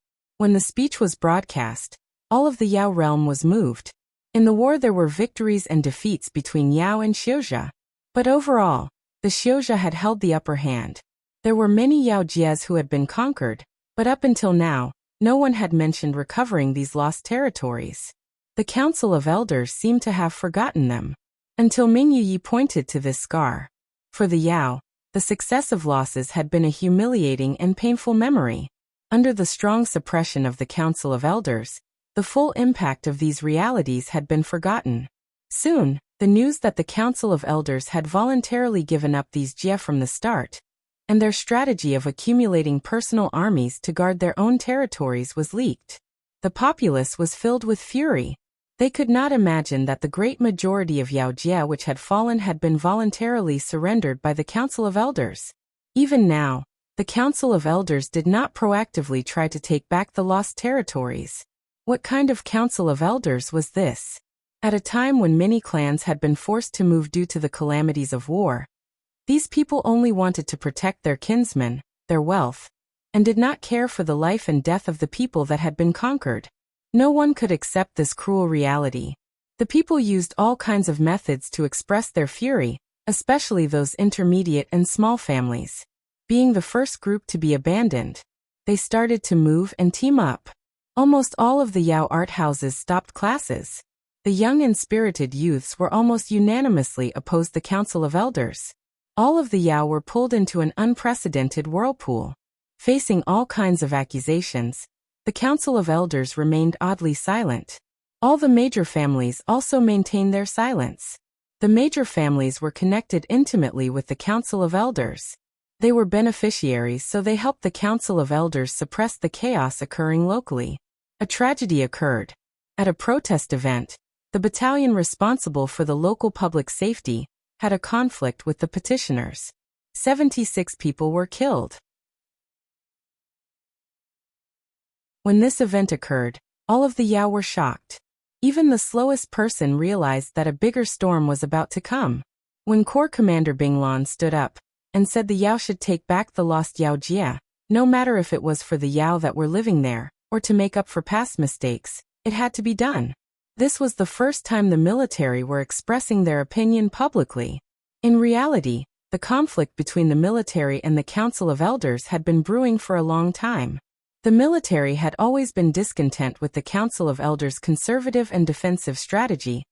When the speech was broadcast, all of the Yao realm was moved. In the war there were victories and defeats between Yao and Xiuzha. But overall, the Xiuzha had held the upper hand. There were many Yao Jies who had been conquered, but up until now, no one had mentioned recovering these lost territories. The Council of Elders seemed to have forgotten them. Until Ming Yi pointed to this scar. For the Yao, the successive losses had been a humiliating and painful memory. Under the strong suppression of the Council of Elders, the full impact of these realities had been forgotten. Soon, the news that the Council of Elders had voluntarily given up these Jie from the start, and their strategy of accumulating personal armies to guard their own territories was leaked. The populace was filled with fury. They could not imagine that the great majority of Yao Jie which had fallen had been voluntarily surrendered by the Council of Elders. Even now, the Council of Elders did not proactively try to take back the lost territories. What kind of Council of Elders was this? At a time when many clans had been forced to move due to the calamities of war, these people only wanted to protect their kinsmen, their wealth, and did not care for the life and death of the people that had been conquered. No one could accept this cruel reality. The people used all kinds of methods to express their fury, especially those intermediate and small families. Being the first group to be abandoned, they started to move and team up. Almost all of the Yao art houses stopped classes. The young and spirited youths were almost unanimously opposed the Council of Elders. All of the Yao were pulled into an unprecedented whirlpool. Facing all kinds of accusations, the Council of Elders remained oddly silent. All the major families also maintained their silence. The major families were connected intimately with the Council of Elders. They were beneficiaries, so they helped the Council of Elders suppress the chaos occurring locally. A tragedy occurred. At a protest event, the battalion responsible for the local public safety had a conflict with the petitioners. 76 people were killed. When this event occurred, all of the Yao were shocked. Even the slowest person realized that a bigger storm was about to come. When Corps Commander Binglan stood up and said the Yao should take back the lost Yao Jie, no matter if it was for the Yao that were living there, or to make up for past mistakes, it had to be done. This was the first time the military were expressing their opinion publicly. In reality, the conflict between the military and the Council of Elders had been brewing for a long time. The military had always been discontent with the Council of Elders' conservative and defensive strategy,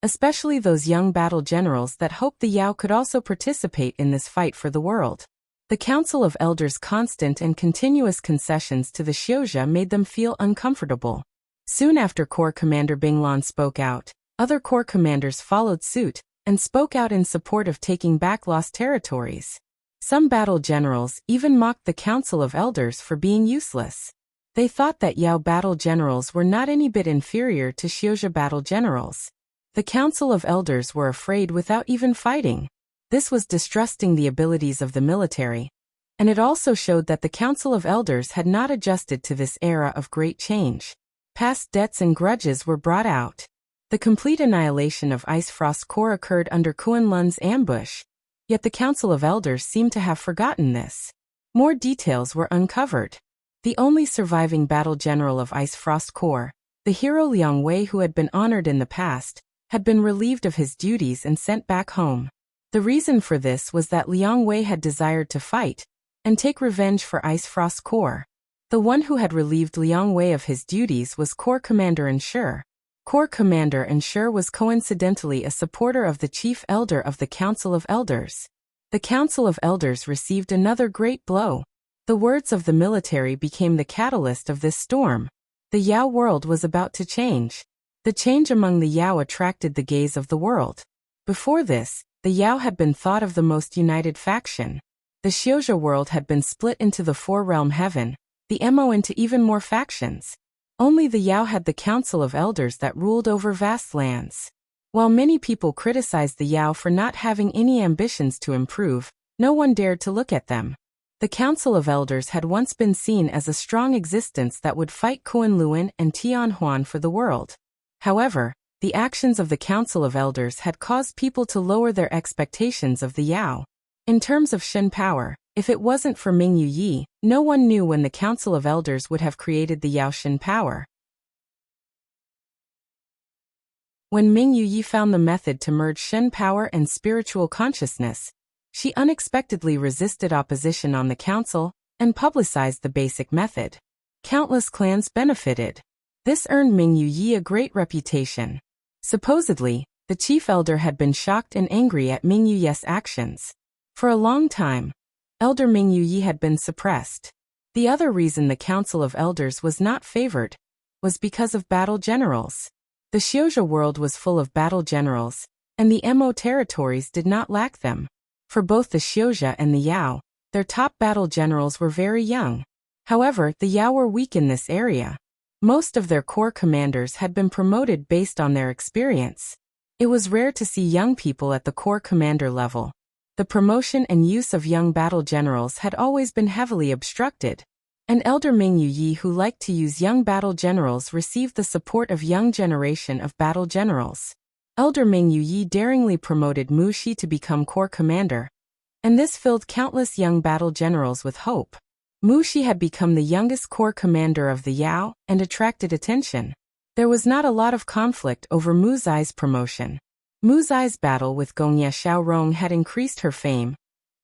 especially those young battle generals that hoped the Yao could also participate in this fight for the world. The Council of Elders' constant and continuous concessions to the Xiuzha made them feel uncomfortable. Soon after Corps Commander Binglan spoke out, other corps commanders followed suit and spoke out in support of taking back lost territories. Some battle generals even mocked the Council of Elders for being useless. They thought that Yao battle generals were not any bit inferior to Xiuzha battle generals. The Council of Elders were afraid without even fighting. This was distrusting the abilities of the military, and it also showed that the Council of Elders had not adjusted to this era of great change. Past debts and grudges were brought out. The complete annihilation of Ice Frost Corps occurred under Kuan Lun's ambush, yet the Council of Elders seemed to have forgotten this. More details were uncovered. The only surviving battle general of Ice Frost Corps, the hero Liang Wei, who had been honored in the past, had been relieved of his duties and sent back home. The reason for this was that Liang Wei had desired to fight and take revenge for Ice Frost Corps. The one who had relieved Liang Wei of his duties was Corps Commander Ensure. Corps Commander Ensure was coincidentally a supporter of the chief elder of the Council of Elders. The Council of Elders received another great blow. The words of the military became the catalyst of this storm. The Yao world was about to change. The change among the Yao attracted the gaze of the world. Before this, the Yao had been thought of the most united faction. The Xiuzha world had been split into the four-realm heaven, the Mo into even more factions. Only the Yao had the Council of Elders that ruled over vast lands. While many people criticized the Yao for not having any ambitions to improve, no one dared to look at them. The Council of Elders had once been seen as a strong existence that would fight Kuan Luan and Tian Huan for the world. However, the actions of the Council of Elders had caused people to lower their expectations of the Yao. In terms of Shen power, If it wasn't for Ming Yuyi, no one knew when the Council of Elders would have created the Yaoshin power. When Ming Yuyi found the method to merge Shen power and spiritual consciousness, she unexpectedly resisted opposition on the council and publicized the basic method. Countless clans benefited. This earned Ming Yuyi a great reputation. Supposedly, the chief elder had been shocked and angry at Ming Yuyi's actions. For a long time, Elder Ming Yuyi had been suppressed. The other reason the Council of Elders was not favored was because of battle generals. The Xiuzha world was full of battle generals, and the Mo territories did not lack them. For both the Xiuzha and the Yao, their top battle generals were very young. However, the Yao were weak in this area. Most of their corps commanders had been promoted based on their experience. It was rare to see young people at the corps commander level. The promotion and use of young battle generals had always been heavily obstructed. An elder Ming Yuyi who liked to use young battle generals received the support of young generation of battle generals. Elder Ming Yuyi daringly promoted Mu Shi to become corps commander, and this filled countless young battle generals with hope. Mu Shi had become the youngest corps commander of the Yao and attracted attention. There was not a lot of conflict over Mu Zai's promotion. Mu Zai's battle with Gongye Xiaorong had increased her fame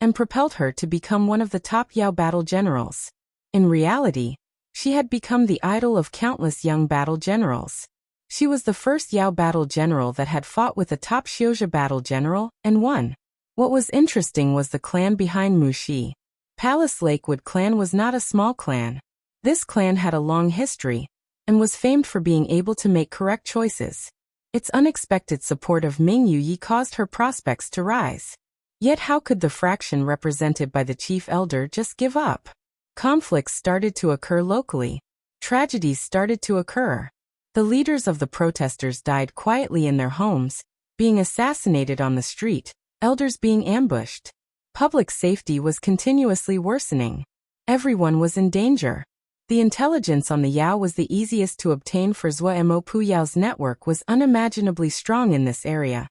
and propelled her to become one of the top Yao battle generals. In reality, she had become the idol of countless young battle generals. She was the first Yao battle general that had fought with a top Xiuzha battle general and won. What was interesting was the clan behind Mu Shi. Palace Lakewood clan was not a small clan. This clan had a long history and was famed for being able to make correct choices. Its unexpected support of Ming Yuyi caused her prospects to rise. Yet how could the fraction represented by the chief elder just give up? Conflicts started to occur locally. Tragedies started to occur. The leaders of the protesters died quietly in their homes, being assassinated on the street, elders being ambushed. Public safety was continuously worsening. Everyone was in danger. The intelligence on the Yao was the easiest to obtain for Mo Pu Yao's network was unimaginably strong in this area,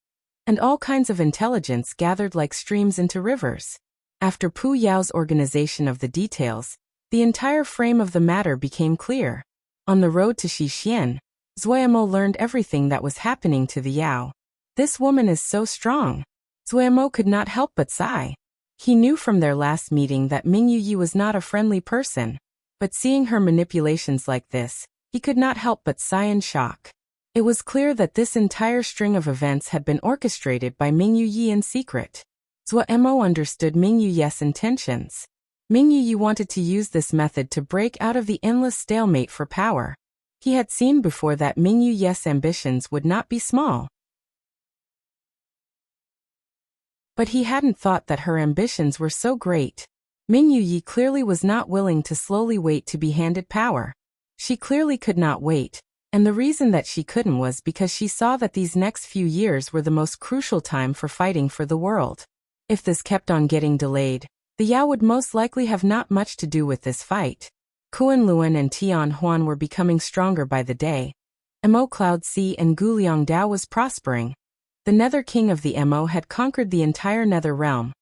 and all kinds of intelligence gathered like streams into rivers. After Pu Yao's organization of the details, the entire frame of the matter became clear. On the road to Xixian, Mo learned everything that was happening to the Yao. This woman is so strong. Mo could not help but sigh. He knew from their last meeting that Ming Yuyi was not a friendly person, but seeing her manipulations like this, he could not help but sigh in shock. It was clear that this entire string of events had been orchestrated by Ming Yuyi in secret. Mo understood Ming Yuyi's intentions. Ming Yuyi wanted to use this method to break out of the endless stalemate for power. He had seen before that Ming Yuyi's ambitions would not be small. But he hadn't thought that her ambitions were so great. Ming Yuyi clearly was not willing to slowly wait to be handed power. She clearly could not wait, and the reason that she couldn't was because she saw that these next few years were the most crucial time for fighting for the world. If this kept on getting delayed, the Yao would most likely have not much to do with this fight. Kuan Luan and Tian Huan were becoming stronger by the day. Mo Cloud Sea and Guliang Dao was prospering. The Nether King of the Mo had conquered the entire Nether realm.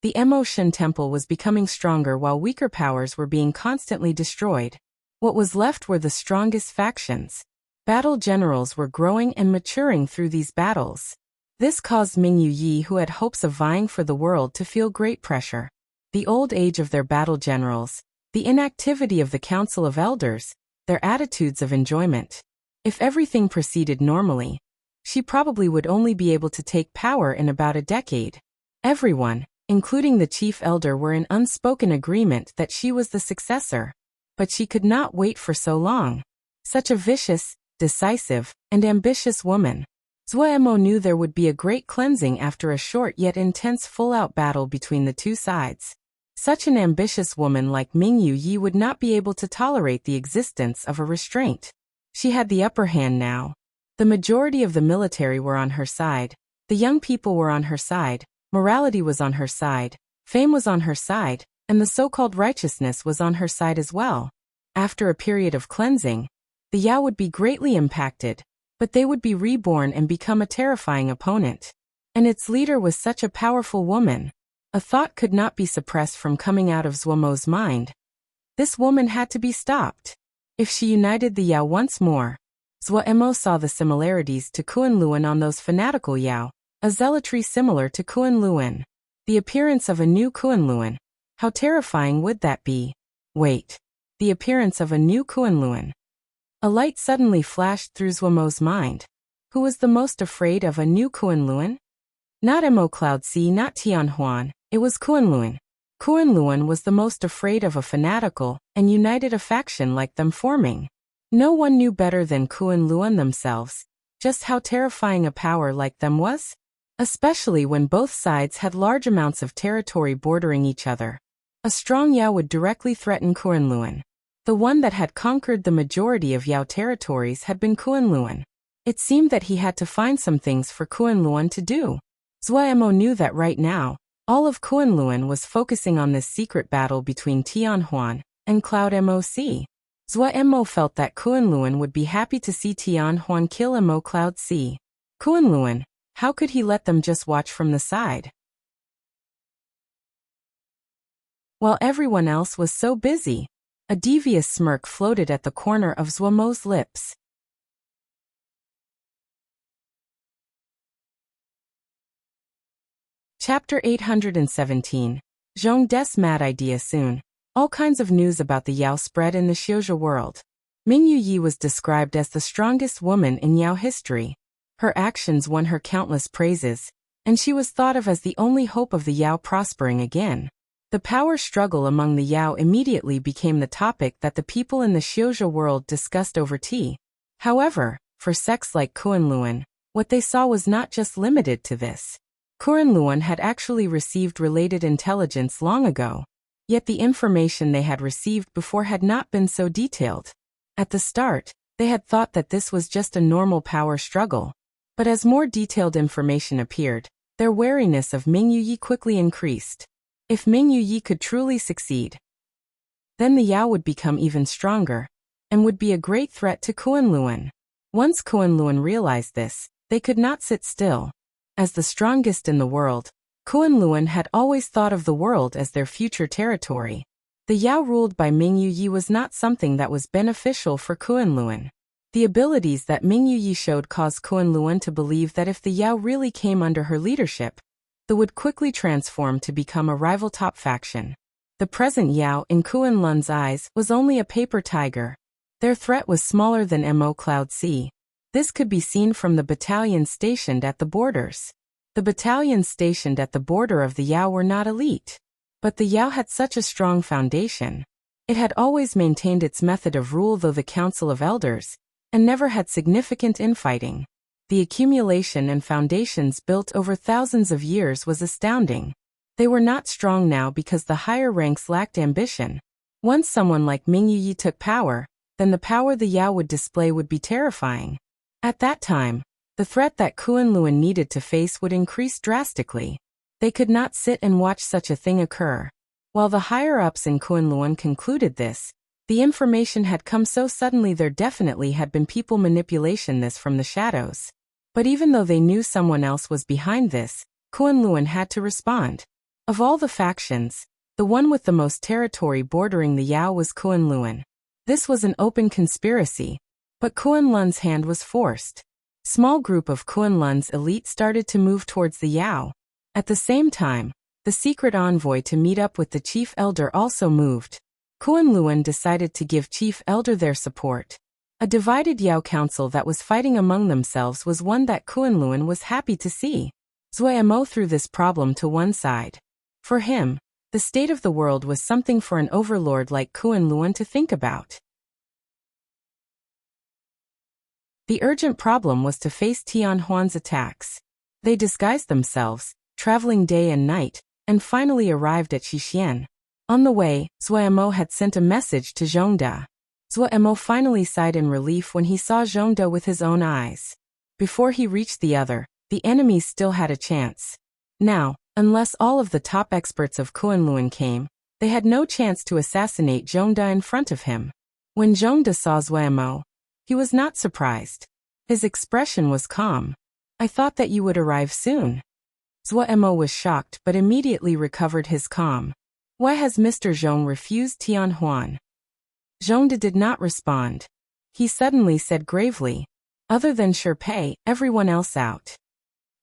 The Mo Shen Temple was becoming stronger while weaker powers were being constantly destroyed. What was left were the strongest factions. Battle generals were growing and maturing through these battles. This caused Ming Yuyi, who had hopes of vying for the world, to feel great pressure. The old age of their battle generals, the inactivity of the Council of Elders, their attitudes of enjoyment. If everything proceeded normally, she probably would only be able to take power in about a decade. Everyone, including the chief elder, were in unspoken agreement that she was the successor. But she could not wait for so long. Such a vicious, decisive, and ambitious woman. Mo knew there would be a great cleansing after a short yet intense full-out battle between the two sides. Such an ambitious woman like Ming Yuyi would not be able to tolerate the existence of a restraint. She had the upper hand now. The majority of the military were on her side. The young people were on her side. Morality was on her side. Fame was on her side. And the so-called righteousness was on her side as well. After a period of cleansing, the Yao would be greatly impacted, but they would be reborn and become a terrifying opponent. And its leader was such a powerful woman. A thought could not be suppressed from coming out of Zhuomo's mind. This woman had to be stopped. If she united the Yao once more. Zhuomo saw the similarities to Kunlun on those fanatical Yao, a zealotry similar to Kunlun. The appearance of a new Kunlun. How terrifying would that be? Wait. The appearance of a new Kunlun. A light suddenly flashed through Zhuomo's mind. Who was the most afraid of a new Kunlun? Not Mo Cloud C, not Tianhuan, it was Kunlun. Kunlun was the most afraid of a fanatical and united a faction like them forming. No one knew better than Kunlun themselves just how terrifying a power like them was, especially when both sides had large amounts of territory bordering each other. A strong Yao would directly threaten Kunlun. The one that had conquered the majority of Yao territories had been Kunlun. It seemed that he had to find some things for Kunlun to do. Zhuomo knew that right now, all of Kunlun was focusing on this secret battle between Tianhuan and Cloud Moc. Zhuomo felt that Kunlun would be happy to see Tianhuan kill Mo Cloud C. Kunlun, how could he let them just watch from the side? While everyone else was so busy, a devious smirk floated at the corner of Zhuomo's lips. Chapter 817. Zhong De's mad idea soon. All kinds of news about the Yao spread in the Xiuzhi world. Ming Yuyi was described as the strongest woman in Yao history. Her actions won her countless praises, and she was thought of as the only hope of the Yao prospering again. The power struggle among the Yao immediately became the topic that the people in the Xiuzhi world discussed over tea. However, for sects like Kunlun, what they saw was not just limited to this. Kunlun had actually received related intelligence long ago. Yet the information they had received before had not been so detailed. At the start, they had thought that this was just a normal power struggle. But as more detailed information appeared, their wariness of Ming Yuyi quickly increased. If Ming Yuyi could truly succeed, then the Yao would become even stronger, and would be a great threat to Kunlun. Once Kunlun realized this, they could not sit still. As the strongest in the world, Kunlun had always thought of the world as their future territory. The Yao ruled by Ming Yuyi was not something that was beneficial for Kunlun. The abilities that Ming Yuyi showed caused Kunlun to believe that if the Yao really came under her leadership, they would quickly transform to become a rival top faction. The present Yao in Kunlun's eyes was only a paper tiger. Their threat was smaller than Mo Cloud C. This could be seen from the battalions stationed at the borders. The battalions stationed at the border of the Yao were not elite. But the Yao had such a strong foundation. It had always maintained its method of rule through the Council of Elders, and never had significant infighting. The accumulation and foundations built over thousands of years was astounding. They were not strong now because the higher ranks lacked ambition. Once someone like Ming Yuyi took power, then the power the Yao would display would be terrifying. At that time, the threat that Kunlun needed to face would increase drastically. They could not sit and watch such a thing occur. While the higher-ups in Kunlun concluded this, the information had come so suddenly there definitely had been people manipulation this from the shadows. But even though they knew someone else was behind this, Kunlun had to respond. Of all the factions, the one with the most territory bordering the Yao was Kunlun. This was an open conspiracy, but Kunlun's hand was forced. Small group of Kunlun's elite started to move towards the Yao. At the same time, the secret envoy to meet up with the chief elder also moved. Kunlun decided to give chief elder their support. A divided Yao council that was fighting among themselves was one that Kunlun was happy to see. Zhuomo threw this problem to one side. For him, the state of the world was something for an overlord like Kunlun to think about. The urgent problem was to face Tianhuan's attacks. They disguised themselves, traveling day and night, and finally arrived at Xixian. On the way, Zhuomo had sent a message to Zhongde. Zhuomo finally sighed in relief when he saw Zhongde with his own eyes. Before he reached the enemies still had a chance. Now, unless all of the top experts of Kunlun came, they had no chance to assassinate Zhongde in front of him. When Zhongde saw Zhuomo, he was not surprised. His expression was calm. "I thought that you would arrive soon." Zuo was shocked but immediately recovered his calm. Why has Mr. Zhong refused Tian Huan? Zhongde did not respond. He suddenly said gravely, other than Shi Pei, everyone else out.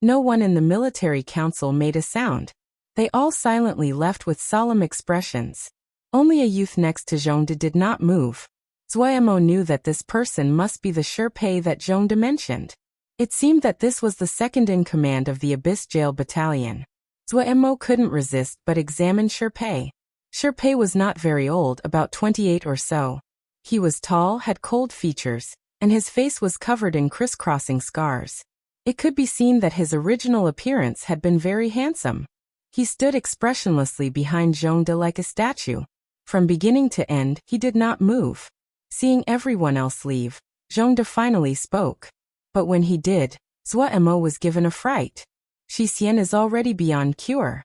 No one in the military council made a sound. They all silently left with solemn expressions. Only a youth next to Zhongde did not move. Zuo knew that this person must be the Shi Pei that Zhongde mentioned. It seemed that this was the second in command of the Abyss Jail Battalion. Zuo couldn't resist but examine Shi Pei. Shi Pei was not very old, about 28 or so. He was tall, had cold features, and his face was covered in crisscrossing scars. It could be seen that his original appearance had been very handsome. He stood expressionlessly behind Zhongde like a statue. From beginning to end, he did not move. Seeing everyone else leave, Zhongde finally spoke. But when he did, Zuo was given a fright. Xixian is already beyond cure.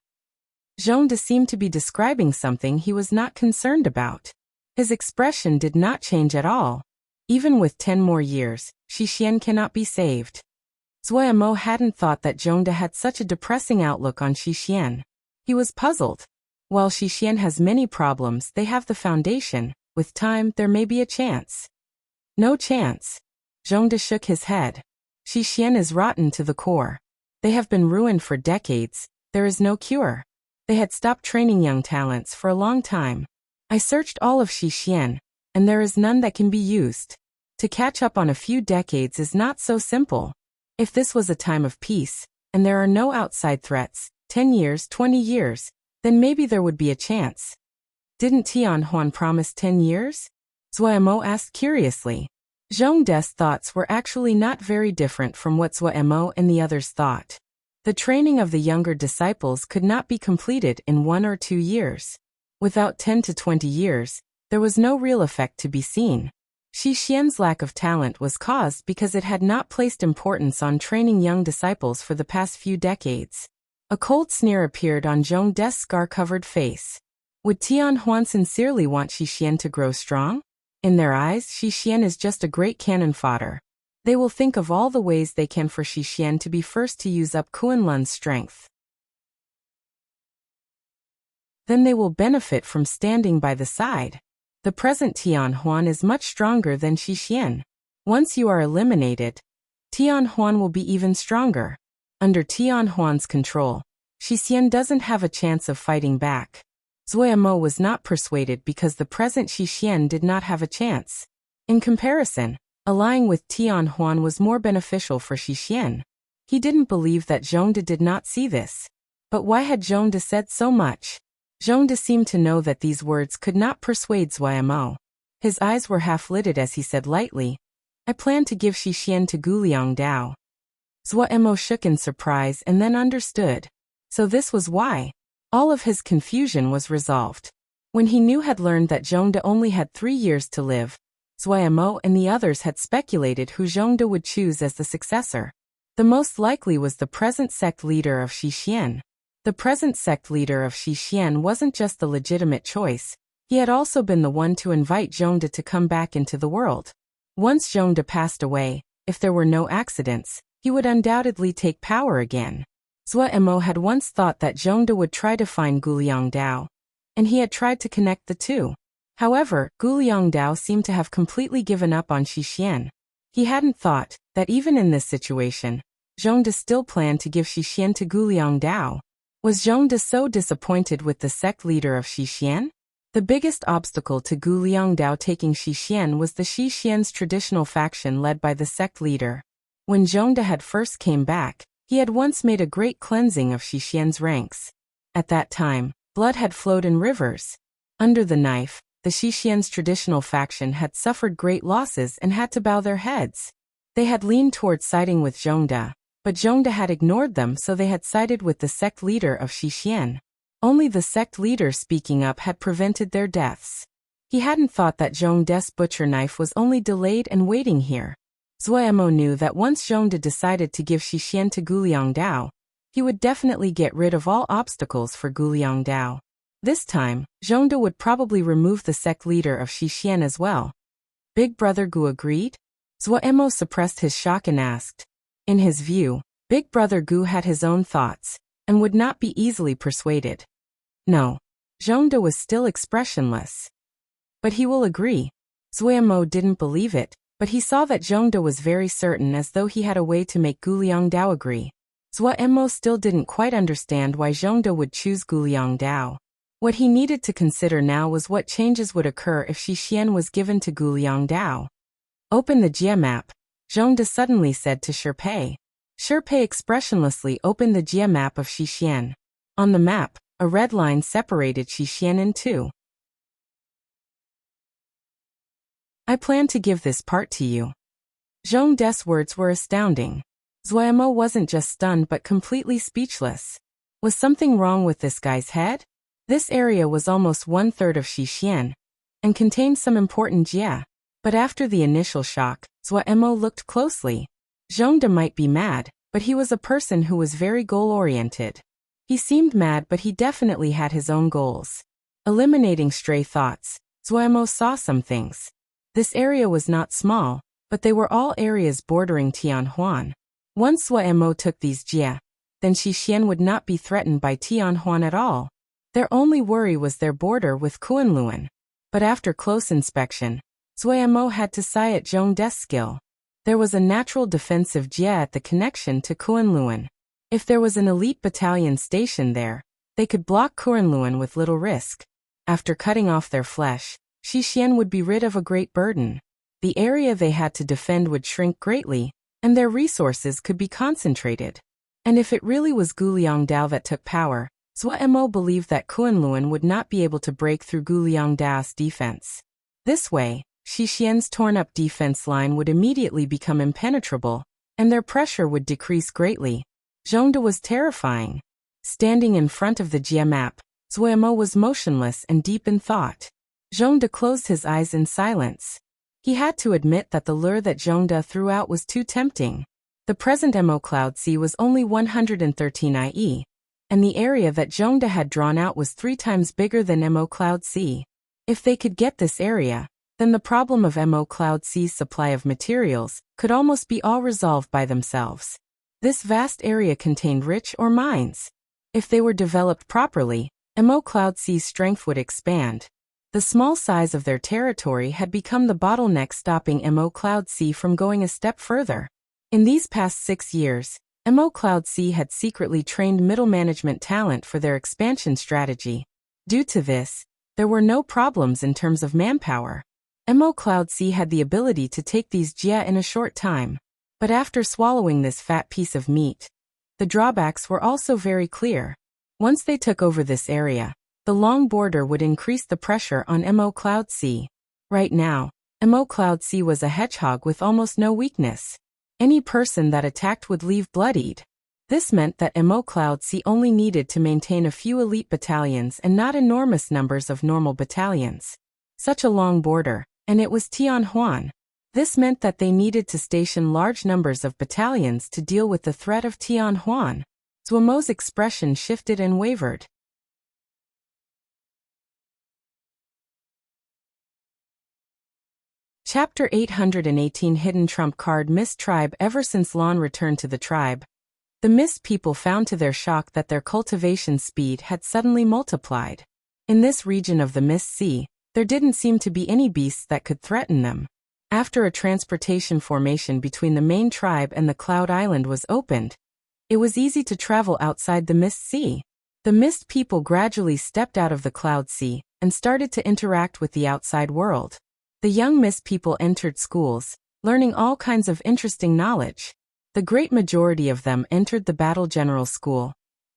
Zhongde seemed to be describing something he was not concerned about. His expression did not change at all. Even with 10 more years, Xixian cannot be saved. Zuo hadn't thought that Zhongde had such a depressing outlook on Xixian. He was puzzled. While Xixian has many problems, they have the foundation. With time, there may be a chance. No chance. Zhongde shook his head. Xixian is rotten to the core. They have been ruined for decades. There is no cure. They had stopped training young talents for a long time. I searched all of Xixian, and there is none that can be used. To catch up on a few decades is not so simple. If this was a time of peace, and there are no outside threats, 10 years, 20 years, then maybe there would be a chance. Didn't Tian Huan promise 10 years? Zuo asked curiously. Zhongde's thoughts were actually not very different from what Zuo and the others thought. The training of the younger disciples could not be completed in 1 or 2 years. Without 10 to 20 years, there was no real effect to be seen. Xixian's lack of talent was caused because it had not placed importance on training young disciples for the past few decades. A cold sneer appeared on Zhongde's scar-covered face. Would Tian Huan sincerely want Xixian to grow strong? In their eyes, Xixian is just a great cannon fodder. They will think of all the ways they can for Xixian to be first to use up Kunlun's strength. Then they will benefit from standing by the side. The present Tian Huan is much stronger than Xixian. Once you are eliminated, Tian Huan will be even stronger. Under Tian Huan's control, Xixian doesn't have a chance of fighting back. Zuo was not persuaded because the present Xixian did not have a chance. In comparison, allying with Tian Huan was more beneficial for Xixian. He didn't believe that Zhongde did not see this. But why had Zhongde said so much? Zhongde seemed to know that these words could not persuade Zuo. His eyes were half-lidded as he said lightly, I plan to give Xixian to Guliang Dao. Zuo shook in surprise and then understood. So this was why. All of his confusion was resolved. When he had learned that Zhongde only had 3 years to live, Zuo and the others had speculated who Zhongde would choose as the successor. The most likely was the present sect leader of Xixian. The present sect leader of Xixian wasn't just the legitimate choice, he had also been the one to invite Zhongde to come back into the world. Once Zhongde passed away, if there were no accidents, he would undoubtedly take power again. Zuo had once thought that Zhongde would try to find Guliang Dao, and he had tried to connect the two. However, Guliang Dao seemed to have completely given up on Xixian. He hadn't thought that even in this situation, Zhongde still planned to give Xixian to Guliang Dao. Was Zhongde so disappointed with the sect leader of Xixian? The biggest obstacle to Guliang Dao taking Xixian was the Xixian's traditional faction led by the sect leader. When Zhongde had first came back, he had once made a great cleansing of Xixian's ranks. At that time, blood had flowed in rivers. Under the knife, the Xixian's traditional faction had suffered great losses and had to bow their heads. They had leaned toward siding with Zhongde, but Zhongde had ignored them, so they had sided with the sect leader of Xixian. Only the sect leader speaking up had prevented their deaths. He hadn't thought that Zhongde's butcher knife was only delayed and waiting here. Zuo knew that once Zhongde decided to give Xixian to Guliang Dao, he would definitely get rid of all obstacles for Guliang Dao. This time, Zhongde would probably remove the sect leader of Xixian as well. Big Brother Gu agreed? Zuo suppressed his shock and asked. In his view, Big Brother Gu had his own thoughts. and would not be easily persuaded. No. Zhongde was still expressionless. But he will agree. Zuo didn't believe it, but he saw that Zhongde was very certain, as though he had a way to make Guliang Dao agree. Zuo still didn't quite understand why Zhongde would choose Guliang Dao. What he needed to consider now was what changes would occur if Xixian was given to Guliang Dao. Open the Jia map, Zhongde suddenly said to Sherpei. Sherpei expressionlessly opened the Jia map of Xixian. On the map, a red line separated Xixian in two. I plan to give this part to you. Zhongde's words were astounding. Zuo wasn't just stunned but completely speechless. Was something wrong with this guy's head? This area was almost 1/3 of Xixian, and contained some important jia. But after the initial shock, Zuo looked closely. Zhongde might be mad, but he was a person who was very goal-oriented. He seemed mad, but he definitely had his own goals. Eliminating stray thoughts, Zuo saw some things. This area was not small, but they were all areas bordering Tianhuan. Once Zuo took these jia, then Xixian would not be threatened by Tianhuan at all. Their only worry was their border with Kunlun. But after close inspection, Zuo had to sigh at Zhongde's skill. There was a natural defensive jia at the connection to Kunlun. If there was an elite battalion stationed there, they could block Kunlun with little risk. After cutting off their flesh, Xixian would be rid of a great burden. The area they had to defend would shrink greatly, and their resources could be concentrated. And if it really was Guliang Dao that took power, Zuo believed that Kunlun would not be able to break through Guliang Dao's defense. This way, Xixian's torn-up defense line would immediately become impenetrable, and their pressure would decrease greatly. Zhongde was terrifying. Standing in front of the jia map, Zuo was motionless and deep in thought. Zhongde closed his eyes in silence. He had to admit that the lure that Zhongde threw out was too tempting. The present Mo Cloud Sea was only 113 IE, and the area that Zhongde had drawn out was 3 times bigger than Mo Cloud Sea. If they could get this area, then the problem of Mo Cloud Sea's supply of materials could almost be all resolved by themselves. This vast area contained rich ore mines. If they were developed properly, Mo Cloud Sea's strength would expand. The small size of their territory had become the bottleneck stopping Mo Cloud Sea from going a step further. In these past 6 years, Mo Cloud Sea had secretly trained middle management talent for their expansion strategy. Due to this, there were no problems in terms of manpower. Mo Cloud Sea had the ability to take these jia in a short time. But after swallowing this fat piece of meat, the drawbacks were also very clear. Once they took over this area, the long border would increase the pressure on Mo Cloud Sea. Right now, Mo Cloud Sea was a hedgehog with almost no weakness. Any person that attacked would leave bloodied. This meant that Mo Cloud Sea only needed to maintain a few elite battalions and not enormous numbers of normal battalions. Such a long border, and it was Tianhuan. This meant that they needed to station large numbers of battalions to deal with the threat of Tianhuan. Zuo's expression shifted and wavered. Chapter 818 Hidden Trump Card Mist Tribe. Ever since Lan returned to the tribe, the Mist people found to their shock that their cultivation speed had suddenly multiplied. In this region of the Mist Sea, there didn't seem to be any beasts that could threaten them. After a transportation formation between the main tribe and the Cloud Island was opened, it was easy to travel outside the Mist Sea. The Mist people gradually stepped out of the Cloud Sea and started to interact with the outside world. The young Mist people entered schools, learning all kinds of interesting knowledge. The great majority of them entered the Battle General School,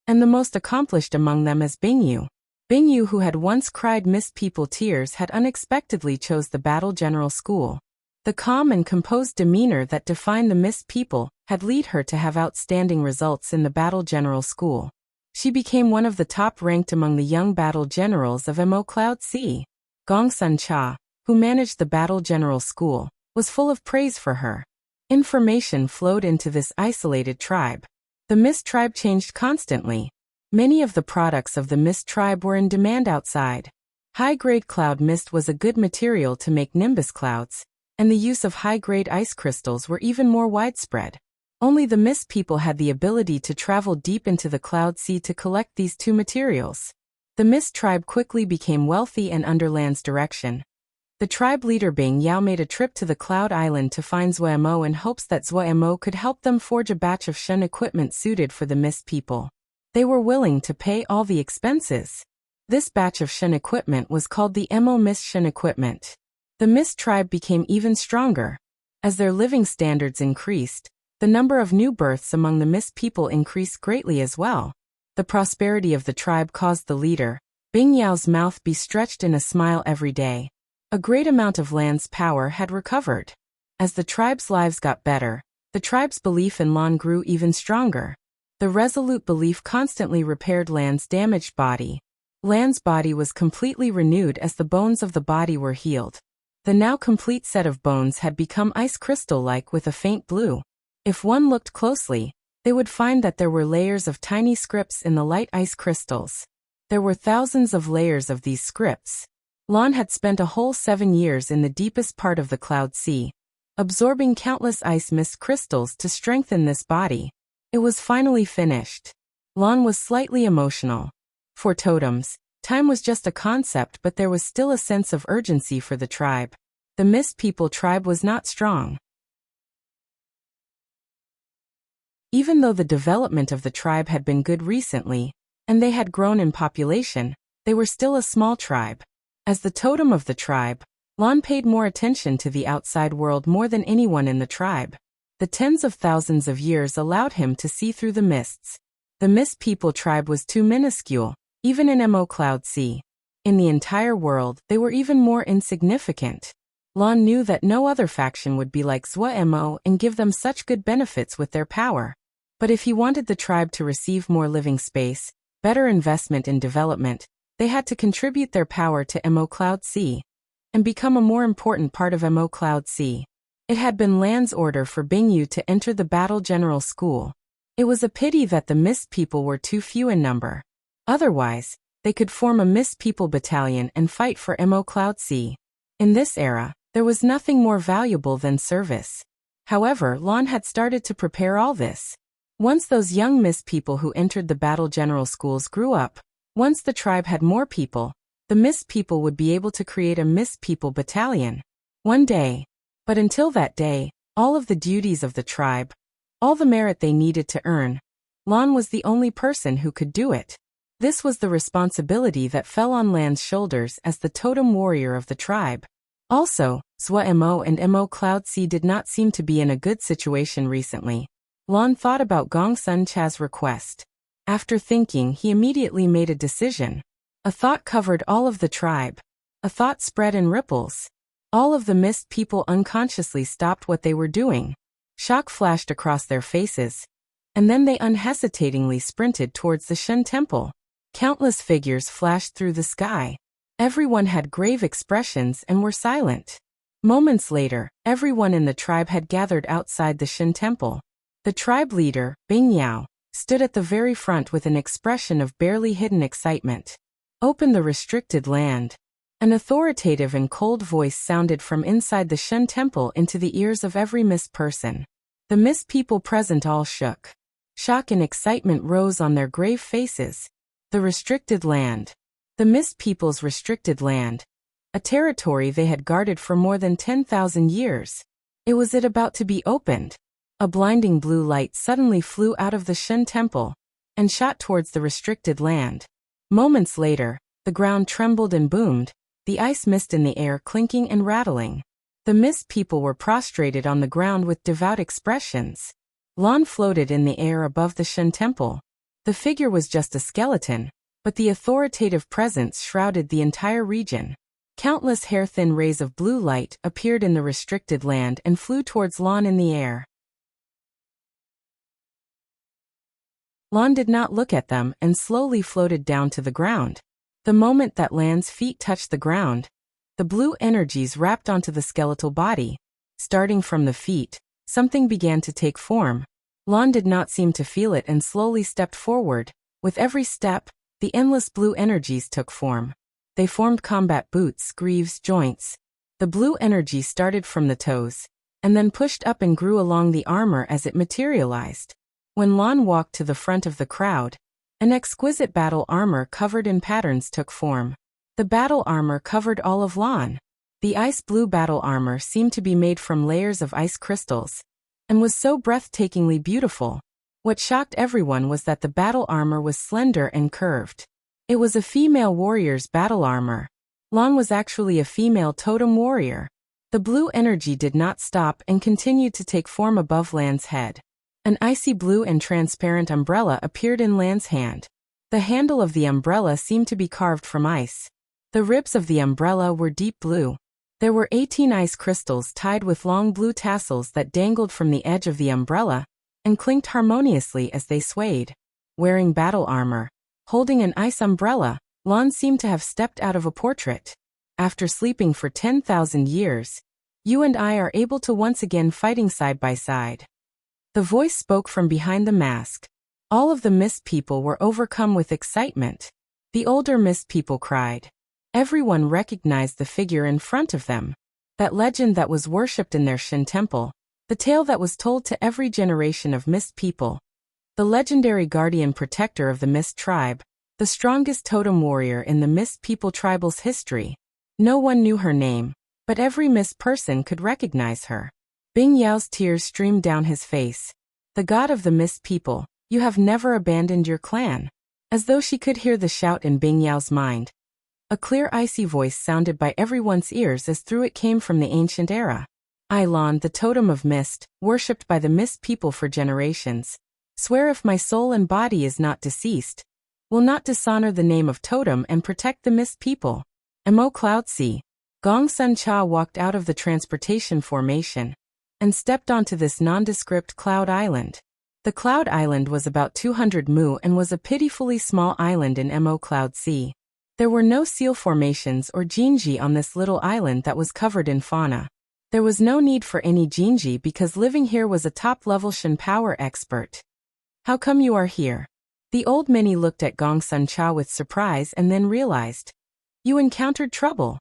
and the most accomplished among them is Bingyu. Bingyu, who had once cried Mist people tears, had unexpectedly chose the Battle General School. The calm and composed demeanor that defined the Mist people had led her to have outstanding results in the Battle General School. She became one of the top ranked among the young battle generals of Mo Cloud Sea. Gongsun Cha, who managed the Battle General School, was full of praise for her. Information flowed into this isolated tribe. The Mist tribe changed constantly. Many of the products of the Mist tribe were in demand outside. High-grade cloud mist was a good material to make nimbus clouds, and the use of high-grade ice crystals were even more widespread. Only the Mist People had the ability to travel deep into the Cloud Sea to collect these two materials. The Mist tribe quickly became wealthy and under Lan's direction. The tribe leader Bing Yao made a trip to the Cloud Island to find Zuo in hopes that Zuo could help them forge a batch of Shen equipment suited for the Mist People. They were willing to pay all the expenses. This batch of Shen equipment was called the Mist Shen equipment. The Mist tribe became even stronger. As their living standards increased, the number of new births among the Mist People increased greatly as well. The prosperity of the tribe caused the leader, Bing Yao's mouth be stretched in a smile every day. A great amount of Lan's power had recovered. As the tribe's lives got better, the tribe's belief in Lan grew even stronger. The resolute belief constantly repaired Lan's damaged body. Lan's body was completely renewed as the bones of the body were healed. The now complete set of bones had become ice crystal-like with a faint blue. If one looked closely, they would find that there were layers of tiny scripts in the light ice crystals. There were thousands of layers of these scripts. Lan had spent a whole 7 years in the deepest part of the Cloud Sea, absorbing countless ice mist crystals to strengthen this body. It was finally finished. Lan was slightly emotional. For totems, time was just a concept, but there was still a sense of urgency for the tribe. The Mist People tribe was not strong. Even though the development of the tribe had been good recently, and they had grown in population, they were still a small tribe. As the totem of the tribe, Lan paid more attention to the outside world more than anyone in the tribe. The tens of thousands of years allowed him to see through the mists. The Mist People tribe was too minuscule, even in Cloud Sea. In the entire world, they were even more insignificant. Lan knew that no other faction would be like Zuo and give them such good benefits with their power. But if he wanted the tribe to receive more living space, better investment in development, they had to contribute their power to Cloud Sea and become a more important part of Cloud Sea. It had been Lan's order for Bing Yu to enter the Battle General School. It was a pity that the Mist People were too few in number. Otherwise, they could form a Mist People battalion and fight for Cloud Sea. In this era, there was nothing more valuable than service. However, Lan had started to prepare all this. Once those young Mist People who entered the Battle General Schools grew up, once the tribe had more people, the Mist People would be able to create a Mist People battalion. One day. But until that day, all of the duties of the tribe, all the merit they needed to earn, Lan was the only person who could do it. This was the responsibility that fell on Lan's shoulders as the totem warrior of the tribe. Also, Zuo and Cloud Sea did not seem to be in a good situation recently. Lan thought about Gong Sun Cha's request. After thinking, he immediately made a decision. A thought covered all of the tribe. A thought spread in ripples. All of the Mist People unconsciously stopped what they were doing. Shock flashed across their faces. And then they unhesitatingly sprinted towards the Shen Temple. Countless figures flashed through the sky. Everyone had grave expressions and were silent. Moments later, everyone in the tribe had gathered outside the Shen Temple. The tribe leader, Bing Yao, stood at the very front with an expression of barely hidden excitement. Open the restricted land. An authoritative and cold voice sounded from inside the Shen Temple into the ears of every Mist person. The Mist People present all shook. Shock and excitement rose on their grave faces. The restricted land. The Mist People's restricted land. A territory they had guarded for more than 10,000 years. Was it about to be opened? A blinding blue light suddenly flew out of the Shen Temple and shot towards the restricted land. Moments later, the ground trembled and boomed, the ice mist in the air clinking and rattling. The Mist People were prostrated on the ground with devout expressions. Lan floated in the air above the Shen Temple. The figure was just a skeleton, but the authoritative presence shrouded the entire region. Countless hair-thin rays of blue light appeared in the restricted land and flew towards Lan in the air. Lan did not look at them and slowly floated down to the ground. The moment that Lan's feet touched the ground, the blue energies wrapped onto the skeletal body. Starting from the feet, something began to take form. Lan did not seem to feel it and slowly stepped forward. With every step, the endless blue energies took form. They formed combat boots, greaves, joints. The blue energy started from the toes, and then pushed up and grew along the armor as it materialized. When Lan walked to the front of the crowd, an exquisite battle armor covered in patterns took form. The battle armor covered all of Lan. The ice blue battle armor seemed to be made from layers of ice crystals, and was so breathtakingly beautiful. What shocked everyone was that the battle armor was slender and curved. It was a female warrior's battle armor. Lan was actually a female totem warrior. The blue energy did not stop and continued to take form above Lan's head. An icy blue and transparent umbrella appeared in Lan's hand. The handle of the umbrella seemed to be carved from ice. The ribs of the umbrella were deep blue. There were 18 ice crystals tied with long blue tassels that dangled from the edge of the umbrella and clinked harmoniously as they swayed. Wearing battle armor, holding an ice umbrella, Lan seemed to have stepped out of a portrait. After sleeping for 10,000 years, you and I are able to once again fighting side by side. The voice spoke from behind the mask. All of the mist people were overcome with excitement. The older mist people cried. Everyone recognized the figure in front of them. That legend that was worshipped in their Shin temple. The tale that was told to every generation of mist people. The legendary guardian protector of the mist tribe. The strongest totem warrior in the mist people tribal's history. No one knew her name, but every mist person could recognize her. Bing Yao's tears streamed down his face. The god of the mist people, you have never abandoned your clan. As though she could hear the shout in Bing Yao's mind. A clear icy voice sounded by everyone's ears as through it came from the ancient era. I, Lan, the totem of mist, worshipped by the mist people for generations, swear if my soul and body is not deceased, will not dishonor the name of totem and protect the mist people. Mo Cloud Sea. Gong Sun Cha walked out of the transportation formation and stepped onto this nondescript cloud island. The cloud island was about 200 mu and was a pitifully small island in Mo Cloud Sea. There were no seal formations or jinji on this little island that was covered in fauna. There was no need for any jinji because living here was a top-level Shin power expert. How come you are here? The old Mini looked at Gong Sun Cha with surprise and then realized. You encountered trouble.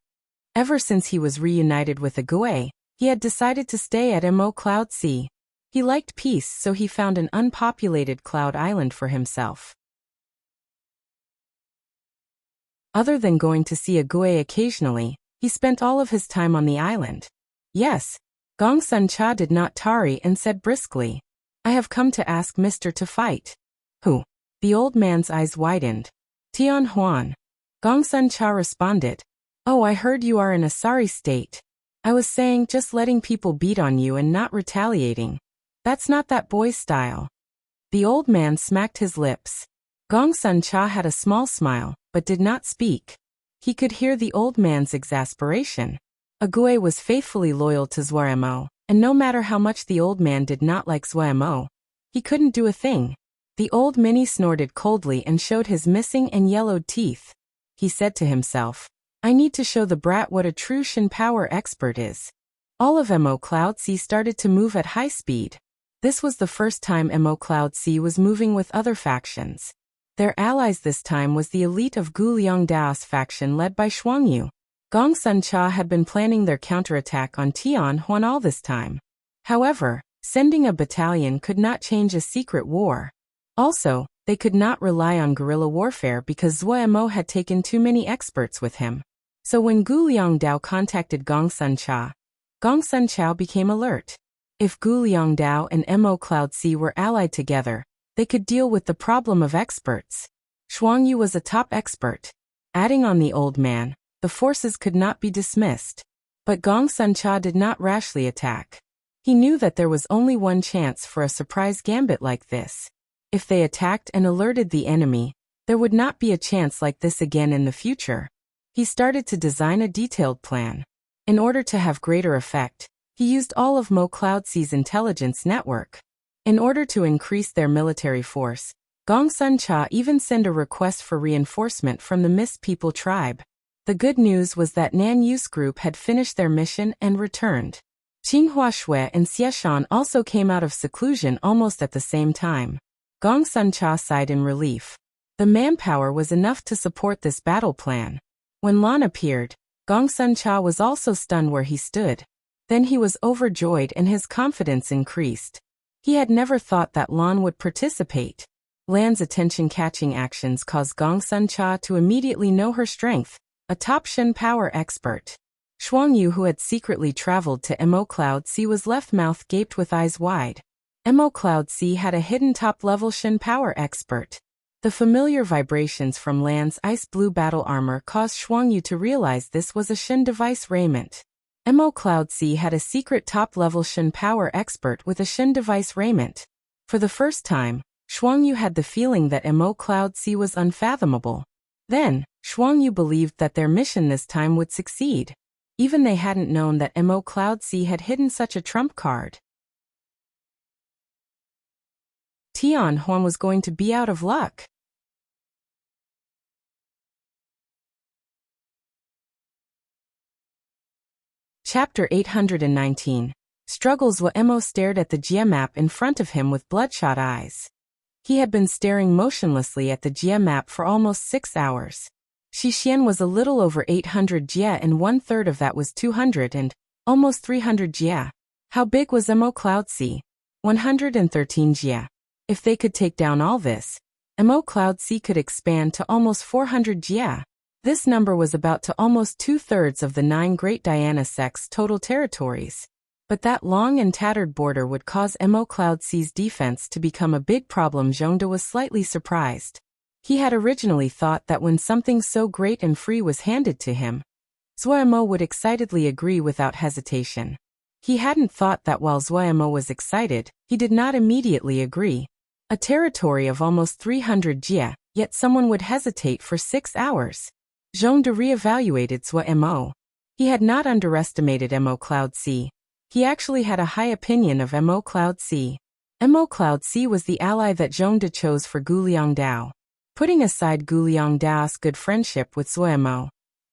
Ever since he was reunited with a Gui, he had decided to stay at Mo Cloud Sea. He liked peace, so he found an unpopulated cloud island for himself. Other than going to see a Gui occasionally, he spent all of his time on the island. Yes. Gong Sun Cha did not tarry and said briskly. I have come to ask Mr. to fight. Who? The old man's eyes widened. Tian Huan. Gong Sun Cha responded. Oh, I heard you are in a sorry state. I was saying just letting people beat on you and not retaliating. That's not that boy's style. The old man smacked his lips. Gong Sun Cha had a small smile, but did not speak. He could hear the old man's exasperation. Agui was faithfully loyal to Zhuemo, and no matter how much the old man did not like Zhuemo, he couldn't do a thing. The old Mini snorted coldly and showed his missing and yellowed teeth. He said to himself, I need to show the brat what a true Shin power expert is. All of Mo Cloud Sea started to move at high speed. This was the first time Mo Cloud Sea was moving with other factions. Their allies this time was the elite of Gu Liang Dao's faction led by Shuangyu. Gong Sun Cha had been planning their counterattack on Tian Huan all this time. However, sending a battalion could not change a secret war. Also, they could not rely on guerrilla warfare because Zhuemo had taken too many experts with him. So when Gu Liang Dao contacted Gong Sun Cha became alert. If Gu Liang Dao and Mo Cloud Sea were allied together, they could deal with the problem of experts. Shuangyu was a top expert. Adding on the old man, the forces could not be dismissed. But Gong Sun Cha did not rashly attack. He knew that there was only one chance for a surprise gambit like this. If they attacked and alerted the enemy, there would not be a chance like this again in the future. He started to design a detailed plan. In order to have greater effect, he used all of Mo Cloud Sea's intelligence network. In order to increase their military force, Gong Sun Cha even sent a request for reinforcement from the Mist People tribe. The good news was that Nan Yu's group had finished their mission and returned. Qinghua Shui and Xieshan also came out of seclusion almost at the same time. Gong Sun Cha sighed in relief. The manpower was enough to support this battle plan. When Lan appeared, Gong Sun Cha was also stunned where he stood. Then he was overjoyed and his confidence increased. He had never thought that Lan would participate. Lan's attention-catching actions caused Gong Sun-cha to immediately know her strength, a top Shen power expert. Shuang Yu, who had secretly traveled to Mo Cloud Sea, was left mouth gaped with eyes wide. Mo Cloud Sea had a hidden top-level Shen power expert. The familiar vibrations from Lan's ice blue battle armor caused Shuang Yu to realize this was a Shen device raiment. Mo Cloud Sea had a secret top-level Shen power expert with a Shen device raiment. For the first time, Shuang Yu had the feeling that Mo Cloud Sea was unfathomable. Then, Shuang Yu believed that their mission this time would succeed. Even they hadn't known that Mo Cloud Sea had hidden such a trump card. Tian Huan was going to be out of luck. Chapter 819. Struggles. Mo stared at the Jia map in front of him with bloodshot eyes. He had been staring motionlessly at the Jia map for almost 6 hours. Xixian was a little over 800 Jia and 1/3 of that was 200 and almost 300 Jia. How big was Mo Cloud Sea? 113 Jia. If they could take down all this, Mo Cloud Sea could expand to almost 400 Jia. This number was about to almost 2/3 of the 9 Great Diana sect's total territories. But that long and tattered border would cause Mo Cloud Sea's defense to become a big problem. Zhongde was slightly surprised. He had originally thought that when something so great and free was handed to him, Zuomo would excitedly agree without hesitation. He hadn't thought that while Zuomo was excited, he did not immediately agree. A territory of almost 300 Jia, yet someone would hesitate for 6 hours. Zhongde re-evaluated Zuomo. He had not underestimated Mo Cloud Sea. He actually had a high opinion of Mo Cloud Sea. Mo Cloud Sea was the ally that Zhongde chose for Guliang Dao. Putting aside Guliang Dao's good friendship with Zuomo,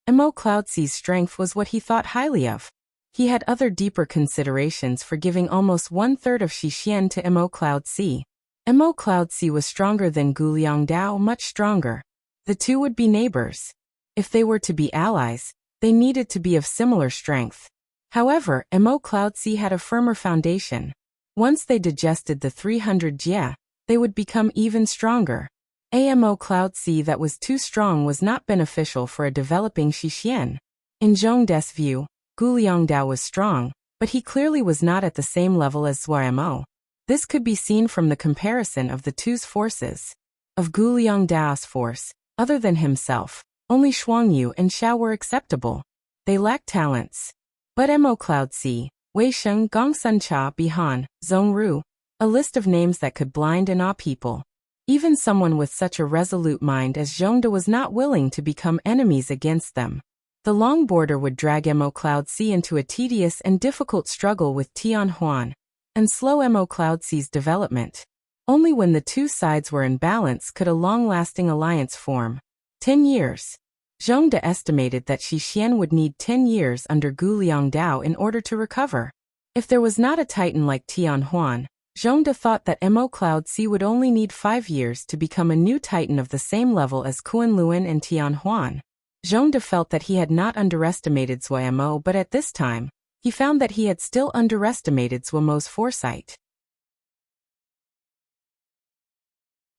Mo Cloud Sea's strength was what he thought highly of. He had other deeper considerations for giving almost 1/3 of Xixian to Mo Cloud Sea. Mo Cloud Sea was stronger than Guliang Dao, much stronger. The two would be neighbors. If they were to be allies, they needed to be of similar strength. However, Mo Cloud Sea had a firmer foundation. Once they digested the 300 Jia, they would become even stronger. Mo Cloud Sea that was too strong was not beneficial for a developing Xixian. In Zhongde's view, Guliang Dao was strong, but he clearly was not at the same level as Zuomo. This could be seen from the comparison of the two's forces. Of Guliang Dao's force, other than himself, only Shuang Yu and Xiao were acceptable. They lacked talents. But Mo Cloud Sea, Wei Sheng, Gong Sun-cha, Bihan, Zhong Ru, a list of names that could blind and awe people. Even someone with such a resolute mind as Zhongde was not willing to become enemies against them. The long border would drag Mo Cloud Sea into a tedious and difficult struggle with Tian Huan, and slow Mo Cloud Sea's development. Only when the two sides were in balance could a long-lasting alliance form. 10 years. Zhongde estimated that Xixian would need 10 years under Guliang Dao in order to recover. If there was not a titan like Tian Huan, Zhongde thought that Mo Cloud Sea would only need 5 years to become a new titan of the same level as Kuan Luan and Tian Huan. Zhongde felt that he had not underestimated Zuomo, but at this time, he found that he had still underestimated Zuomo's foresight.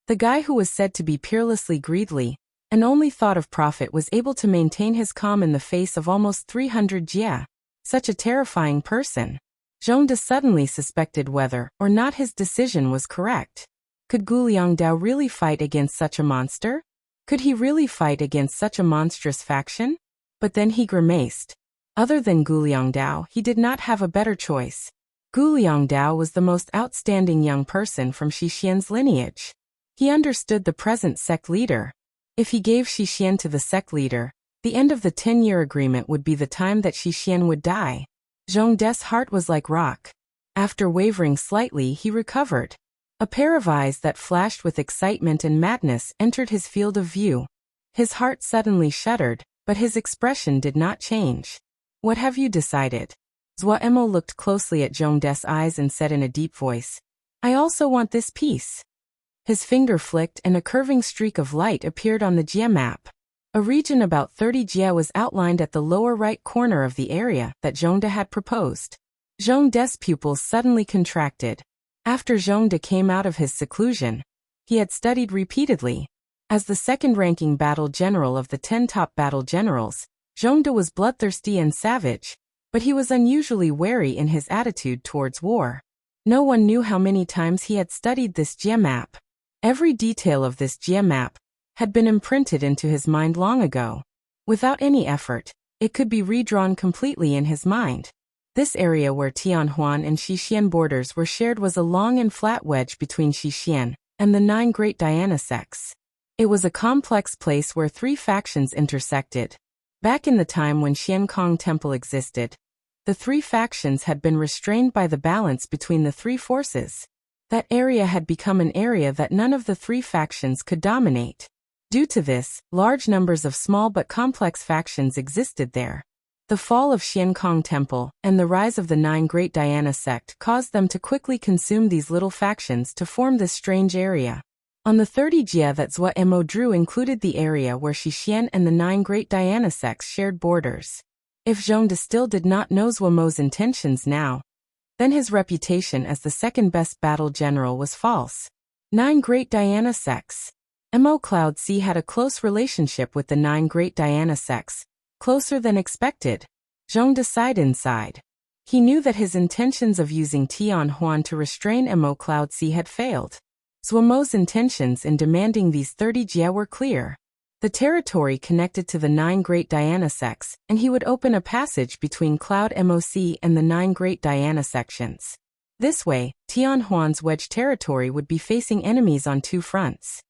The guy who was said to be peerlessly greedy and only thought of profit was able to maintain his calm in the face of almost 300 Jia. Such a terrifying person. Zhongde suddenly suspected whether or not his decision was correct. Could Guliang Dao really fight against such a monster? Could he really fight against such a monstrous faction? But then he grimaced. Other than Guliang Dao, he did not have a better choice. Guliang Dao was the most outstanding young person from Xixian's lineage. He understood the present sect leader. If he gave Xixian to the sect leader, the end of the 10-year agreement would be the time that Xixian would die. Zhongde's heart was like rock. After wavering slightly, he recovered. A pair of eyes that flashed with excitement and madness entered his field of view. His heart suddenly shuddered, but his expression did not change. What have you decided? Zuomo looked closely at Zhongde's eyes and said in a deep voice, I also want this piece. His finger flicked and a curving streak of light appeared on the Jia map. A region about 30 Jia was outlined at the lower right corner of the area that Zhongde had proposed. Zhong De's pupils suddenly contracted. After Zhong De came out of his seclusion, he had studied repeatedly. As the second-ranking battle general of the 10 top battle generals, Zhong De was bloodthirsty and savage, but he was unusually wary in his attitude towards war. No one knew how many times he had studied this Jia map. Every detail of this Jia map had been imprinted into his mind long ago. Without any effort, it could be redrawn completely in his mind. This area where Tianhuan and Xixian borders were shared was a long and flat wedge between Xixian and the 9 great Diana sects. It was a complex place where 3 factions intersected. Back in the time when Xiankong Temple existed, the 3 factions had been restrained by the balance between the 3 forces. That area had become an area that none of the 3 factions could dominate. Due to this, large numbers of small but complex factions existed there. The fall of Xiankong Temple and the rise of the 9 great Diana sect caused them to quickly consume these little factions to form this strange area. On the 30 jia that Zhua Mo drew included the area where Xixian and the 9 great Diana sects shared borders. If Zhong De still did not know Zhua Mo's intentions now, then his reputation as the second-best battle general was false. 9 great Diana sects. Mo Cloud Sea had a close relationship with the 9 great Diana sects, closer than expected. Zhong De sighed inside. He knew that his intentions of using Tianhuan to restrain Mo Cloud Sea had failed. Zhua Mo's intentions in demanding these 30 jia were clear. The territory connected to the 9 great Diana sects, and he would open a passage between Cloud Moc and the 9 great Diana sections. This way, Tianhuan's wedge territory would be facing enemies on 2 fronts.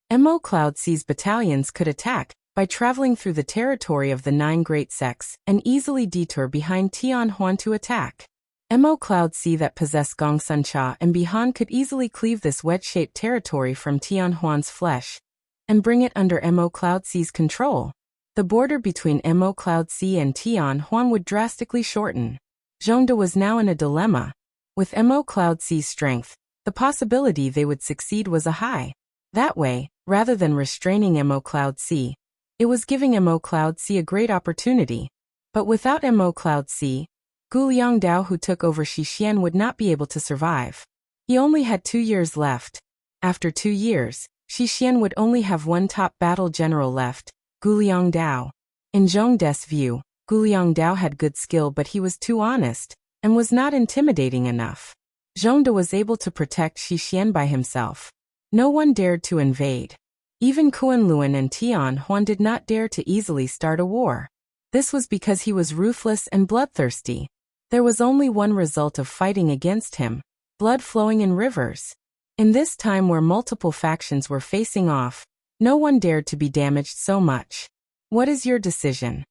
Mo Cloud Sea's battalions could attack by traveling through the territory of the 9 great sects and easily detour behind Tianhuan to attack. Mo Cloud Sea that possessed Gongsun Cha and Bihan could easily cleave this wedge-shaped territory from Tianhuan's flesh and bring it under Mo Cloud Sea's control. The border between Mo Cloud Sea and Tianhuan would drastically shorten. Zhong De was now in a dilemma. With Mo Cloud Sea's strength, the possibility they would succeed was a high. That way, rather than restraining Mo Cloud Sea, it was giving Mo Cloud Sea a great opportunity. But without Mo Cloud Sea, Guliang Dao, who took over Xixian, would not be able to survive. He only had 2 years left. After 2 years, Xixian would only have 1 top battle general left, Guliang Dao. In Zhong De's view, Guliang Dao had good skill, but he was too honest and was not intimidating enough. Zhong De was able to protect Xixian by himself. No one dared to invade. Even Kunlun and Tianhuan did not dare to easily start a war. This was because he was ruthless and bloodthirsty. There was only one result of fighting against him: blood flowing in rivers. In this time where multiple factions were facing off, no one dared to be damaged so much. What is your decision?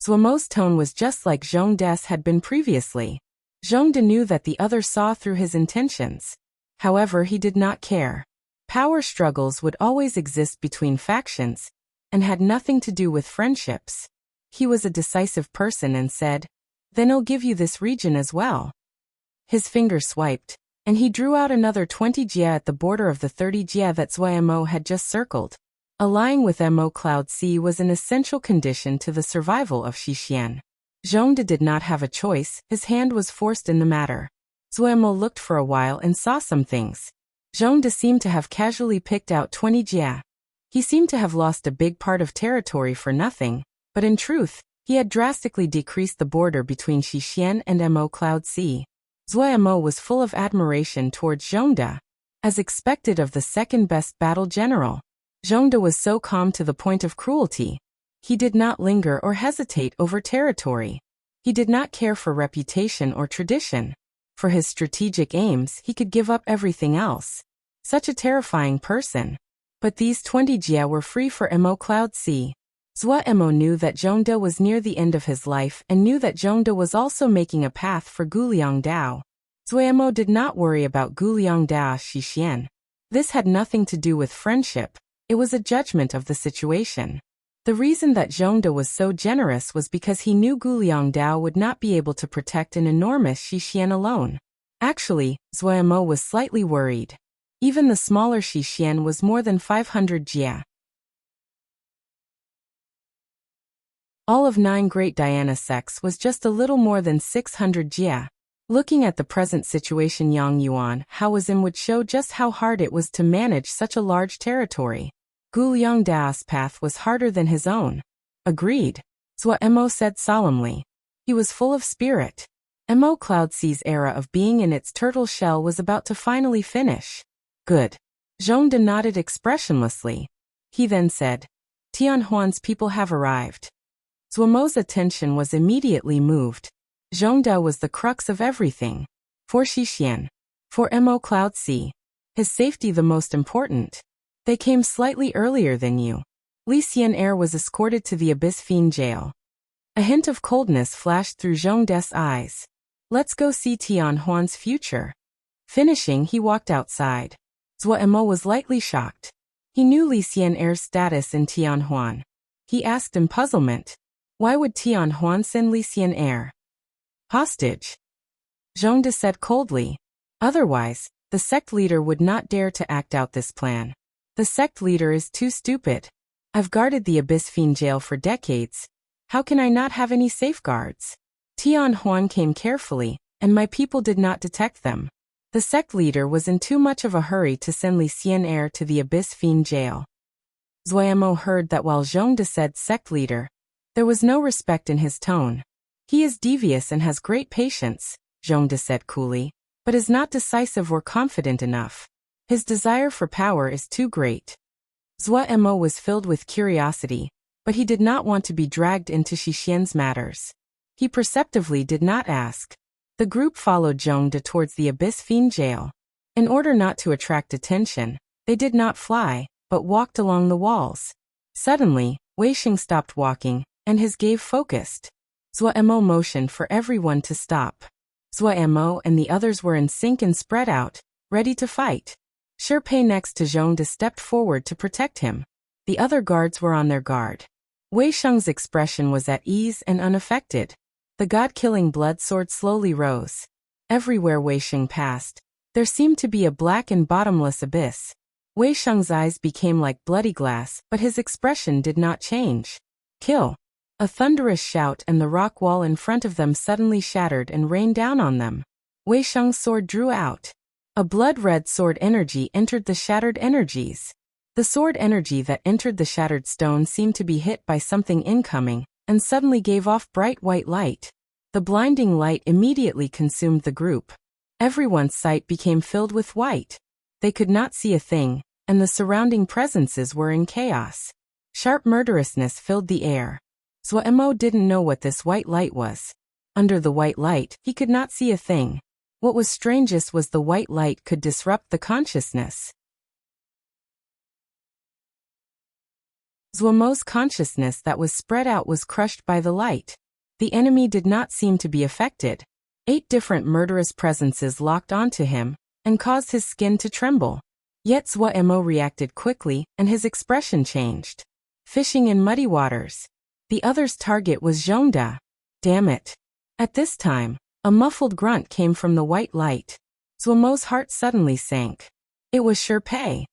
Zhua Mo's tone was just like Zhong De's had been previously. Zhong De knew that the other saw through his intentions. However, he did not care. Power struggles would always exist between factions and had nothing to do with friendships. He was a decisive person and said, "Then I'll give you this region as well." His finger swiped, and he drew out another 20 jia at the border of the 30 jia that Zhua Mo had just circled. Allying with Mo Cloud Sea was an essential condition to the survival of Xixian. Zhong De did not have a choice, his hand was forced in the matter. Zhua Mo looked for a while and saw some things. Zhong De seemed to have casually picked out 20 jia. He seemed to have lost a big part of territory for nothing, but in truth, he had drastically decreased the border between Xixian and Mo Cloud Sea. Zhua Mo was full of admiration towards Zhong De. As expected of the second-best battle general, Zhong De was so calm to the point of cruelty. He did not linger or hesitate over territory. He did not care for reputation or tradition. For his strategic aims, he could give up everything else. Such a terrifying person. But these 20 jia were free for Mo Cloud Sea. Zhua Mo knew that Zhong De was near the end of his life and knew that Zhong De was also making a path for Guliang Dao. Zhua Mo did not worry about Guliang Dao Xixian. This had nothing to do with friendship. It was a judgment of the situation. The reason that Zhong De was so generous was because he knew Guliang Dao would not be able to protect an enormous Xixian alone. Actually, Zhua Mo was slightly worried. Even the smaller Xixian was more than 500 jia. All of 9 great Diana sects was just a little more than 600 jia. Looking at the present situation, Yang Yuan Haoism would show just how hard it was to manage such a large territory. Gu Liang Dao's path was harder than his own. Agreed. Zhou Mo said solemnly. He was full of spirit. Mo Cloud Sea's era of being in its turtle shell was about to finally finish. Good. Zhongde nodded expressionlessly. He then said, Tianhuan's people have arrived. Zhou Mo's attention was immediately moved. Zhongde was the crux of everything. For Xixian. For Mo Cloud Sea. His safety the most important. They came slightly earlier than you. Li Xian'er was escorted to the Abyss Fiend jail. A hint of coldness flashed through Zhongde's eyes. Let's go see Tianhuan's future. Finishing, he walked outside. Zhou Mo was lightly shocked. He knew Li Xian'er's status in Tianhuan. He asked in puzzlement. Why would Tianhuan send Li Xian'er? Hostage. Zhongde said coldly. Otherwise, the sect leader would not dare to act out this plan. The sect leader is too stupid. I've guarded the Abyss Fiend jail for decades. How can I not have any safeguards? Tianhuan came carefully, and my people did not detect them. The sect leader was in too much of a hurry to send Li Xian'er to the Abyss Fiend jail. Zhou Mo heard that while Zhongde said sect leader, there was no respect in his tone. He is devious and has great patience, Zhongde said coolly, but is not decisive or confident enough. His desire for power is too great. Zhou Mo was filled with curiosity, but he did not want to be dragged into Xixian's matters. He perceptively did not ask. The group followed Zhongde towards the Abyss Fiend jail. In order not to attract attention, they did not fly, but walked along the walls. Suddenly, Wei Xing stopped walking, and his gaze focused. Zhou Mo motioned for everyone to stop. Zhou Mo and the others were in sync and spread out, ready to fight. Sherpei next to Zhongde stepped forward to protect him. The other guards were on their guard. Wei Sheng's expression was at ease and unaffected. The god-killing blood sword slowly rose. Everywhere Wei Sheng passed, there seemed to be a black and bottomless abyss. Wei Sheng's eyes became like bloody glass, but his expression did not change. Kill! A thunderous shout and the rock wall in front of them suddenly shattered and rained down on them. Wei Sheng's sword drew out. A blood-red sword energy entered the shattered energies. The sword energy that entered the shattered stone seemed to be hit by something incoming, and suddenly gave off bright white light. The blinding light immediately consumed the group. Everyone's sight became filled with white. They could not see a thing, and the surrounding presences were in chaos. Sharp murderousness filled the air. Zhou Mo didn't know what this white light was. Under the white light, he could not see a thing. What was strangest was the white light could disrupt the consciousness. Zhou Mo's consciousness that was spread out was crushed by the light. The enemy did not seem to be affected. 8 different murderous presences locked onto him, and caused his skin to tremble. Yet Zhou Mo reacted quickly, and his expression changed. Fishing in muddy waters. The other's target was Zhongde. Damn it. At this time, a muffled grunt came from the white light. Zhou Mo's heart suddenly sank. It was Sherpei.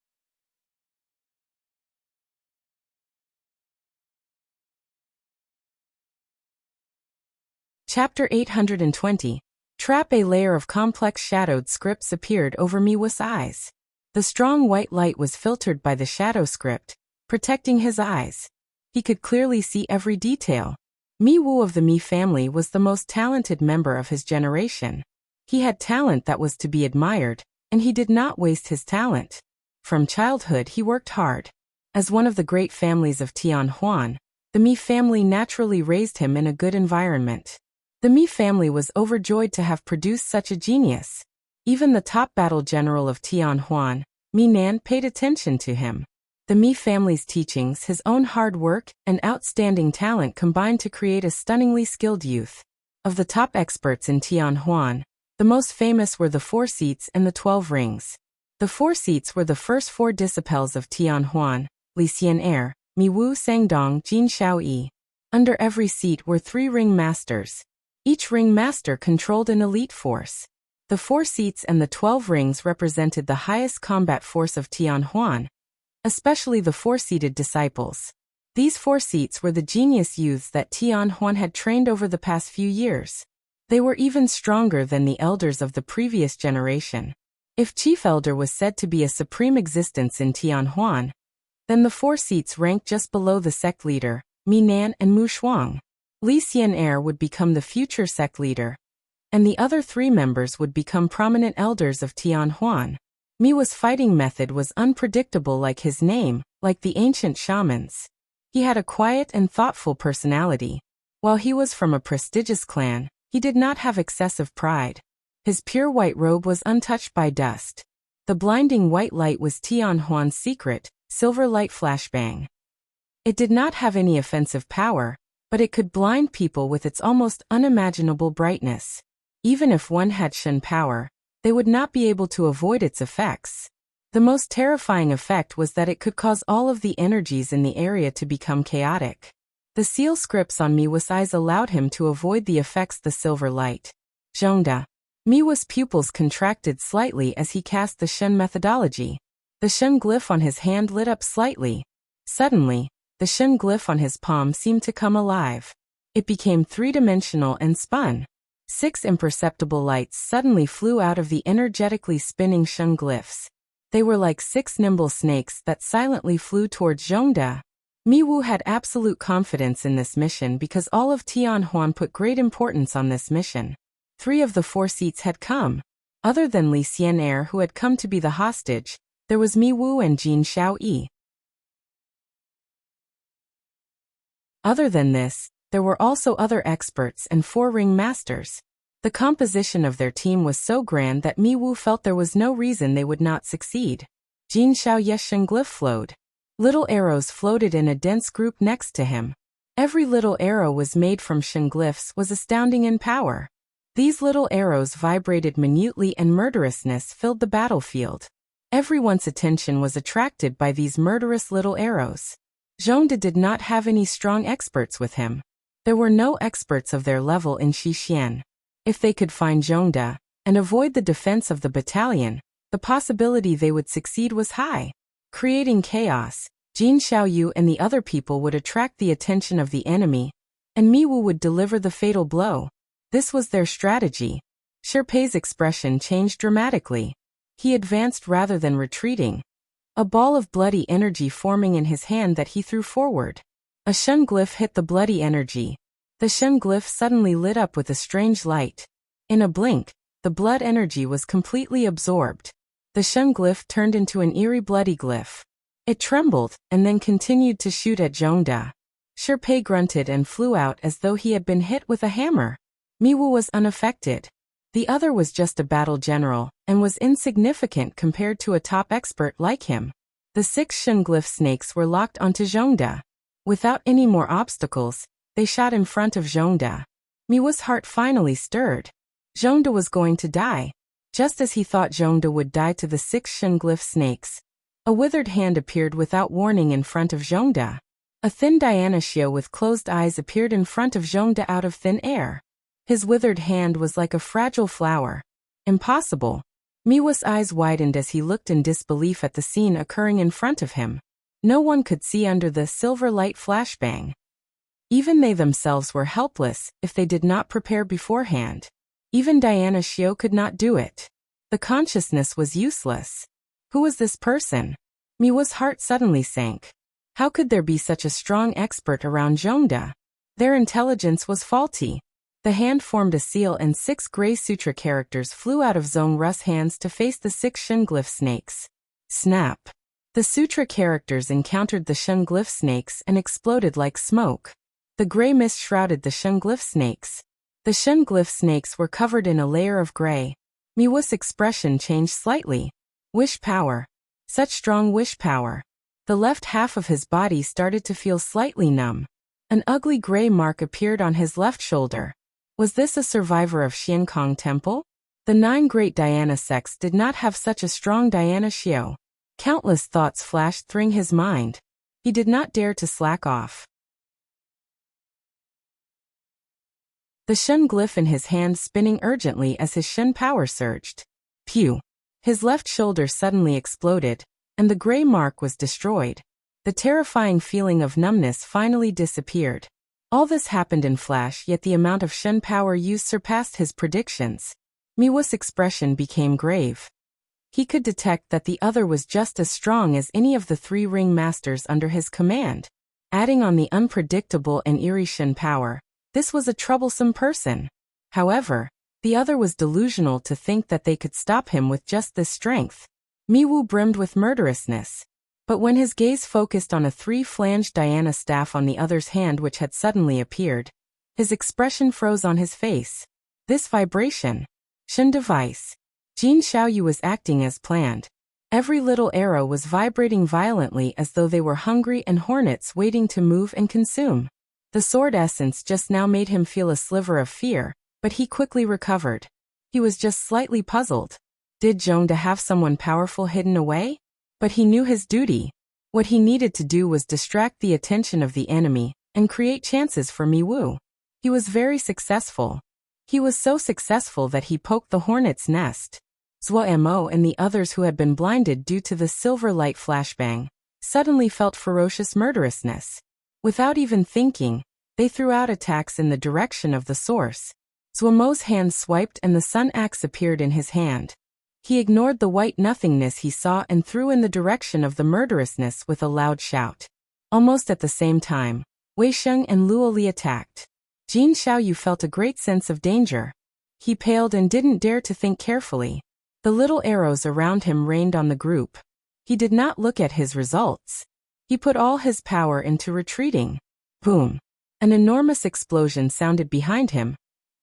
Chapter 820. Trap. A layer of complex shadowed scripts appeared over Miwu's eyes. The strong white light was filtered by the shadow script, protecting his eyes. He could clearly see every detail. Mi Wu of the Mi family was the most talented member of his generation. He had talent that was to be admired, and he did not waste his talent. From childhood he worked hard. As one of the great families of Tianhuan, the Mi family naturally raised him in a good environment. The Mi family was overjoyed to have produced such a genius. Even the top battle general of Tianhuan, Mi Nan, paid attention to him. The Mi family's teachings, his own hard work, and outstanding talent combined to create a stunningly skilled youth. Of the top experts in Tianhuan, the most famous were the 4 seats and the 12 rings. The 4 seats were the first 4 disciples of Tianhuan: Li Xian'er, Mi Wu, Sangdong, Jin Shaoyi. Under every seat were 3 ring masters. Each ring master controlled an elite force. The 4 seats and the 12 rings represented the highest combat force of Tianhuan, especially the 4-seated disciples. These 4 seats were the genius youths that Tian Huan had trained over the past few years. They were even stronger than the elders of the previous generation. If Chief Elder was said to be a supreme existence in Tian Huan, then the 4 seats ranked just below the sect leader, Mi Nan and Mu Shuang. Li Xian'er would become the future sect leader, and the other 3 members would become prominent elders of Tian Huan. Mi's fighting method was unpredictable like his name, like the ancient shamans. He had a quiet and thoughtful personality. While he was from a prestigious clan, he did not have excessive pride. His pure white robe was untouched by dust. The blinding white light was Tian Huan's secret, silver light flashbang. It did not have any offensive power, but it could blind people with its almost unimaginable brightness. Even if one had Shen power, they would not be able to avoid its effects. The most terrifying effect was that it could cause all of the energies in the area to become chaotic. The seal scripts on Mi's eyes allowed him to avoid the effects the silver light. Zhongda. Mi's pupils contracted slightly as he cast the Shen methodology. The Shen glyph on his hand lit up slightly. Suddenly, the Shen glyph on his palm seemed to come alive. It became 3-dimensional and spun. 6 imperceptible lights suddenly flew out of the energetically spinning Shen glyphs. They were like 6 nimble snakes that silently flew towards Zhongda. Mi Wu had absolute confidence in this mission because all of Tian Huan put great importance on this mission. 3 of the 4 seats had come. Other than Li Xian'er, who had come to be the hostage, there was Mi Wu and Jin Xiaoyi. Other than this, there were also other experts and 4 ring masters. The composition of their team was so grand that Mi Wu felt there was no reason they would not succeed. Jin Xiaoyi's Shen glyph flowed. Little arrows floated in a dense group next to him. Every little arrow was made from Shen glyphs was astounding in power. These little arrows vibrated minutely and murderousness filled the battlefield. Everyone's attention was attracted by these murderous little arrows. Zhongda did not have any strong experts with him. There were no experts of their level in Xixian. If they could find Zhongda and avoid the defense of the battalion, the possibility they would succeed was high. Creating chaos, Jin Xiaoyu and the other people would attract the attention of the enemy, and Mi Wu would deliver the fatal blow. This was their strategy. Sherpei's expression changed dramatically. He advanced rather than retreating. A ball of bloody energy forming in his hand that he threw forward. A Shen glyph hit the bloody energy. The Shen glyph suddenly lit up with a strange light. In a blink, the blood energy was completely absorbed. The Shen glyph turned into an eerie bloody glyph. It trembled, and then continued to shoot at Zhongda. Sherpei grunted and flew out as though he had been hit with a hammer. Mi Wu was unaffected. The other was just a battle general, and was insignificant compared to a top expert like him. The 6 Shen glyph snakes were locked onto Zhongda. Without any more obstacles, they shot in front of Zhongda. Mi's heart finally stirred. Zhongda was going to die. Just as he thought Zhongda would die to the 6 Shen glyph snakes, a withered hand appeared without warning in front of Zhongda. A thin Dionysia with closed eyes appeared in front of Zhongda out of thin air. His withered hand was like a fragile flower. Impossible. Mi's eyes widened as he looked in disbelief at the scene occurring in front of him. No one could see under the silver light flashbang. Even they themselves were helpless if they did not prepare beforehand. Even Diana Xiao could not do it. The consciousness was useless. Who was this person? Mi's heart suddenly sank. How could there be such a strong expert around Zhongda? Their intelligence was faulty. The hand formed a seal and 6 gray sutra characters flew out of Zhong Ru's hands to face the 6 Shen glyph snakes. Snap! The sutra characters encountered the Shen glyph snakes and exploded like smoke. The gray mist shrouded the Shen glyph snakes. The Shen glyph snakes were covered in a layer of gray. Mi's expression changed slightly. Wish power. Such strong wish power. The left half of his body started to feel slightly numb. An ugly gray mark appeared on his left shoulder. Was this a survivor of Xiankong Temple? The 9 great Diana sects did not have such a strong Diana Xiao. Countless thoughts flashed through his mind. He did not dare to slack off. The Shen glyph in his hand spinning urgently as his Shen power surged. Pew! His left shoulder suddenly exploded, and the gray mark was destroyed. The terrifying feeling of numbness finally disappeared. All this happened in flash, yet the amount of Shen power used surpassed his predictions. Miwu's expression became grave. He could detect that the other was just as strong as any of the 3 ring masters under his command. Adding on the unpredictable and eerie Shen power, this was a troublesome person. However, the other was delusional to think that they could stop him with just this strength. Miwu brimmed with murderousness. But when his gaze focused on a 3-flanged Diana staff on the other's hand which had suddenly appeared, his expression froze on his face. This vibration. Shen device. Jin Xiaoyu was acting as planned. Every little arrow was vibrating violently as though they were hungry and hornets waiting to move and consume. The sword essence just now made him feel a sliver of fear, but he quickly recovered. He was just slightly puzzled. Did Zhongde have someone powerful hidden away? But he knew his duty. What he needed to do was distract the attention of the enemy and create chances for Miwu. He was very successful. He was so successful that he poked the hornet's nest. Zhuo Mo and the others who had been blinded due to the silver light flashbang suddenly felt ferocious murderousness. Without even thinking, they threw out attacks in the direction of the source. Zhuo Mo's hand swiped and the sun axe appeared in his hand. He ignored the white nothingness he saw and threw in the direction of the murderousness with a loud shout. Almost at the same time, Wei Sheng and Luo Li attacked. Jin Xiaoyu felt a great sense of danger. He paled and didn't dare to think carefully. The little arrows around him rained on the group. He did not look at his results. He put all his power into retreating. Boom! An enormous explosion sounded behind him,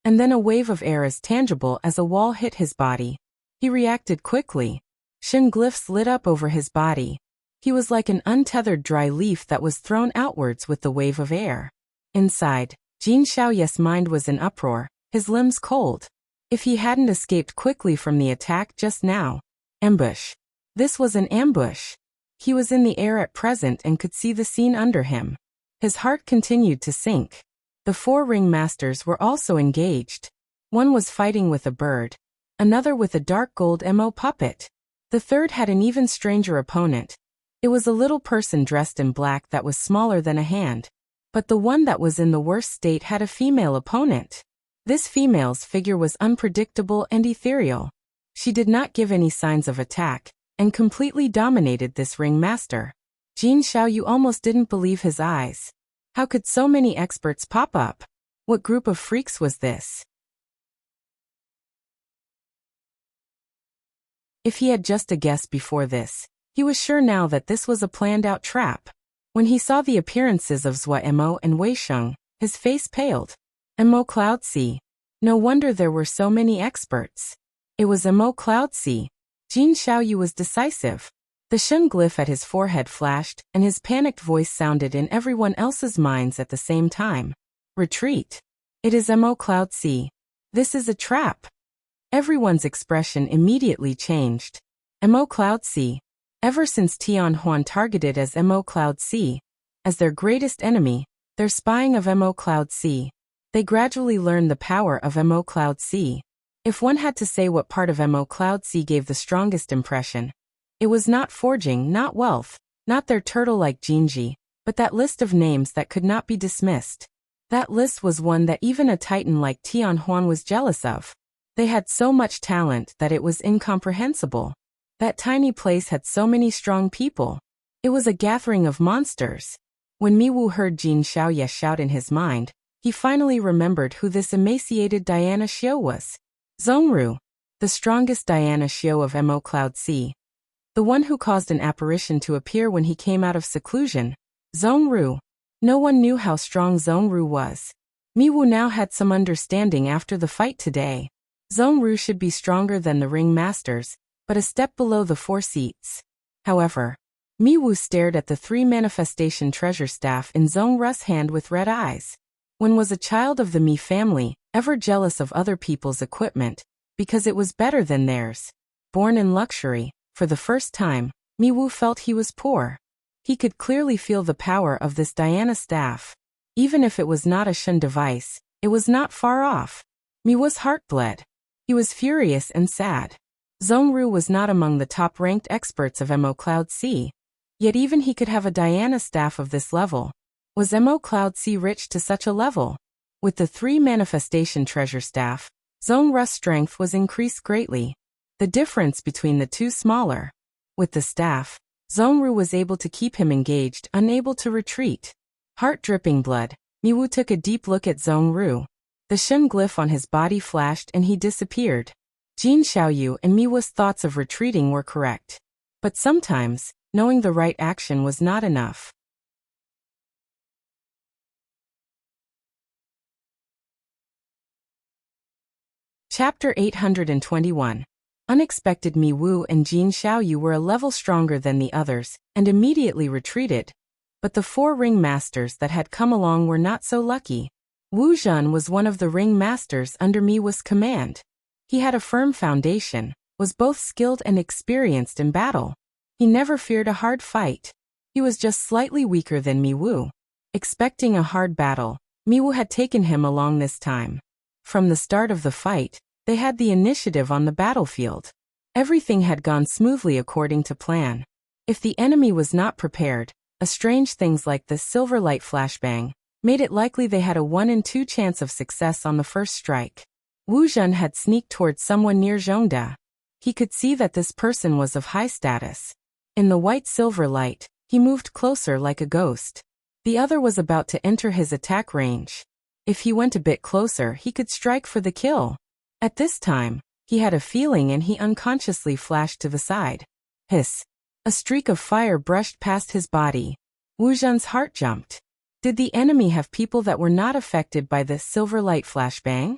and then a wave of air as tangible as a wall hit his body. He reacted quickly. Shen glyphs lit up over his body. He was like an untethered dry leaf that was thrown outwards with the wave of air. Inside, Jin Xiaoyu's mind was in uproar, his limbs cold. If he hadn't escaped quickly from the attack just now. Ambush. This was an ambush. He was in the air at present and could see the scene under him. His heart continued to sink. The 4 ring masters were also engaged. One was fighting with a bird. Another with a dark gold Mo puppet. The third had an even stranger opponent. It was a little person dressed in black that was smaller than a hand. But the one that was in the worst state had a female opponent. This female's figure was unpredictable and ethereal. She did not give any signs of attack, and completely dominated this ring master. Jin Xiaoyu almost didn't believe his eyes. How could so many experts pop up? What group of freaks was this? If he had just a guess before this, he was sure now that this was a planned-out trap. When he saw the appearances of Zhuo Mo and Wei Sheng, his face paled. Mo Cloud Sea. No wonder there were so many experts. It was Mo Cloud Sea. Jin Xiaoyu was decisive. The Shen glyph at his forehead flashed, and his panicked voice sounded in everyone else's minds at the same time. Retreat. It is Mo Cloud Sea. This is a trap. Everyone's expression immediately changed. Mo Cloud Sea. Ever since Tian Huan targeted as Mo Cloud Sea, as their greatest enemy, their spying of Mo Cloud Sea, they gradually learned the power of Mo Cloud Sea. If one had to say what part of Mo Cloud Sea gave the strongest impression, it was not forging, not wealth, not their turtle-like Jinji, but that list of names that could not be dismissed. That list was one that even a titan like Tian Huan was jealous of. They had so much talent that it was incomprehensible. That tiny place had so many strong people. It was a gathering of monsters. When Miwu heard Jin Xiaoye shout in his mind, he finally remembered who this emaciated Diana Xiao was. Zhongru, the strongest Diana Xiao of Mo Cloud Sea. The one who caused an apparition to appear when he came out of seclusion. Zhongru. No one knew how strong Zhongru was. Miwu now had some understanding after the fight today. Zhongru should be stronger than the ring masters, but a step below the 4 seats. However, Miwu stared at the 3 manifestation treasure staff in Zhongru's hand with red eyes. One was a child of the Mi family, ever jealous of other people's equipment, because it was better than theirs. Born in luxury, for the first time, Miwu felt he was poor. He could clearly feel the power of this Diana staff. Even if it was not a Shen device, it was not far off. Miwu's heart bled. He was furious and sad. Zhongru was not among the top-ranked experts of Mo Cloud Sea. Yet even he could have a Diana staff of this level. Was Mo Cloud Sea rich to such a level? With the 3 manifestation treasure staff, Zhong Ru's strength was increased greatly. The difference between the two smaller. With the staff, Zhong Ru was able to keep him engaged, unable to retreat. Heart dripping blood, Miwu took a deep look at Zhong Ru. The Shen glyph on his body flashed and he disappeared. Jin Xiaoyu and Miwu's thoughts of retreating were correct. But sometimes, knowing the right action was not enough. Chapter 821. Unexpected Mi Wu and Jin Xiaoyu were a level stronger than the others, and immediately retreated. But the 4 ring masters that had come along were not so lucky. Wu Zhen was one of the ring masters under Mi Wu's command. He had a firm foundation, was both skilled and experienced in battle. He never feared a hard fight. He was just slightly weaker than Mi Wu. Expecting a hard battle, Mi Wu had taken him along this time. From the start of the fight, they had the initiative on the battlefield. Everything had gone smoothly according to plan. If the enemy was not prepared, strange things like the silver light flashbang made it likely they had a 1 in 2 chance of success on the first strike. Wu Zhen had sneaked towards someone near Zhongda. He could see that this person was of high status. In the white silver light, he moved closer like a ghost. The other was about to enter his attack range. If he went a bit closer, he could strike for the kill. At this time, he had a feeling and he unconsciously flashed to the side. Hiss. A streak of fire brushed past his body. Wu Zhen's heart jumped. Did the enemy have people that were not affected by the silver light flashbang?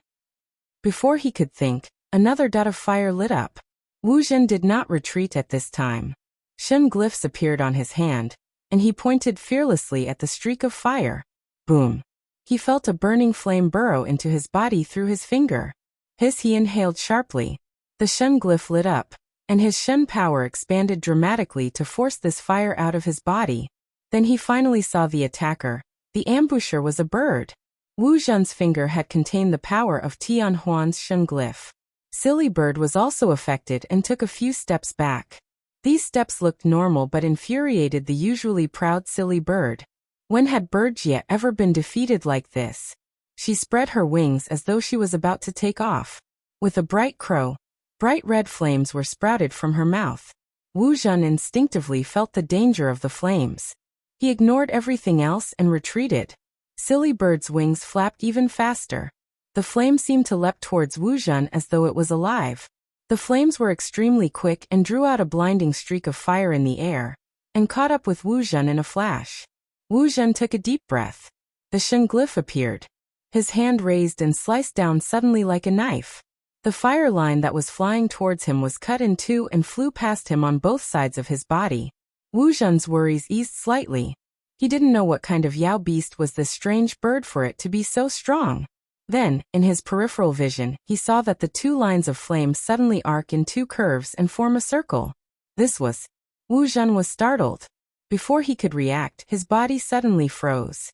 Before he could think, another dot of fire lit up. Wu Zhen did not retreat at this time. Shen glyphs appeared on his hand, and he pointed fearlessly at the streak of fire. Boom. He felt a burning flame burrow into his body through his finger. He inhaled sharply. The Shen glyph lit up, and his Shen power expanded dramatically to force this fire out of his body. Then he finally saw the attacker. The ambusher was a bird. Wu Zhen's finger had contained the power of Tian Huan's Shen glyph. Silly Bird was also affected and took a few steps back. These steps looked normal but infuriated the usually proud Silly Bird. When had Birdjia ever been defeated like this? She spread her wings as though she was about to take off. With a bright crow, bright red flames were sprouted from her mouth. Wu Zhen instinctively felt the danger of the flames. He ignored everything else and retreated. Silly Bird's wings flapped even faster. The flame seemed to leap towards Wu Zhen as though it was alive. The flames were extremely quick and drew out a blinding streak of fire in the air, and caught up with Wu Zhen in a flash. Wu Zhen took a deep breath. The Shen glyph appeared. His hand raised and sliced down suddenly like a knife. The fire line that was flying towards him was cut in 2 and flew past him on both sides of his body. Wu Zhen's worries eased slightly. He didn't know what kind of Yao beast was this strange bird for it to be so strong. Then, in his peripheral vision, he saw that the 2 lines of flame suddenly arc in 2 curves and form a circle. This was. Wu Zhen was startled. Before he could react, his body suddenly froze.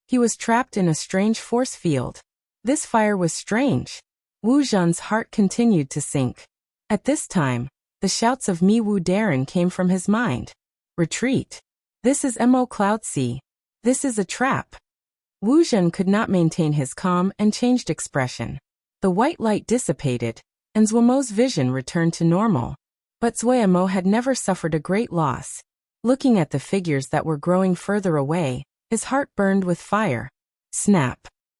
He was trapped in a strange force field. This fire was strange. Wu Zhen's heart continued to sink. At this time, the shouts of Mi Wu Darren came from his mind. Retreat. This is Mo Cloud Sea. This is a trap. Wu Zhen could not maintain his calm and changed expression. The white light dissipated, and Zuomo's vision returned to normal. But Zuomo had never suffered a great loss. Looking at the figures that were growing further away, his heart burned with fire. Snap.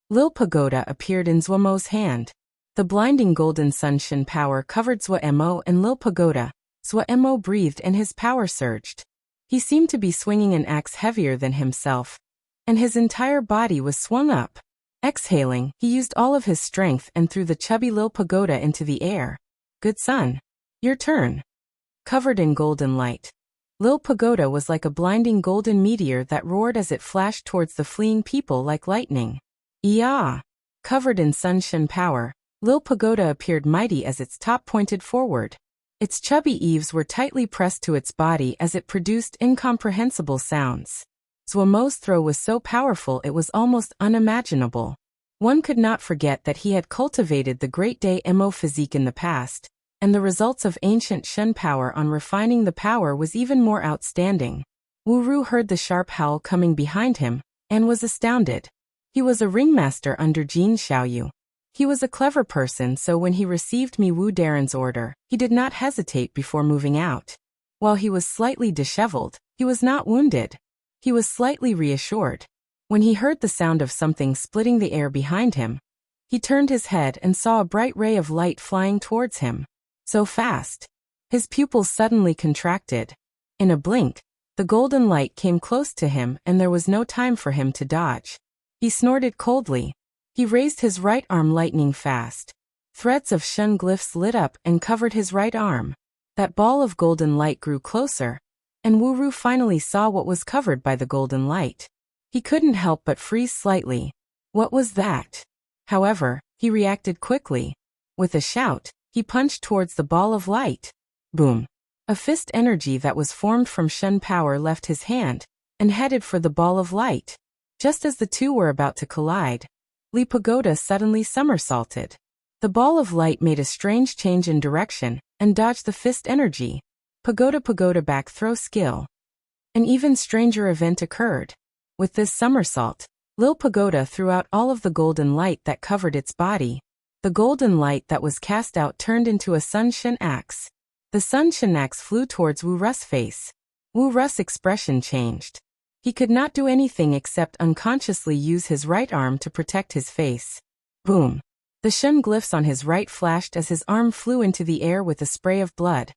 Lil Pagoda appeared in Zuomo's hand. The blinding golden sunshine power covered Zuomo and Lil Pagoda. Zuomo breathed and his power surged. He seemed to be swinging an axe heavier than himself, and his entire body was swung up. Exhaling, he used all of his strength and threw the chubby Lil Pagoda into the air. Good son. Your turn. Covered in golden light, Lil Pagoda was like a blinding golden meteor that roared as it flashed towards the fleeing people like lightning. Yeah. Covered in sunshine power, Lil Pagoda appeared mighty as its top pointed forward. Its chubby eaves were tightly pressed to its body as it produced incomprehensible sounds. Zuomo's throw was so powerful it was almost unimaginable. One could not forget that he had cultivated the great Day Mo physique in the past, and the results of ancient Shen power on refining the power was even more outstanding. Wu Ru heard the sharp howl coming behind him, and was astounded. He was a ringmaster under Jin Xiaoyu. He was a clever person, so when he received Mi Wu Daren's order, he did not hesitate before moving out. While he was slightly disheveled, he was not wounded. He was slightly reassured. When he heard the sound of something splitting the air behind him, he turned his head and saw a bright ray of light flying towards him. So fast. His pupils suddenly contracted. In a blink, the golden light came close to him and there was no time for him to dodge. He snorted coldly. He raised his right arm lightning fast. Threads of Shen glyphs lit up and covered his right arm. That ball of golden light grew closer, and Wu Ru finally saw what was covered by the golden light. He couldn't help but freeze slightly. What was that? However, he reacted quickly. With a shout, he punched towards the ball of light. Boom! A fist energy that was formed from Shen power left his hand, and headed for the ball of light. Just as the two were about to collide, Li Pagoda suddenly somersaulted. The ball of light made a strange change in direction, and dodged the fist energy. Pagoda back throw skill. An even stranger event occurred. With this somersault, Lil Pagoda threw out all of the golden light that covered its body. The golden light that was cast out turned into a Sun Shen axe. The Sun Shen axe flew towards Wu Ru's face. Wu Ru's expression changed. He could not do anything except unconsciously use his right arm to protect his face. Boom! The Shen glyphs on his right flashed as his arm flew into the air with a spray of blood.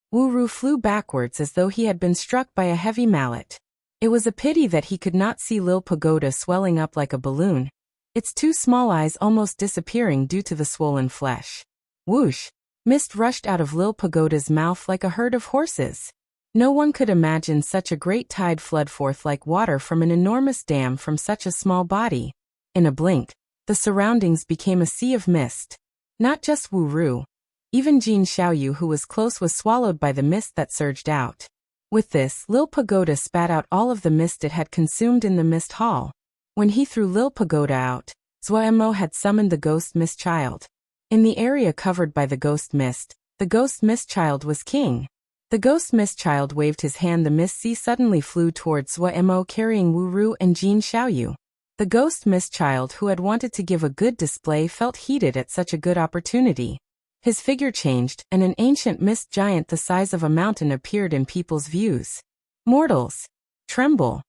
Wu Ru flew backwards as though he had been struck by a heavy mallet. It was a pity that he could not see Lil Pagoda swelling up like a balloon, its two small eyes almost disappearing due to the swollen flesh. Whoosh! Mist rushed out of Lil Pagoda's mouth like a herd of horses. No one could imagine such a great tide flood forth like water from an enormous dam from such a small body. In a blink, the surroundings became a sea of mist. Not just Wu Ru. Even Jin Xiaoyu, who was close, was swallowed by the mist that surged out. With this, Lil Pagoda spat out all of the mist it had consumed in the mist hall. When he threw Lil Pagoda out, Zuoemo had summoned the Ghost Mist Child. In the area covered by the Ghost Mist, the Ghost Mist Child was king. The Ghost Mist Child waved his hand. The Mist Sea suddenly flew towards Zuoemo carrying Wu Ru and Jin Xiaoyu. The Ghost Mist Child, who had wanted to give a good display, felt heated at such a good opportunity. His figure changed, and an ancient mist giant the size of a mountain appeared in people's views. Mortals! Tremble!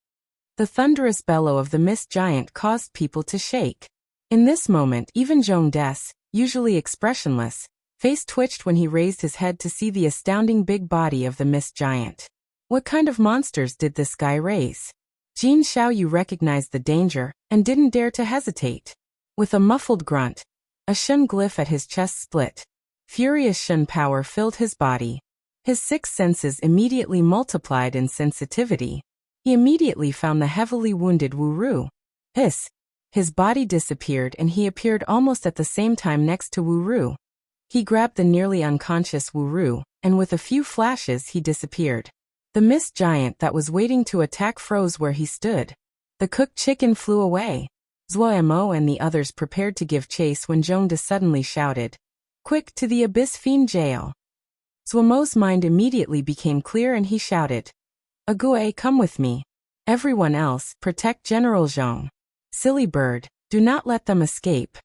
The thunderous bellow of the mist giant caused people to shake. In this moment, even Zhong Des, usually expressionless, face twitched when he raised his head to see the astounding big body of the mist giant. What kind of monsters did this guy raise? Jin Xiaoyu recognized the danger, and didn't dare to hesitate. With a muffled grunt, a Shen glyph at his chest split. Furious Shen power filled his body. His six senses immediately multiplied in sensitivity. He immediately found the heavily wounded Wu Ru. Hiss! His body disappeared and he appeared almost at the same time next to Wu Ru. He grabbed the nearly unconscious Wu Ru, and with a few flashes he disappeared. The mist giant that was waiting to attack froze where he stood. The cooked chicken flew away. Zuoemo and the others prepared to give chase when Zhong Des suddenly shouted, "Quick, to the Abyss Fiend jail!" Zuomo's mind immediately became clear and he shouted, "Ague, come with me. Everyone else, protect General Zhong. Silly bird, do not let them escape."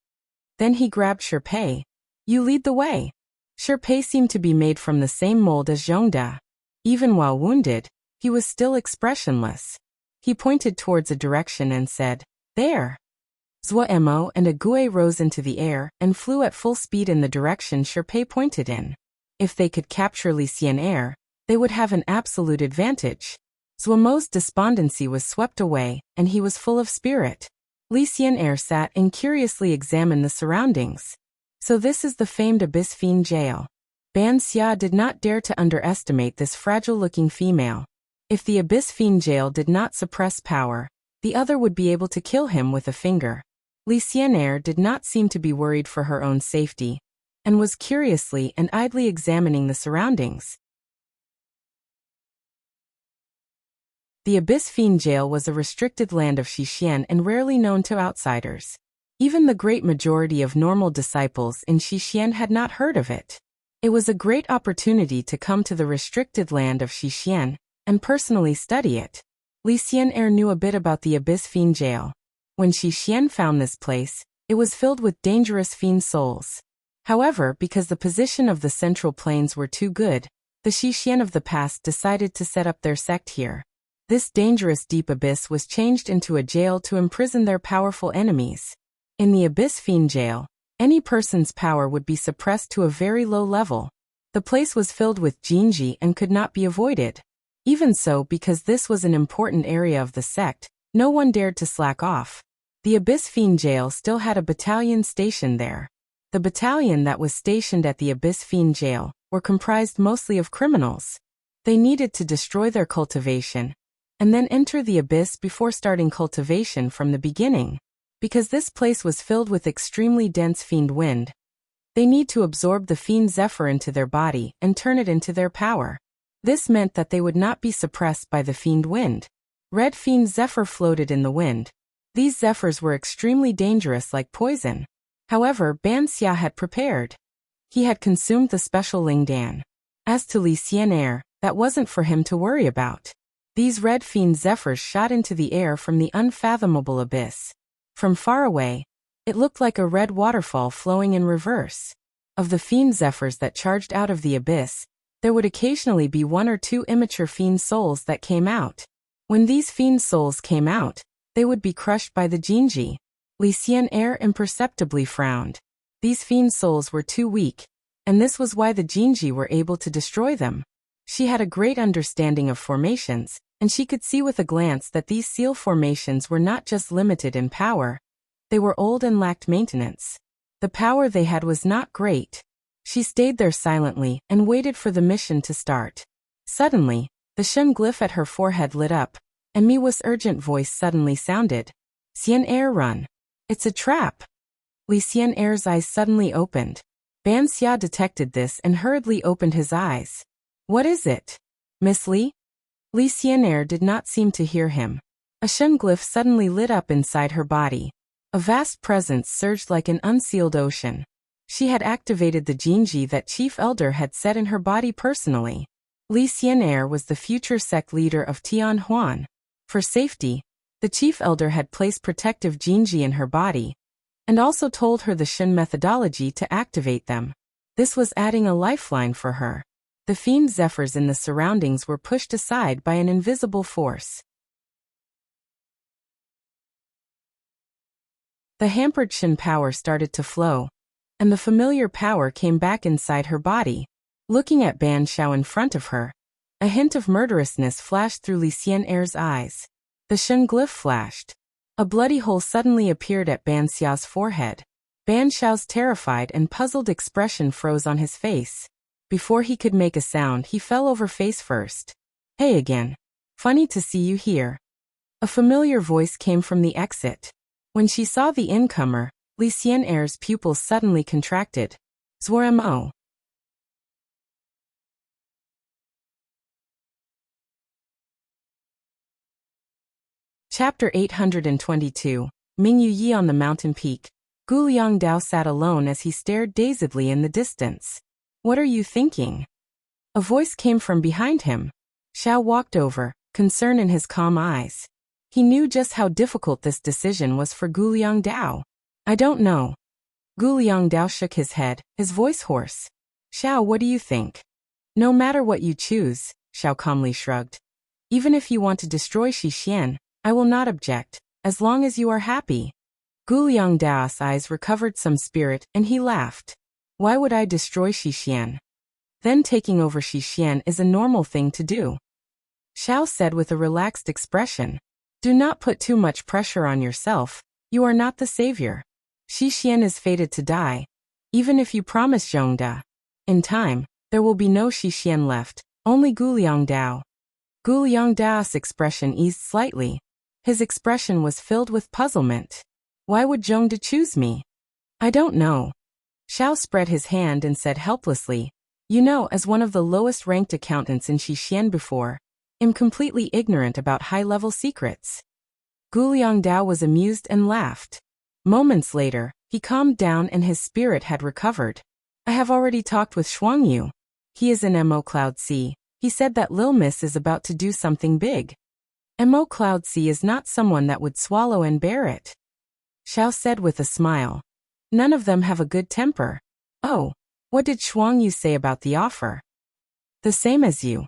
Then he grabbed Sherpei. "You lead the way." Sherpei seemed to be made from the same mold as Zhong Des. Even while wounded, he was still expressionless. He pointed towards a direction and said, "There." Zuoemo and Ague rose into the air and flew at full speed in the direction Sherpei pointed in. If they could capture Li Xian, they would have an absolute advantage. Zuomo's despondency was swept away, and he was full of spirit. Li Xian sat and curiously examined the surroundings. So this is the famed Abyss Fiend jail. Ban Xia did not dare to underestimate this fragile-looking female. If the Abyss Fiend jail did not suppress power, the other would be able to kill him with a finger. Li Xian did not seem to be worried for her own safety, and was curiously and idly examining the surroundings. The Abyss Fiend jail was a restricted land of Xishan and rarely known to outsiders. Even the great majority of normal disciples in Xixian had not heard of it. It was a great opportunity to come to the restricted land of Xixian and personally study it. Li Xian'er knew a bit about the Abyss Fiend Jail. When Xixian found this place, it was filled with dangerous fiend souls. However, because the position of the Central Plains were too good, the Xixian of the past decided to set up their sect here. This dangerous deep abyss was changed into a jail to imprison their powerful enemies. In the Abyss Fiend Jail, any person's power would be suppressed to a very low level. The place was filled with Jinji and could not be avoided. Even so, because this was an important area of the sect, no one dared to slack off. The Abyss Fiend Jail still had a battalion stationed there. The battalion that was stationed at the Abyss Fiend Jail were comprised mostly of criminals. They needed to destroy their cultivation and then enter the abyss before starting cultivation from the beginning. Because this place was filled with extremely dense fiend wind, they need to absorb the fiend zephyr into their body and turn it into their power. This meant that they would not be suppressed by the fiend wind. Red fiend zephyr floated in the wind. These zephyrs were extremely dangerous like poison. However, Ban Xia had prepared. He had consumed the special Lingdan. As to Li Xian'er, that wasn't for him to worry about. These red fiend zephyrs shot into the air from the unfathomable abyss. From far away, it looked like a red waterfall flowing in reverse. Of the fiend zephyrs that charged out of the abyss, there would occasionally be one or two immature fiend souls that came out. When these fiend souls came out, they would be crushed by the Jinji. Li Xian'er imperceptibly frowned. These fiend souls were too weak, and this was why the Jinji were able to destroy them. She had a great understanding of formations, and she could see with a glance that these seal formations were not just limited in power. They were old and lacked maintenance. The power they had was not great. She stayed there silently and waited for the mission to start. Suddenly, the Shen glyph at her forehead lit up, and Miwa's urgent voice suddenly sounded. Xian'er, run. It's a trap. Li Xian'er's eyes suddenly opened. Ban Xia detected this and hurriedly opened his eyes. What is it? Miss Li? Li Xian'er did not seem to hear him. A Shen glyph suddenly lit up inside her body. A vast presence surged like an unsealed ocean. She had activated the Jinji that Chief Elder had set in her body personally. Li Xian'er was the future sect leader of Tian Huan. For safety, the Chief Elder had placed protective Jinji in her body, and also told her the Shen methodology to activate them. This was adding a lifeline for her. The fiend zephyrs in the surroundings were pushed aside by an invisible force. The hampered Shen power started to flow, and the familiar power came back inside her body. Looking at Ban Xiao in front of her, a hint of murderousness flashed through Li Xian'er's eyes. The Shen glyph flashed. A bloody hole suddenly appeared at Ban Xiao's forehead. Ban Xiao's terrified and puzzled expression froze on his face. Before he could make a sound, he fell over face first. Hey again. Funny to see you here. A familiar voice came from the exit. When she saw the incomer, Li Xian'er's pupils suddenly contracted. Zwarmo. Chapter 822. Mingyu Yi on the mountain peak. Gu Liangdao sat alone as he stared dazedly in the distance. What are you thinking? A voice came from behind him. Xiao walked over, concern in his calm eyes. He knew just how difficult this decision was for Gu Liangdao. I don't know. Gu Liangdao shook his head, his voice hoarse. Xiao, what do you think? No matter what you choose, Xiao calmly shrugged. Even if you want to destroy Xixian, I will not object, as long as you are happy. Gu Liangdao's eyes recovered some spirit and he laughed. Why would I destroy Xixian? Then taking over Xixian is a normal thing to do. Xiao said with a relaxed expression. Do not put too much pressure on yourself. You are not the savior. Xixian is fated to die. Even if you promise Zhongda. In time, there will be no Xixian left, only Gu Liangdao. Gu Liangdao's expression eased slightly. His expression was filled with puzzlement. Why would Zhongda choose me? I don't know. Xiao spread his hand and said helplessly, you know, as one of the lowest ranked accountants in Xixian before, I'm completely ignorant about high-level secrets. Gu Liangdao was amused and laughed. Moments later, he calmed down and his spirit had recovered. I have already talked with Shuangyu. He is in Mo Cloud C. He said that Lil Miss is about to do something big. Mo Cloud C is not someone that would swallow and bear it. Xiao said with a smile. None of them have a good temper. Oh, what did Shuangyu say about the offer? The same as you.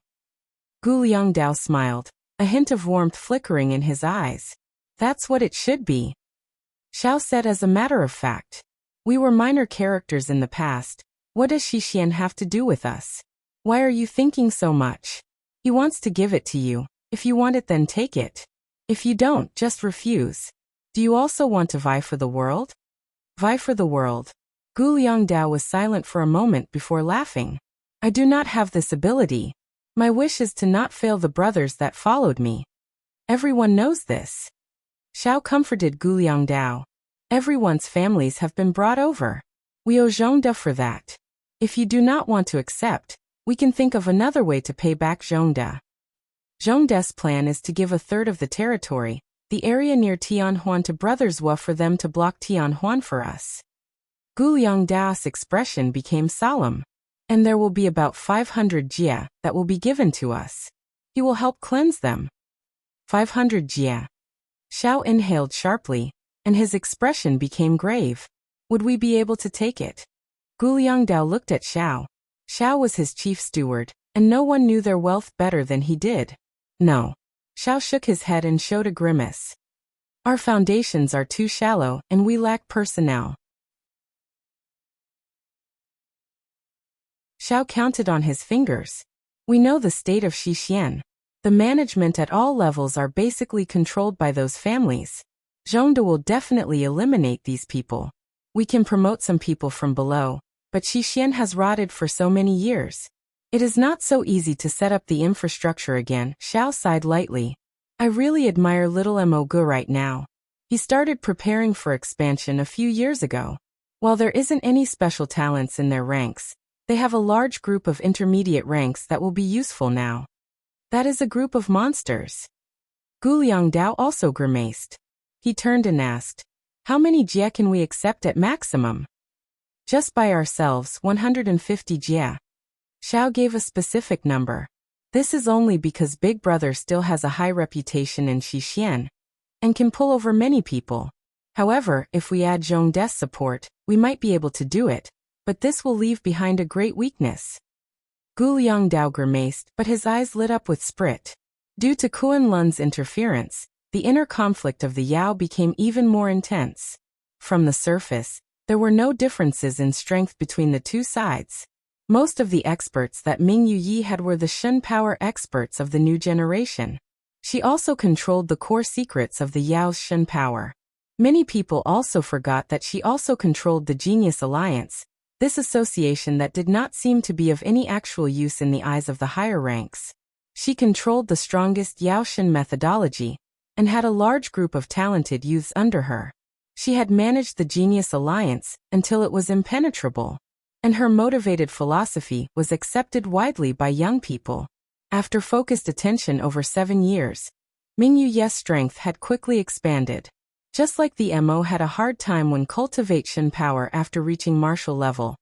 Gu Liangdao smiled, a hint of warmth flickering in his eyes. That's what it should be. Xiao said as a matter of fact. We were minor characters in the past. What does Xixian have to do with us? Why are you thinking so much? He wants to give it to you. If you want it, then take it. If you don't, just refuse. Do you also want to vie for the world? Vie for the world. Gu Liangdao was silent for a moment before laughing. I do not have this ability. My wish is to not fail the brothers that followed me. Everyone knows this. Xiao comforted Gu Liangdao. Everyone's families have been brought over. We owe Zhongda for that. If you do not want to accept, we can think of another way to pay back Zhongda. Zhongda's plan is to give a third of the territory, the area near Tianhuan, to Brothers Wu for them to block Tianhuan for us. Gu Liangdao's expression became solemn. And there will be about 500 jia that will be given to us. He will help cleanse them. 500 jia. Xiao inhaled sharply, and his expression became grave. Would we be able to take it? Gu Liangdao looked at Xiao. Xiao was his chief steward, and no one knew their wealth better than he did. No. Xiao shook his head and showed a grimace. Our foundations are too shallow, and we lack personnel. Xiao counted on his fingers. We know the state of Xixian. The management at all levels are basically controlled by those families. Zhongda will definitely eliminate these people. We can promote some people from below, but Xixian has rotted for so many years. It is not so easy to set up the infrastructure again. Xiao sighed lightly. I really admire little Mo Gu right now. He started preparing for expansion a few years ago. While there isn't any special talents in their ranks, they have a large group of intermediate ranks that will be useful now. That is a group of monsters. Gu Liangdao also grimaced. He turned and asked, how many jia can we accept at maximum? Just by ourselves, 150 jia. Xiao gave a specific number. This is only because Big Brother still has a high reputation in Xixian, and can pull over many people. However, if we add Zhongda's support, we might be able to do it, but this will leave behind a great weakness. Gu Liangdao grimaced, but his eyes lit up with spirit. Due to Kuan Lun's interference, the inner conflict of the Yao became even more intense. From the surface, there were no differences in strength between the two sides. Most of the experts that Ming Yuyi had were the Shen power experts of the new generation. She also controlled the core secrets of the Yao's Shen power. Many people also forgot that she also controlled the Genius Alliance, this association that did not seem to be of any actual use in the eyes of the higher ranks. She controlled the strongest Yao Shen methodology, and had a large group of talented youths under her. She had managed the Genius Alliance until it was impenetrable, and her motivated philosophy was accepted widely by young people. After focused attention over 7 years, Ming Yuye's strength had quickly expanded. Just like the Mo had a hard time when cultivate Shen power after reaching martial level,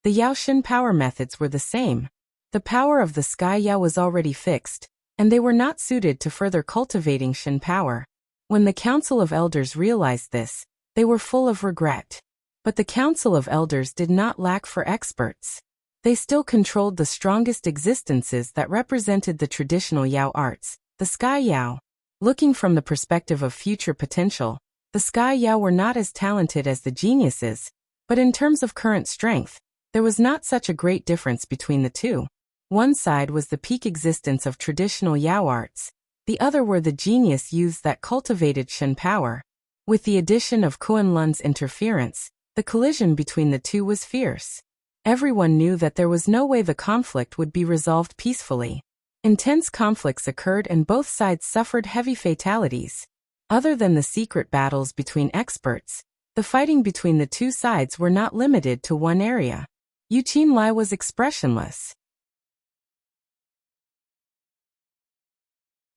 the Yao Shen power methods were the same. The power of the Sky Yao was already fixed, and they were not suited to further cultivating Shen power. When the Council of Elders realized this, they were full of regret. But the Council of Elders did not lack for experts. They still controlled the strongest existences that represented the traditional Yao arts, the Sky Yao. Looking from the perspective of future potential, the Sky Yao were not as talented as the geniuses, but in terms of current strength, there was not such a great difference between the two. One side was the peak existence of traditional Yao arts, the other were the genius youths that cultivated Shen power. With the addition of Kuan Lun's interference, the collision between the two was fierce. Everyone knew that there was no way the conflict would be resolved peacefully. Intense conflicts occurred and both sides suffered heavy fatalities. Other than the secret battles between experts, the fighting between the two sides were not limited to one area. Yu Qinlai was expressionless.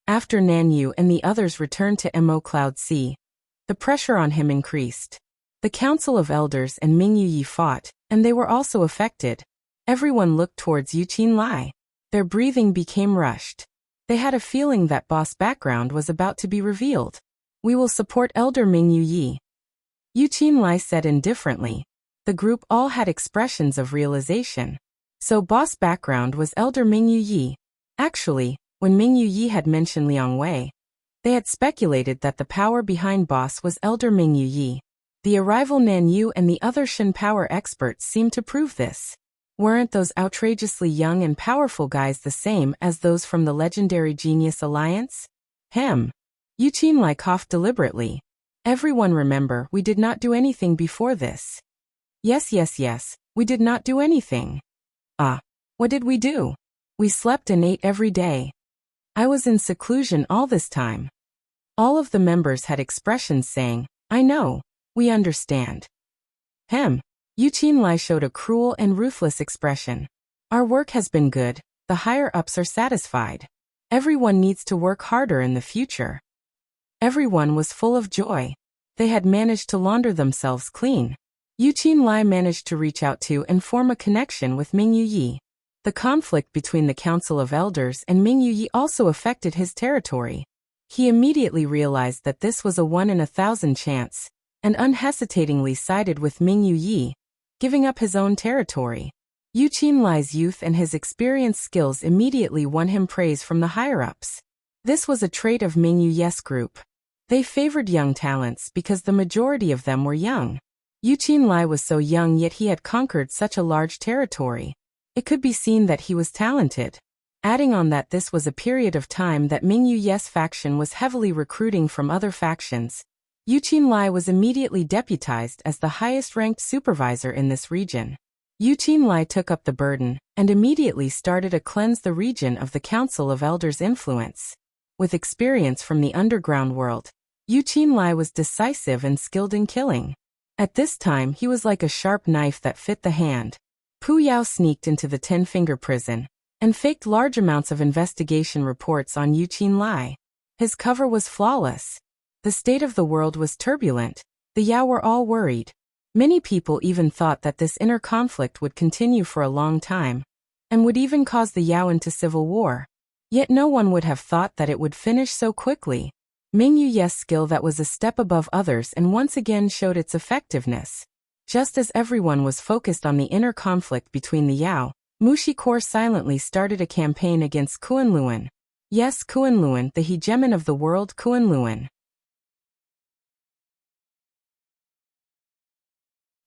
After Nan Yu and the others returned to Mo Cloud C, the pressure on him increased. The Council of Elders and Ming Yuyi fought, and they were also affected. Everyone looked towards Yu Qinlai. Their breathing became rushed. They had a feeling that boss background was about to be revealed. We will support Elder Ming Yuyi. Yu Qinlai said indifferently. The group all had expressions of realization. So boss background was Elder Ming Yuyi. Actually, when Ming Yuyi had mentioned Liang Wei, they had speculated that the power behind boss was Elder Ming Yuyi. The arrival Nan Yu and the other Shen power experts seemed to prove this. Weren't those outrageously young and powerful guys the same as those from the legendary Genius Alliance? Yu Qinlai coughed deliberately. Everyone remember, we did not do anything before this. Yes, we did not do anything. What did we do? We slept and ate every day. I was in seclusion all this time. All of the members had expressions saying, I know, we understand. Yu Qinlai showed a cruel and ruthless expression. Our work has been good, the higher-ups are satisfied. Everyone needs to work harder in the future. Everyone was full of joy. They had managed to launder themselves clean. Yu Qinlai managed to reach out to and form a connection with Ming Yuyi. The conflict between the Council of Elders and Ming Yuyi also affected his territory. He immediately realized that this was a 1 in 1,000 chance, and unhesitatingly sided with Ming Yuyi, giving up his own territory. Yu Qinlai's youth and his experienced skills immediately won him praise from the higher-ups. This was a trait of Ming Yuyi's group. They favored young talents because the majority of them were young. Yu Qinlai was so young, yet he had conquered such a large territory. It could be seen that he was talented. Adding on that this was a period of time that Ming Yuyi's faction was heavily recruiting from other factions, Yu Qinlai was immediately deputized as the highest-ranked supervisor in this region. Yu Qinlai took up the burden, and immediately started to cleanse the region of the Council of Elders' influence. With experience from the underground world, Yu Qinlai was decisive and skilled in killing. At this time he was like a sharp knife that fit the hand. Pu Yao sneaked into the 10-finger prison, and faked large amounts of investigation reports on Yu Qinlai. His cover was flawless. The state of the world was turbulent. The Yao were all worried. Many people even thought that this inner conflict would continue for a long time, and would even cause the Yao into civil war. Yet no one would have thought that it would finish so quickly. Ming Yuyi's skill that was a step above others and once again showed its effectiveness. Just as everyone was focused on the inner conflict between the Yao, Mushi Corps silently started a campaign against Kunlun. Yes, Kunlun, the hegemon of the world, Kunlun.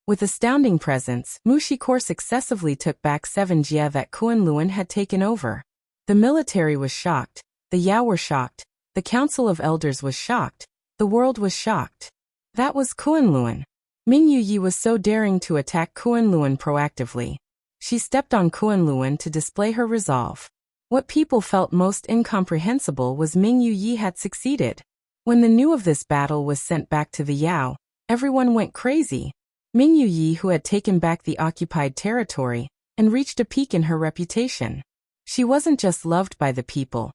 With astounding presence, Mushi Corps successively took back 7 jia that Kunlun had taken over. The military was shocked, the Yao were shocked, the Council of Elders was shocked, the world was shocked. That was Kunlun. Ming Yuyi was so daring to attack Kunlun proactively. She stepped on Kunlun to display her resolve. What people felt most incomprehensible was Ming Yuyi had succeeded. When the news of this battle was sent back to the Yao, everyone went crazy. Ming Yuyi, who had taken back the occupied territory, and reached a peak in her reputation. She wasn't just loved by the people.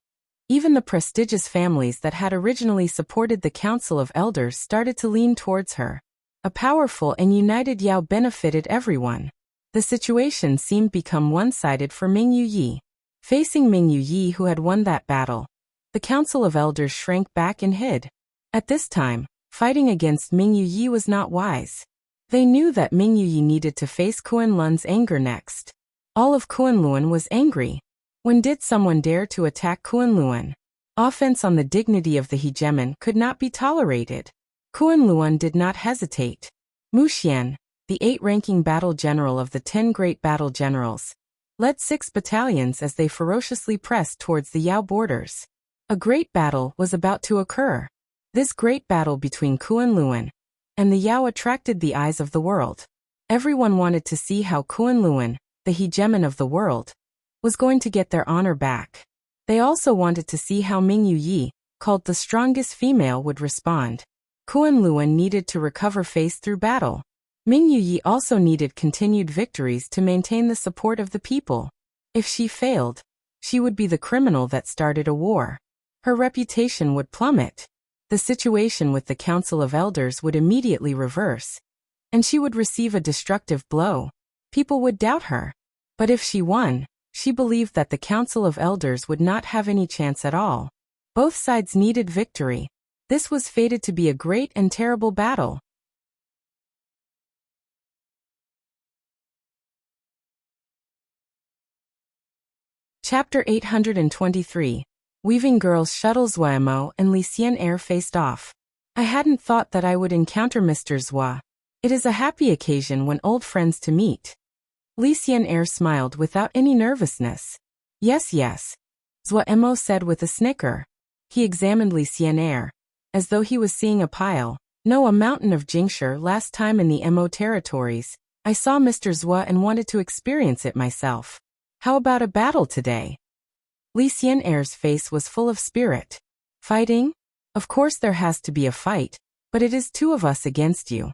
Even the prestigious families that had originally supported the Council of Elders started to lean towards her. A powerful and united Yao benefited everyone. The situation seemed become one-sided for Ming Yuyi. Facing Ming Yuyi, who had won that battle, the Council of Elders shrank back and hid. At this time, fighting against Ming Yuyi was not wise. They knew that Ming Yuyi needed to face Kunlun's anger next. All of Kunlun was angry. When did someone dare to attack Kunlun? Offense on the dignity of the hegemon could not be tolerated. Kunlun did not hesitate. Mu Xian, the 8th-ranking battle general of the 10 great battle generals, led 6 battalions as they ferociously pressed towards the Yao borders. A great battle was about to occur. This great battle between Kunlun and the Yao attracted the eyes of the world. Everyone wanted to see how Kunlun, the hegemon of the world, was going to get their honor back. They also wanted to see how Ming Yuyi, called the strongest female, would respond. Kunlun needed to recover face through battle. Ming Yuyi also needed continued victories to maintain the support of the people. If she failed, she would be the criminal that started a war. Her reputation would plummet. The situation with the Council of Elders would immediately reverse. and she would receive a destructive blow. People would doubt her. But if she won, she believed that the Council of Elders would not have any chance at all. Both sides needed victory. This was fated to be a great and terrible battle. Chapter 823. Weaving Girls Shuttle. Zhuemo and Li Xian'er faced off. I hadn't thought that I would encounter Mr. Zhua. It is a happy occasion when old friends to meet. Li Xian'er smiled without any nervousness. Yes, yes. Zhuemo said with a snicker. He examined Li Xian'er, as though he was seeing a pile. No, a mountain of Jingshi. Last time in the Mo territories, I saw Mr. Zhua and wanted to experience it myself. How about a battle today? Li Xian'er's face was full of spirit. Fighting? Of course there has to be a fight, but it is two of us against you.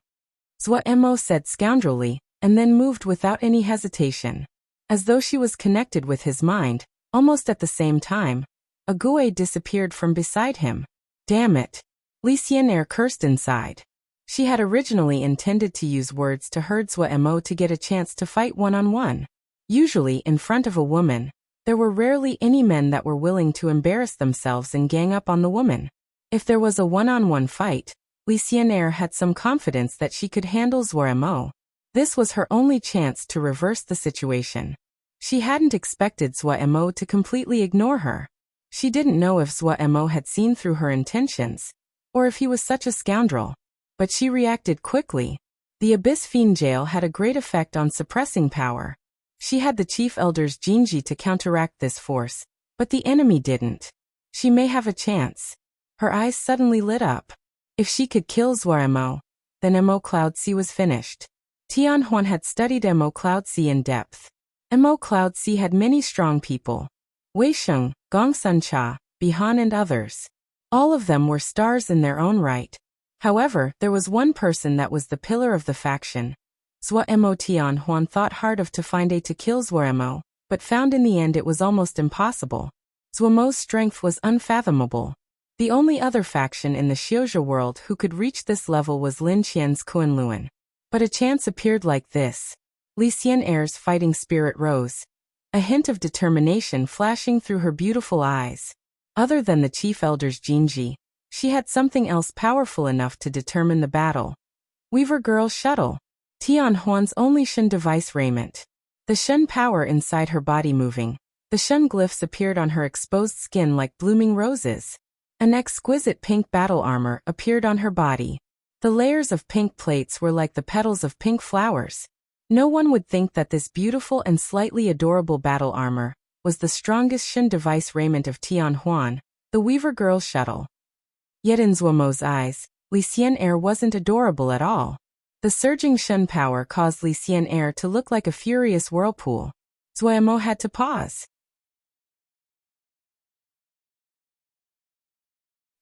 Zhuemo said scoundrelly, and then moved without any hesitation. As though she was connected with his mind, almost at the same time, a Gui disappeared from beside him. Damn it! Li Xian'er cursed inside. She had originally intended to use words to herd Zhuemo to get a chance to fight one-on-one. Usually, in front of a woman, there were rarely any men that were willing to embarrass themselves and gang up on the woman. If there was a one-on-one fight, Li Xian'er had some confidence that she could handle Zhuemo. This was her only chance to reverse the situation. She hadn't expected Zhuemo to completely ignore her. She didn't know if Zhuemo had seen through her intentions, or if he was such a scoundrel. But she reacted quickly. The Abyss Fiend Jail had a great effect on suppressing power. She had the Chief Elder's Jinji to counteract this force, but the enemy didn't. She may have a chance. Her eyes suddenly lit up. If she could kill Zhuemo, then Mo Cloud Sea was finished. Tianhuan had studied Mo Cloud Sea in depth. Mo Cloud Sea had many strong people. Wei Sheng, Gong Suncha, Bihan and others. All of them were stars in their own right. However, there was one person that was the pillar of the faction. Zhuemo. Tianhuan thought hard of to find a to kill Zhuemo, but found in the end it was almost impossible. Zhuemo's strength was unfathomable. The only other faction in the Xiuzhi world who could reach this level was Lin Qian's Kuanluan. But a chance appeared like this. Li Xian'er's fighting spirit rose, a hint of determination flashing through her beautiful eyes. Other than the Chief Elder's Jinji, she had something else powerful enough to determine the battle. Weaver Girl Shuttle. Tianhuan's only Shen device raiment. The Shen power inside her body moving. The Shen glyphs appeared on her exposed skin like blooming roses. An exquisite pink battle armor appeared on her body. The layers of pink plates were like the petals of pink flowers. No one would think that this beautiful and slightly adorable battle armor was the strongest Shen device raiment of Tianhuan, the Weaver Girl Shuttle. Yet in Zhuemo's eyes, Li Xian'er wasn't adorable at all. The surging Shen power caused Li Xian'er to look like a furious whirlpool. Zhuemo had to pause.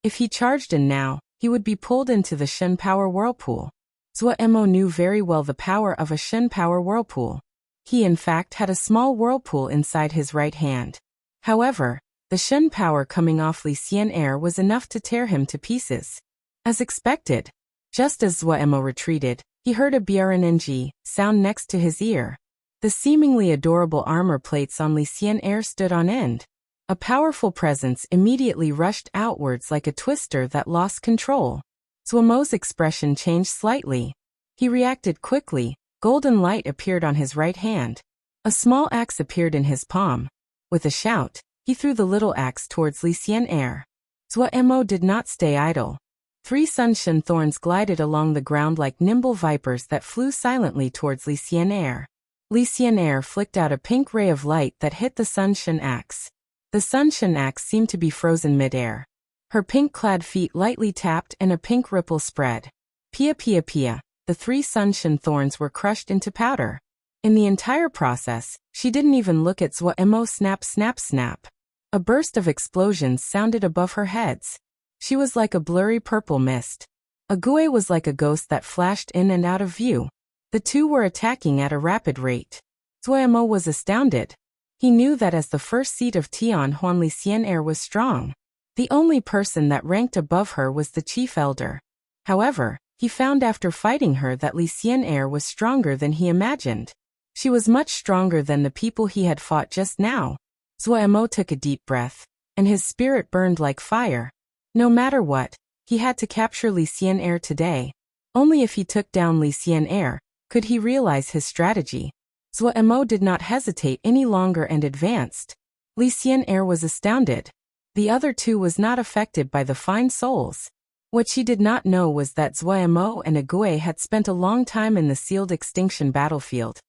If he charged in now, he would be pulled into the Shen power whirlpool. Zhuemo knew very well the power of a Shen power whirlpool. He in fact had a small whirlpool inside his right hand. However, the Shen power coming off Li Xian'er was enough to tear him to pieces. As expected, just as Zhuemo retreated, he heard a brng sound next to his ear. The seemingly adorable armor plates on Li Xian'er stood on end. A powerful presence immediately rushed outwards like a twister that lost control. Zhuemo's expression changed slightly. He reacted quickly. Golden light appeared on his right hand. A small axe appeared in his palm. With a shout, he threw the little axe towards Li Xian'er. Zhuemo did not stay idle. 3 Sunshin thorns glided along the ground like nimble vipers that flew silently towards Li Xian'er. Li Xian'er flicked out a pink ray of light that hit the Sunshin axe. The Sunshin axe seemed to be frozen mid-air. Her pink-clad feet lightly tapped and a pink ripple spread. Pia pia pia, the 3 Sunshin thorns were crushed into powder. In the entire process, she didn't even look at Zhuemo. Snap snap snap. A burst of explosions sounded above her heads. She was like a blurry purple mist. A Gui was like a ghost that flashed in and out of view. The two were attacking at a rapid rate. Zhuemo was astounded. He knew that as the first seat of Tianhuan, Li Xian'er was strong. The only person that ranked above her was the Chief Elder. However, he He found after fighting her that Li Xian'er was stronger than he imagined. She was much stronger than the people he had fought just now. Zuo took a deep breath, and his spirit burned like fire. No matter what, he had to capture Li Xian'er today. Only if he took down Li Xian'er could he realize his strategy. Zuo did not hesitate any longer and advanced. Li Xian'er was astounded. The other two was not affected by the fine souls. What she did not know was that Zuo and Agui had spent a long time in the sealed extinction battlefield,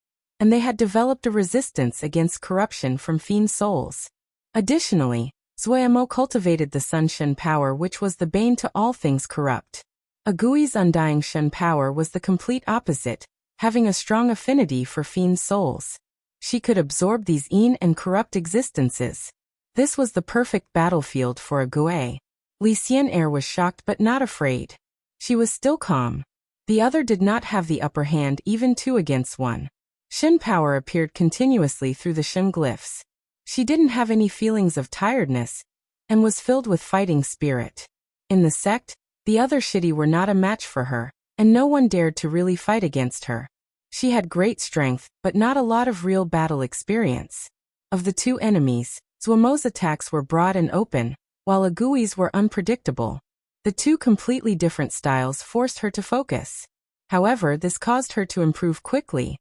and they had developed a resistance against corruption from fiend souls. Additionally, Zuo cultivated the Sun Shen power, which was the bane to all things corrupt. Agui's undying Shen power was the complete opposite, having a strong affinity for fiend souls. She could absorb these yin and corrupt existences. This was the perfect battlefield for Agui. Li Xian'er was shocked but not afraid. She was still calm. The other did not have the upper hand, even 2 against 1. Shen power appeared continuously through the Shen glyphs. She didn't have any feelings of tiredness, and was filled with fighting spirit. In the sect, the other Shidi were not a match for her, and no one dared to really fight against her. She had great strength, but not a lot of real battle experience. Of the two enemies, Zuomo's attacks were broad and open, while Agui's were unpredictable. The two completely different styles forced her to focus. However, this caused her to improve quickly.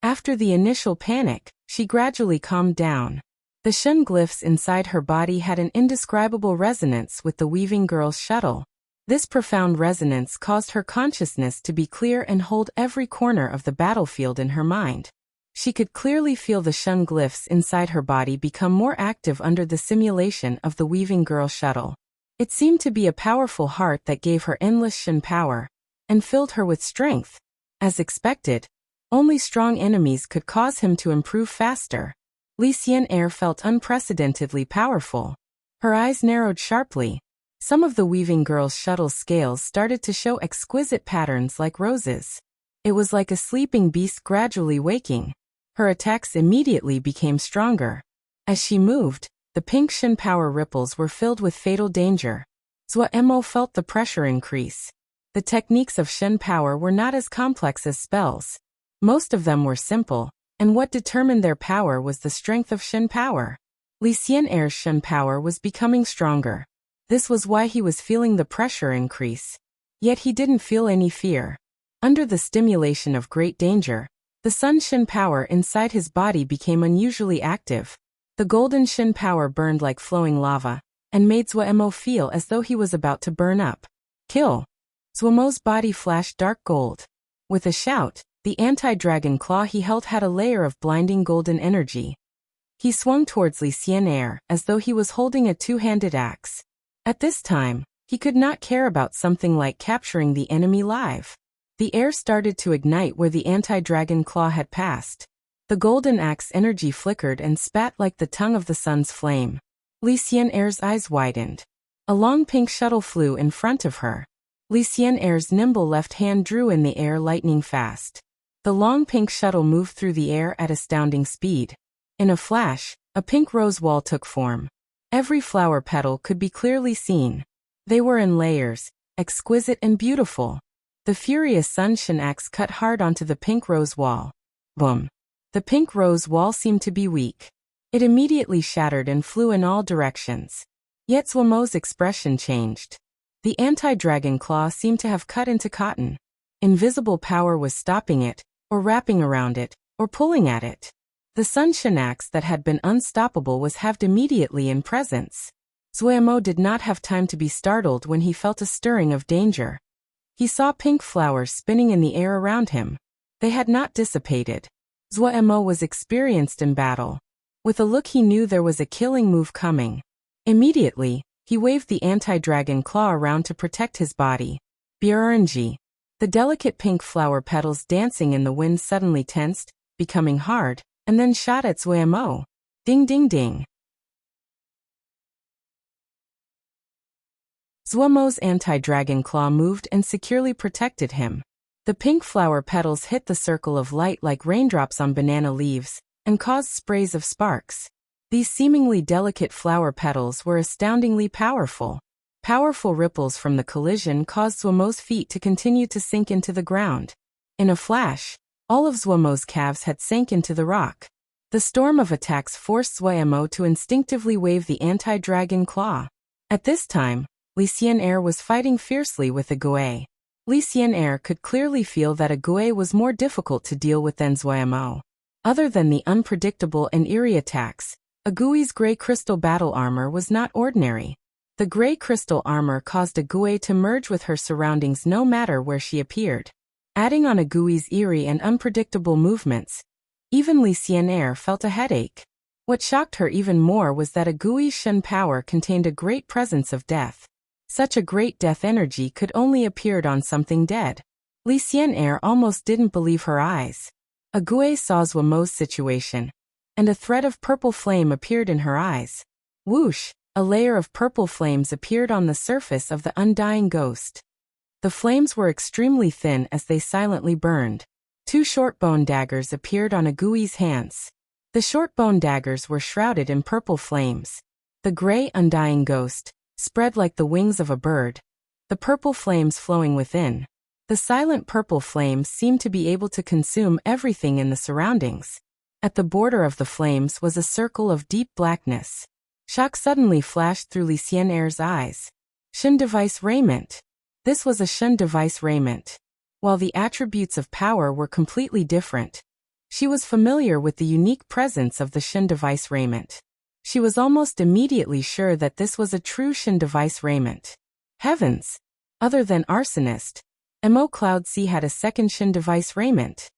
After the initial panic, she gradually calmed down. The Shen glyphs inside her body had an indescribable resonance with the weaving girl's shuttle. This profound resonance caused her consciousness to be clear and hold every corner of the battlefield in her mind. She could clearly feel the Shen glyphs inside her body become more active under the simulation of the weaving girl shuttle. It seemed to be a powerful heart that gave her endless Shen power, and filled her with strength. As expected, only strong enemies could cause him to improve faster. Li Xian'er felt unprecedentedly powerful. Her eyes narrowed sharply. Some of the weaving girl's shuttle's scales started to show exquisite patterns like roses. It was like a sleeping beast gradually waking. Her attacks immediately became stronger. As she moved, the pink Shen power ripples were filled with fatal danger. Zuo felt the pressure increase. The techniques of Shen power were not as complex as spells. Most of them were simple, and what determined their power was the strength of Shen power. Li Xian'er's Shen power was becoming stronger. This was why he was feeling the pressure increase. Yet he didn't feel any fear. Under the stimulation of great danger, the Sun Shen power inside his body became unusually active. The golden Shen power burned like flowing lava, and made Zuo feel as though he was about to burn up. Kill! Zuomo's body flashed dark gold. With a shout, the anti-dragon claw he held had a layer of blinding golden energy. He swung towards Li Xian'er as though he was holding a two-handed axe. At this time, he could not care about something like capturing the enemy live. The air started to ignite where the anti-dragon claw had passed. The golden axe energy flickered and spat like the tongue of the sun's flame. Li Xian'er's eyes widened. A long pink shuttle flew in front of her. Li Xian'er's nimble left hand drew in the air lightning fast. The long pink shuttle moved through the air at astounding speed. In a flash, a pink rose wall took form. Every flower petal could be clearly seen. They were in layers, exquisite and beautiful. The furious Sun Shen axe cut hard onto the pink rose wall. Boom! The pink rose wall seemed to be weak. It immediately shattered and flew in all directions. Yet Zuomo's expression changed. The anti-dragon claw seemed to have cut into cotton. Invisible power was stopping it, or wrapping around it, or pulling at it. The Sun Shen axe that had been unstoppable was halved immediately in presence. Zuo did not have time to be startled when he felt a stirring of danger. He saw pink flowers spinning in the air around him. They had not dissipated. Zuo was experienced in battle. With a look he knew there was a killing move coming. Immediately, he waved the anti-dragon claw around to protect his body. Byerenji. The delicate pink flower petals dancing in the wind suddenly tensed, becoming hard, and then shot at Zuo. Ding ding ding. Zuomo's anti-dragon claw moved and securely protected him. The pink flower petals hit the circle of light like raindrops on banana leaves, and caused sprays of sparks. These seemingly delicate flower petals were astoundingly powerful. Powerful ripples from the collision caused Zuomo's feet to continue to sink into the ground. In a flash, all of Zuomo's calves had sank into the rock. The storm of attacks forced Zuomo to instinctively wave the anti-dragon claw. At this time, Li Xian'er was fighting fiercely with a Gui. Li Xian'er could clearly feel that a Gui was more difficult to deal with than Zuomo. Other than the unpredictable and eerie attacks, a Gui's gray crystal battle armor was not ordinary. The gray crystal armor caused a Gui to merge with her surroundings no matter where she appeared. Adding on a Gui's eerie and unpredictable movements, even Li Xian'er felt a headache. What shocked her even more was that a Gui's Shen power contained a great presence of death. Such a great death energy could only appear on something dead. Li Xian'er almost didn't believe her eyes. A Gui saw Zuomo's situation, and a thread of purple flame appeared in her eyes. Whoosh! A layer of purple flames appeared on the surface of the undying ghost. The flames were extremely thin as they silently burned. 2 short bone daggers appeared on a Gui's hands. The short bone daggers were shrouded in purple flames. The gray, undying ghost spread like the wings of a bird, the purple flames flowing within. The silent purple flames seemed to be able to consume everything in the surroundings. At the border of the flames was a circle of deep blackness. Shock suddenly flashed through Li Xian'er's eyes. Shen device raiment. This was a Shen device raiment. While the attributes of power were completely different, she was familiar with the unique presence of the Shen device raiment. She was almost immediately sure that this was a true Shen device raiment. Heavens! Other than Arsonist, Mo Cloud C had a second Shen device raiment.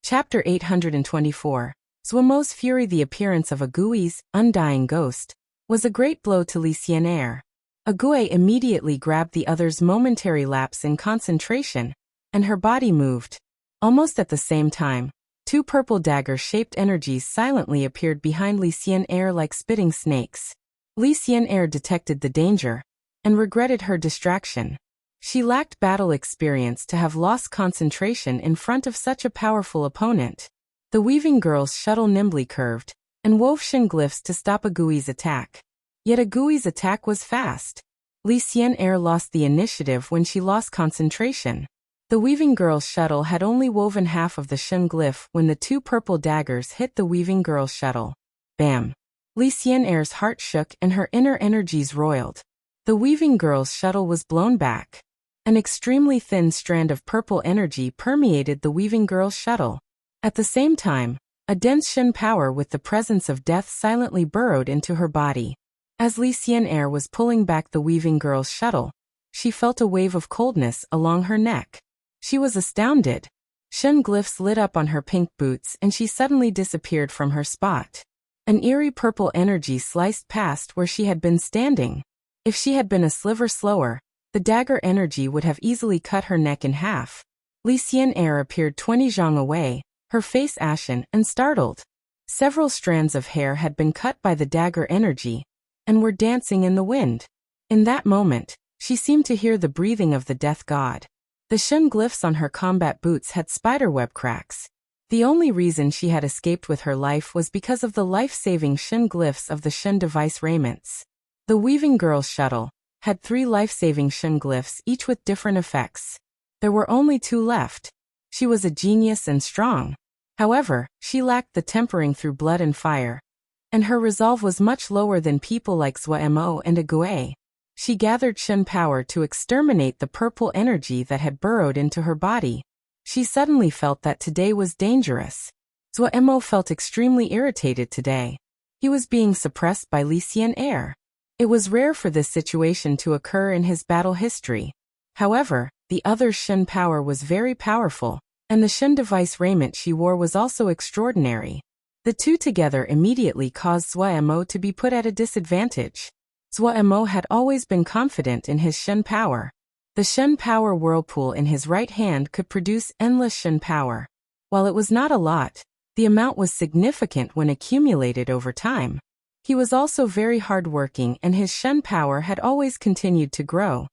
Chapter 824. Zuomo's fury. The appearance of a Gui's undying ghost was a great blow to Li Xian'er. A Gui immediately grabbed the other's momentary lapse in concentration, and her body moved. Almost at the same time, 2 purple dagger-shaped energies silently appeared behind Li Xian'er like spitting snakes. Li Xian'er detected the danger and regretted her distraction. She lacked battle experience to have lost concentration in front of such a powerful opponent. The weaving girl's shuttle nimbly curved and wove Shen glyphs to stop a Gui's attack. Yet a Gui's attack was fast. Li Xian'er lost the initiative when she lost concentration. The weaving girl's shuttle had only woven half of the Shen glyph when the 2 purple daggers hit the weaving girl's shuttle. Bam! Li Xian'er's heart shook and her inner energies roiled. The weaving girl's shuttle was blown back. An extremely thin strand of purple energy permeated the weaving girl's shuttle. At the same time, a dense Shen power with the presence of death silently burrowed into her body. As Li Xian'er was pulling back the weaving girl's shuttle, she felt a wave of coldness along her neck. She was astounded. Shen glyphs lit up on her pink boots and she suddenly disappeared from her spot. An eerie purple energy sliced past where she had been standing. If she had been a sliver slower, the dagger energy would have easily cut her neck in half. Li Xian'er appeared 20 zhang away, her face ashen and startled. Several strands of hair had been cut by the dagger energy and were dancing in the wind. In that moment, she seemed to hear the breathing of the death god. The Shen glyphs on her combat boots had spiderweb cracks. The only reason she had escaped with her life was because of the life-saving Shen glyphs of the Shen device raiments. The weaving girl's shuttle had 3 life-saving Shen glyphs, each with different effects. There were only 2 left. She was a genius and strong. However, she lacked the tempering through blood and fire, and her resolve was much lower than people like Zuomo and a Gui. She gathered Shen power to exterminate the purple energy that had burrowed into her body. She suddenly felt that today was dangerous. Zuomo felt extremely irritated today. He was being suppressed by Li Xian'er. It was rare for this situation to occur in his battle history. However, the other's Shen power was very powerful, and the Shen device raiment she wore was also extraordinary. The two together immediately caused Zuomo to be put at a disadvantage. Zuomo had always been confident in his Shen power. The Shen power whirlpool in his right hand could produce endless Shen power. While it was not a lot, the amount was significant when accumulated over time. He was also very hardworking and his Shen power had always continued to grow.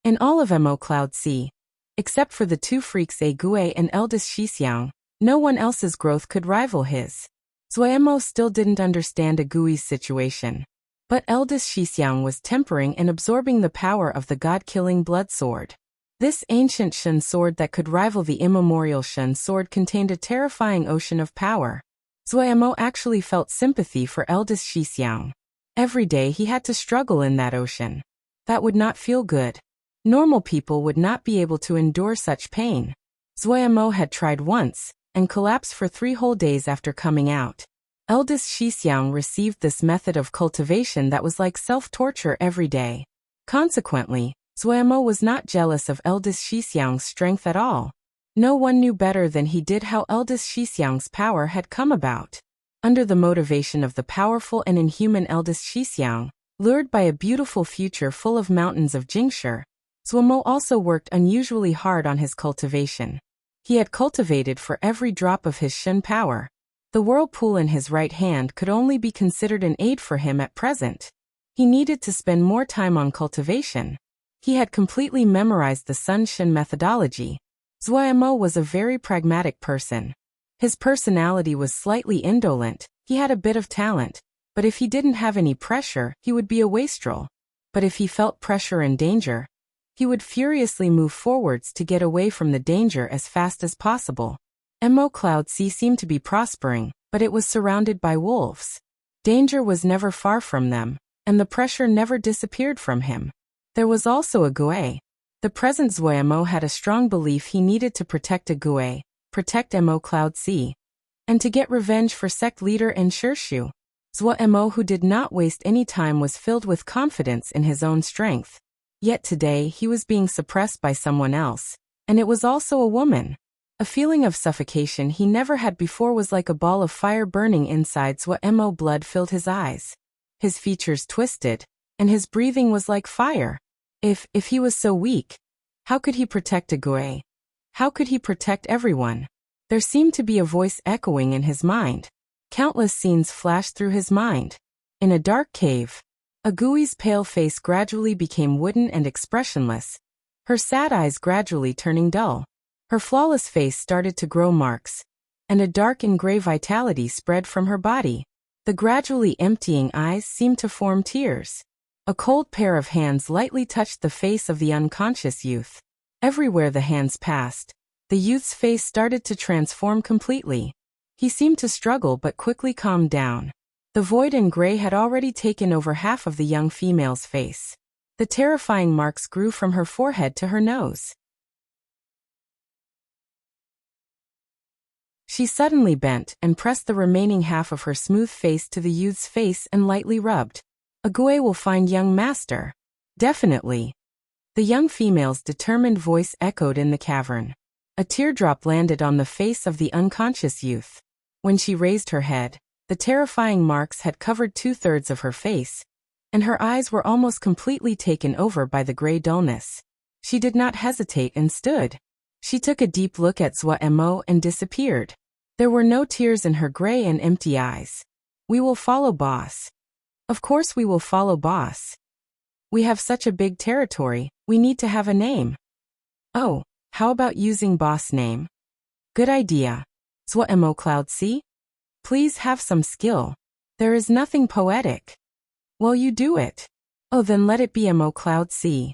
In all of Mo Cloud C, Except for the two freaks Gue and eldest Shixiang, no one else's growth could rival his. Zuemo still didn't understand Gui's situation. But eldest Shixiang was tempering and absorbing the power of the god-killing blood sword. This ancient Shen sword that could rival the immemorial Shen sword contained a terrifying ocean of power. Zuemo actually felt sympathy for eldest Shixiang. Every day he had to struggle in that ocean. That would not feel good. Normal people would not be able to endure such pain. Zuemo had tried once, and collapsed for 3 whole days after coming out. Eldest Shixiang received this method of cultivation that was like self-torture every day. Consequently, Zuemo was not jealous of eldest Shixiang's strength at all. No one knew better than he did how eldest Shixiang's power had come about. Under the motivation of the powerful and inhuman eldest Shixiang, lured by a beautiful future full of mountains of Jingshi, Zuemo also worked unusually hard on his cultivation. He had cultivated for every drop of his Shen power. The whirlpool in his right hand could only be considered an aid for him at present. He needed to spend more time on cultivation. He had completely memorized the Sun Shen methodology. Zuemo was a very pragmatic person. His personality was slightly indolent, he had a bit of talent, but if he didn't have any pressure, he would be a wastrel. But if he felt pressure and danger, he would furiously move forwards to get away from the danger as fast as possible. Cloud Sea seemed to be prospering, but it was surrounded by wolves. Danger was never far from them, and the pressure never disappeared from him. There was also a Gue. The present Zuemo had a strong belief he needed to protect a Gue, protect Cloud Sea, and to get revenge for sect leader and Shirshu. Zuemo, who did not waste any time, was filled with confidence in his own strength. Yet today he was being suppressed by someone else, and it was also a woman. A feeling of suffocation he never had before was like a ball of fire burning inside. Zuemo blood filled his eyes. His features twisted, and his breathing was like fire. If he was so weak, how could he protect a Gue? How could he protect everyone? There seemed to be a voice echoing in his mind. Countless scenes flashed through his mind. In a dark cave, a Gui's pale face gradually became wooden and expressionless, her sad eyes gradually turning dull. Her flawless face started to grow marks, and a dark and gray vitality spread from her body. The gradually emptying eyes seemed to form tears. A cold pair of hands lightly touched the face of the unconscious youth. Everywhere the hands passed, the youth's face started to transform completely. He seemed to struggle but quickly calmed down. The void and gray had already taken over half of the young female's face. The terrifying marks grew from her forehead to her nose. She suddenly bent and pressed the remaining half of her smooth face to the youth's face and lightly rubbed. A Gue will find young master. Definitely. The young female's determined voice echoed in the cavern. A teardrop landed on the face of the unconscious youth. When she raised her head, the terrifying marks had covered 2/3 of her face, and her eyes were almost completely taken over by the gray dullness. She did not hesitate and stood. She took a deep look at Zuemo and disappeared. There were no tears in her gray and empty eyes. We will follow boss. Of course we will follow boss. We have such a big territory, we need to have a name. Oh, how about using boss name? Good idea. Cloud Sea? Please have some skill. There is nothing poetic. Well, you do it. Oh, then let it be Cloud Sea.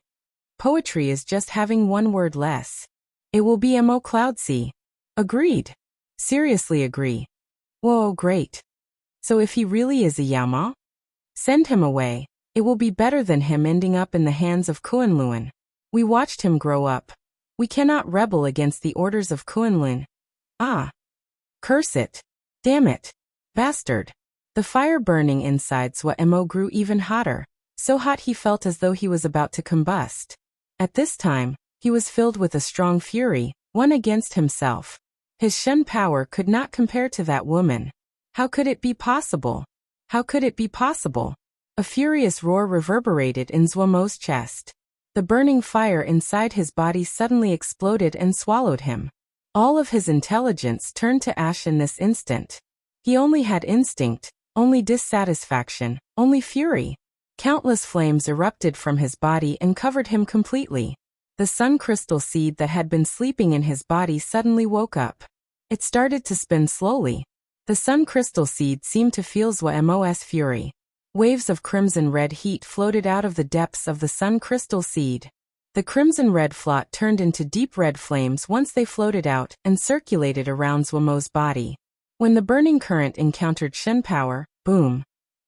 Poetry is just having one word less. It will be Cloud Sea. Agreed. Seriously agree. Whoa, great. So if he really is a Yaoma? Send him away. It will be better than him ending up in the hands of Kunlun. We watched him grow up. We cannot rebel against the orders of Kunlun. Ah. Curse it. Damn it. Bastard. The fire burning inside Zuemo grew even hotter, so hot he felt as though he was about to combust. At this time, he was filled with a strong fury, one against himself. His Shen power could not compare to that woman. How could it be possible? How could it be possible? A furious roar reverberated in Zuemo's chest. The burning fire inside his body suddenly exploded and swallowed him. All of his intelligence turned to ash in this instant. He only had instinct, only dissatisfaction, only fury. Countless flames erupted from his body and covered him completely. The sun crystal seed that had been sleeping in his body suddenly woke up. It started to spin slowly. The sun crystal seed seemed to feel Swordsmanship's fury. Waves of crimson-red heat floated out of the depths of the sun crystal seed. The crimson-red flot turned into deep red flames once they floated out and circulated around Swordsmanship's body. When the burning current encountered Shen power, boom!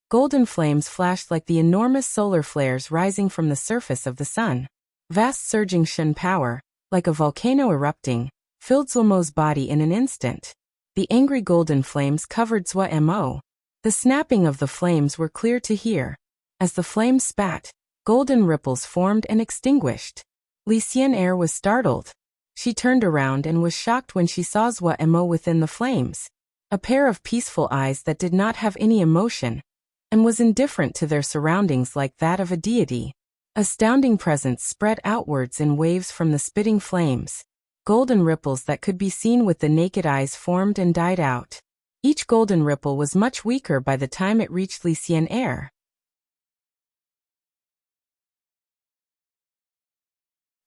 Golden flames flashed like the enormous solar flares rising from the surface of the sun. Vast surging Shen power, like a volcano erupting, filled Swordsmanship's body in an instant. The angry golden flames covered Swordsmanship. The snapping of the flames were clear to hear. As the flames spat, golden ripples formed and extinguished. Li Xian'er was startled. She turned around and was shocked when she saw Swordsmanship within the flames. A pair of peaceful eyes that did not have any emotion, and was indifferent to their surroundings like that of a deity. Astounding presence spread outwards in waves from the spitting flames. Golden ripples that could be seen with the naked eyes formed and died out. Each golden ripple was much weaker by the time it reached Li Xian'er.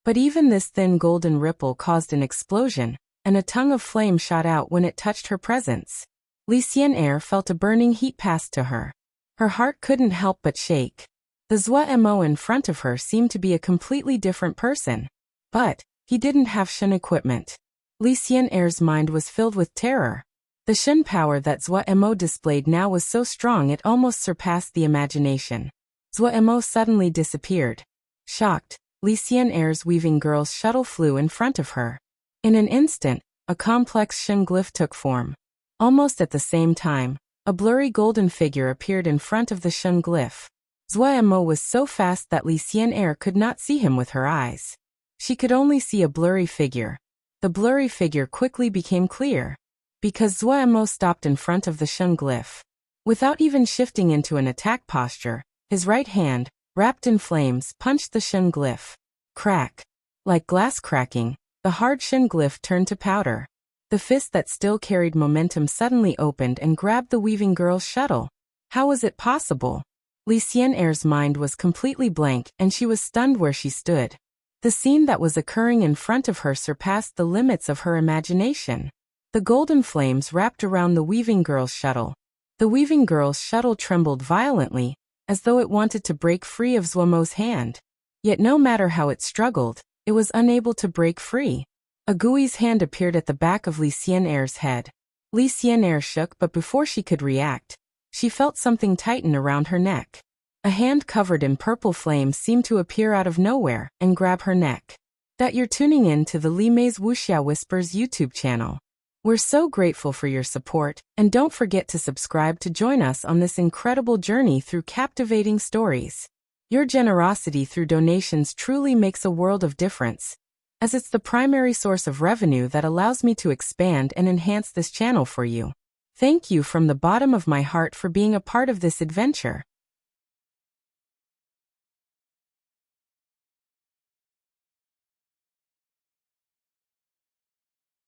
But even this thin golden ripple caused an explosion, and a tongue of flame shot out when it touched her presence. Li Xian'er felt a burning heat pass to her. Her heart couldn't help but shake. The Swordsmanship in front of her seemed to be a completely different person. But he didn't have Shen equipment. Li Xian'er's mind was filled with terror. The Shen power that Swordsmanship displayed now was so strong it almost surpassed the imagination. Swordsmanship suddenly disappeared. Shocked, Li Xian'er's weaving girl's shuttle flew in front of her. In an instant, a complex Shen glyph took form. Almost at the same time, a blurry golden figure appeared in front of the Shen glyph. Swordsmanship was so fast that Li Xian'er could not see him with her eyes. She could only see a blurry figure. The blurry figure quickly became clear, because Swordsmanship stopped in front of the Shen glyph. Without even shifting into an attack posture, his right hand, wrapped in flames, punched the Shen glyph. Crack! Like glass cracking, the hard Shen glyph turned to powder. The fist that still carried momentum suddenly opened and grabbed the weaving girl's shuttle. How was it possible? Li Xian'er's mind was completely blank and she was stunned where she stood. The scene that was occurring in front of her surpassed the limits of her imagination. The golden flames wrapped around the weaving girl's shuttle. The weaving girl's shuttle trembled violently, as though it wanted to break free of Swordsmanship's hand. Yet no matter how it struggled, it was unable to break free. A gooey's hand appeared at the back of Li Xian'er's head. Li Xian'er shook, but before she could react, she felt something tighten around her neck. A hand covered in purple flames seemed to appear out of nowhere and grab her neck. That you're tuning in to the Li Mei's Wuxia Whispers YouTube channel. We're so grateful for your support, and don't forget to subscribe to join us on this incredible journey through captivating stories. Your generosity through donations truly makes a world of difference, as it's the primary source of revenue that allows me to expand and enhance this channel for you. Thank you from the bottom of my heart for being a part of this adventure.